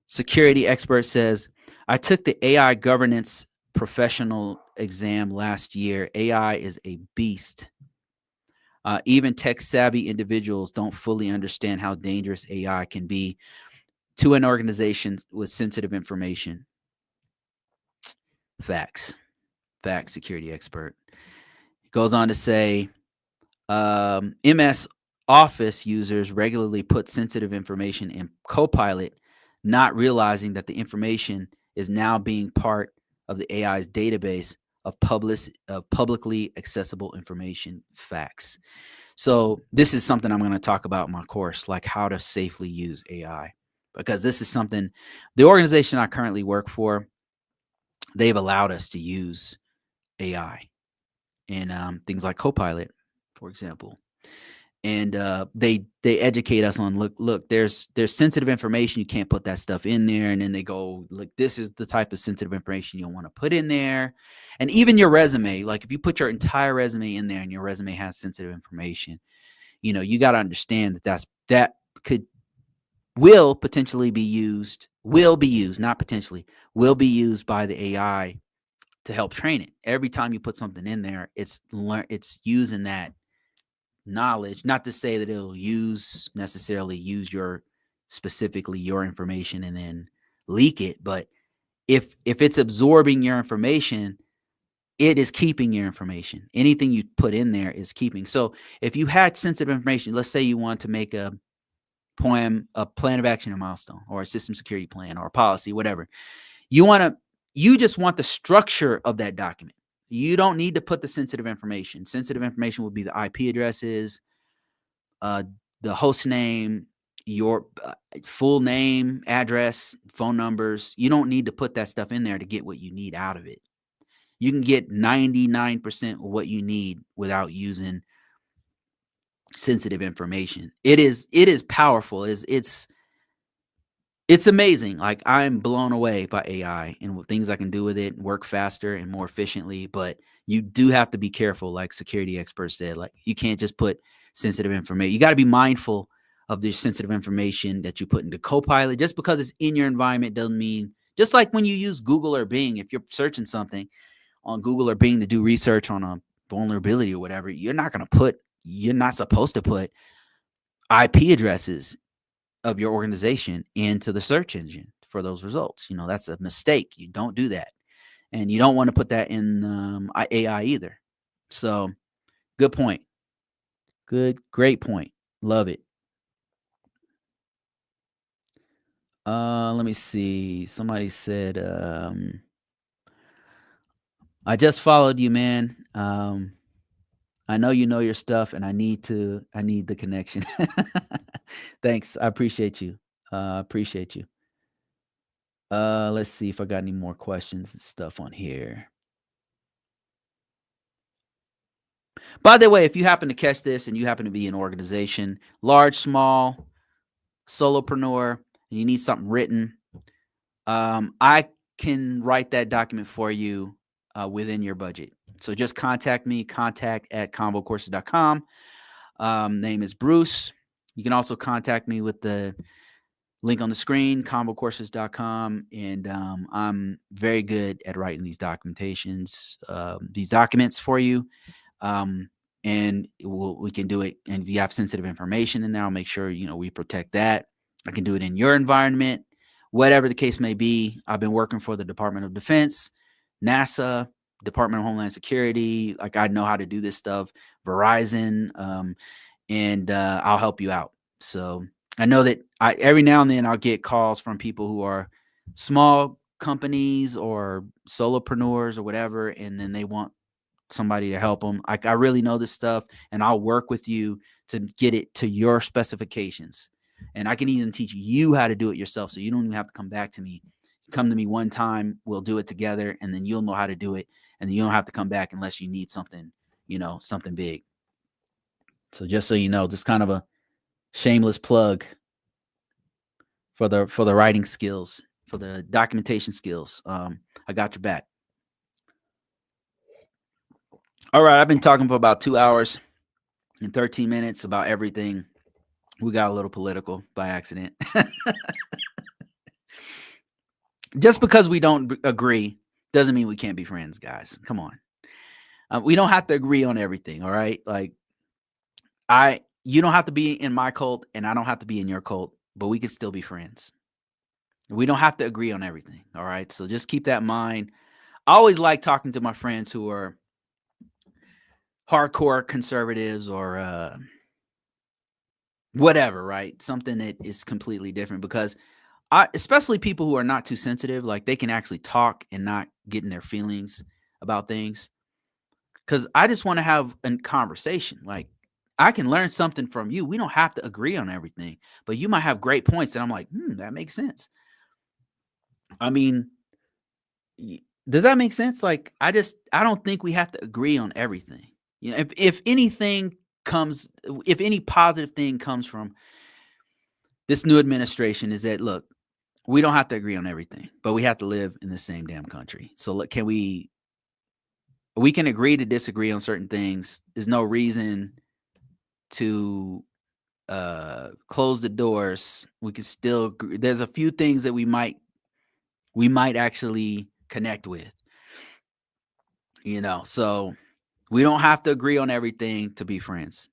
Security expert says, I took the AI governance professional exam last year. AI is a beast. Even tech-savvy individuals don't fully understand how dangerous AI can be to an organization with sensitive information. Facts. Security expert. He goes on to say, MS Office users regularly put sensitive information in Copilot, not realizing that the information is now being part of the AI's database of publicly accessible information. Facts. So this is something I'm going to talk about in my course, like how to safely use AI, because this is something the organization I currently work for, they've allowed us to use AI and things like Copilot, for example. And they educate us on look there's sensitive information, you can't put that stuff in there, and then they go, look, this is the type of sensitive information you don't want to put in there. And even your resume, like if you put your entire resume in there and your resume has sensitive information, you got to understand that could will potentially be used, will be used, not potentially, will be used by the AI to help train it. Every time you put something in there, it's using that knowledge, not to say that it'll necessarily use your information and then leak it, but if it's absorbing your information, it is keeping your information. Anything you put in there is keeping. So if you had sensitive information, let's say you want to make a plan of action or milestone, or a system security plan, or a policy, whatever. You just want the structure of that document. You don't need to put the sensitive information. Sensitive information would be the IP addresses, uh, the host name, your full name, address, phone numbers. You don't need to put that stuff in there to get what you need out of it. You can get 99% of what you need without using sensitive information. It is powerful. It's amazing. Like, I'm blown away by AI and what things I can do with it, work faster and more efficiently. But you do have to be careful, like security experts said. Like, you can't just put sensitive information. You got to be mindful of the sensitive information that you put into Copilot. Just because it's in your environment doesn't mean. Just like when you use Google or Bing, if you're searching something on Google or Bing to do research on a vulnerability or whatever, you're not supposed to put IP addresses of your organization into the search engine for those results. That's a mistake. You don't do that. And you don't want to put that in AI either. So, good point. Great point. Love it. Let me see. Somebody said, I just followed you, man. I know you know your stuff, and I need the connection. Thanks. I appreciate you. Appreciate you. Let's see if I got any more questions and stuff on here. By the way, if you happen to catch this and you happen to be an organization, large, small, solopreneur, and you need something written, I can write that document for you within your budget. So just contact me, contact@convocourses.com. Name is Bruce. You can also contact me with the link on the screen, convocourses.com. And I'm very good at writing these these documents for you. And we can do it. And if you have sensitive information in there, I'll make sure, we protect that. I can do it in your environment, whatever the case may be. I've been working for the Department of Defense, NASA, Department of Homeland Security. Like, I know how to do this stuff, Verizon, and I'll help you out. So I know that every now and then I'll get calls from people who are small companies or solopreneurs or whatever, and then they want somebody to help them. I really know this stuff, and I'll work with you to get it to your specifications. And I can even teach you how to do it yourself, so you don't even have to come back to me. Come to me one time, we'll do it together, and then you'll know how to do it, and then you don't have to come back unless you need something, something big. So just so you know, just kind of a shameless plug for the writing skills, for the documentation skills. I got your back. All right, I've been talking for about 2 hours and 13 minutes about everything. We got a little political by accident. Just because we don't agree doesn't mean we can't be friends, guys. Come on. We don't have to agree on everything, all right? Like, you don't have to be in my cult, and I don't have to be in your cult, but we can still be friends. We don't have to agree on everything, all right? So just keep that in mind. I always like talking to my friends who are hardcore conservatives or whatever, right? Something that is completely different, because especially people who are not too sensitive, like, they can actually talk and not get in their feelings about things. Because I just want to have a conversation. Like, I can learn something from you. We don't have to agree on everything, but you might have great points, and I'm like, that makes sense. I mean, Does that make sense? Like, I don't think we have to agree on everything. You know, if anything comes, if any positive thing comes from this new administration is that, look, we don't have to agree on everything, but we have to live in the same damn country. So look, can we can agree to disagree on certain things. There's no reason to close the doors. We can still there's a few things that we might actually connect with, you know. So we don't have to agree on everything to be friends.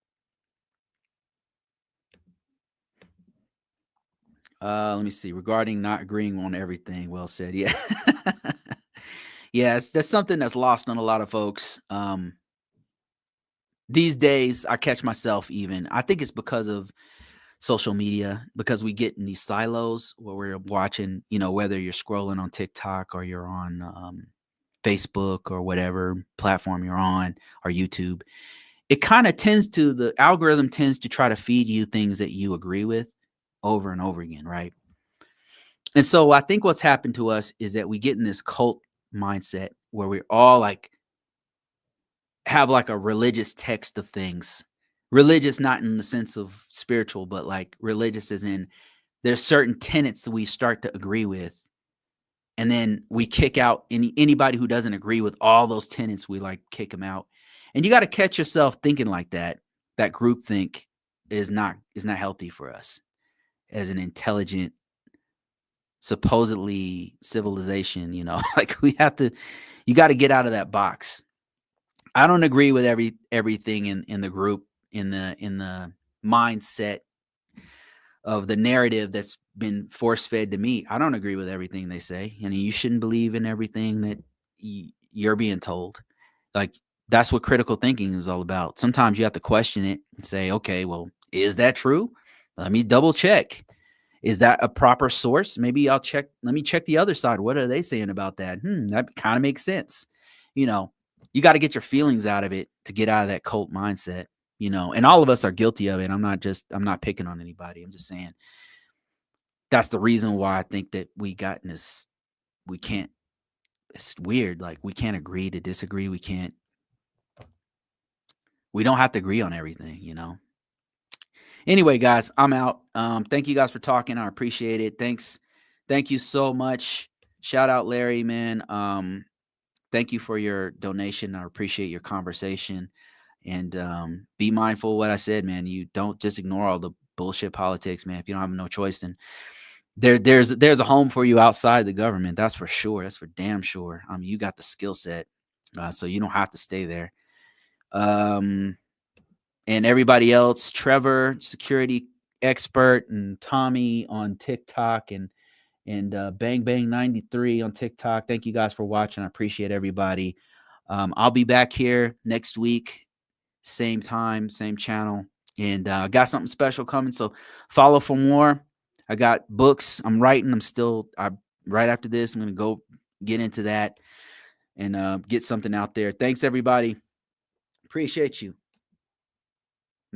Let me see. Regarding not agreeing on everything, well said. Yeah. Yes, that's something that's lost on a lot of folks. These days, I catch myself even. I think it's because of social media, because we get in these silos where we're watching, you know, whether you're scrolling on TikTok or you're on Facebook or whatever platform you're on, or YouTube. It kind of tends to, the algorithm tends to try to feed you things that you agree with over and over again, right? And so I think what's happened to us is that we get in this cult mindset where we're all like have like a religious text of things. Religious not in the sense of spiritual, but like religious as in there's certain tenets that we start to agree with. And then we kick out anybody who doesn't agree with all those tenets, we like kick them out. And you got to catch yourself thinking like that. That group think is not healthy for us as an intelligent, supposedly civilization, you know. Like we have to, you got to get out of that box. I don't agree with everything in the group, in the mindset of the narrative that's been force fed to me. I don't agree with everything they say. I mean, you shouldn't believe in everything that you're being told. Like that's what critical thinking is all about. Sometimes you have to question it and say, okay, well, is that true? Let me double check. Is that a proper source? Maybe I'll check. Let me check the other side. What are they saying about that? That kind of makes sense. You know, you got to get your feelings out of it to get out of that cult mindset, you know, and all of us are guilty of it. I'm not picking on anybody. I'm just saying that's the reason why I think that we got in this, we can't, it's weird. Like we can't agree to disagree. We don't have to agree on everything, you know? Anyway, guys, I'm out. Thank you guys for talking. I appreciate it. Thanks. Thank you so much. Shout out Larry, man. Thank you for your donation. I appreciate your conversation. And be mindful of what I said, man. You don't just ignore all the bullshit politics, man. If you don't have no choice, then there's a home for you outside the government. That's for sure. That's for damn sure. I mean, you got the skill set, so you don't have to stay there. And everybody else, Trevor, security expert, and Tommy on TikTok, and Bang Bang 93 on TikTok. Thank you guys for watching. I appreciate everybody. I'll be back here next week, same time, same channel, and I got something special coming. So follow for more. I got books I'm writing. Right after this, I'm gonna go get into that and get something out there. Thanks everybody. Appreciate you.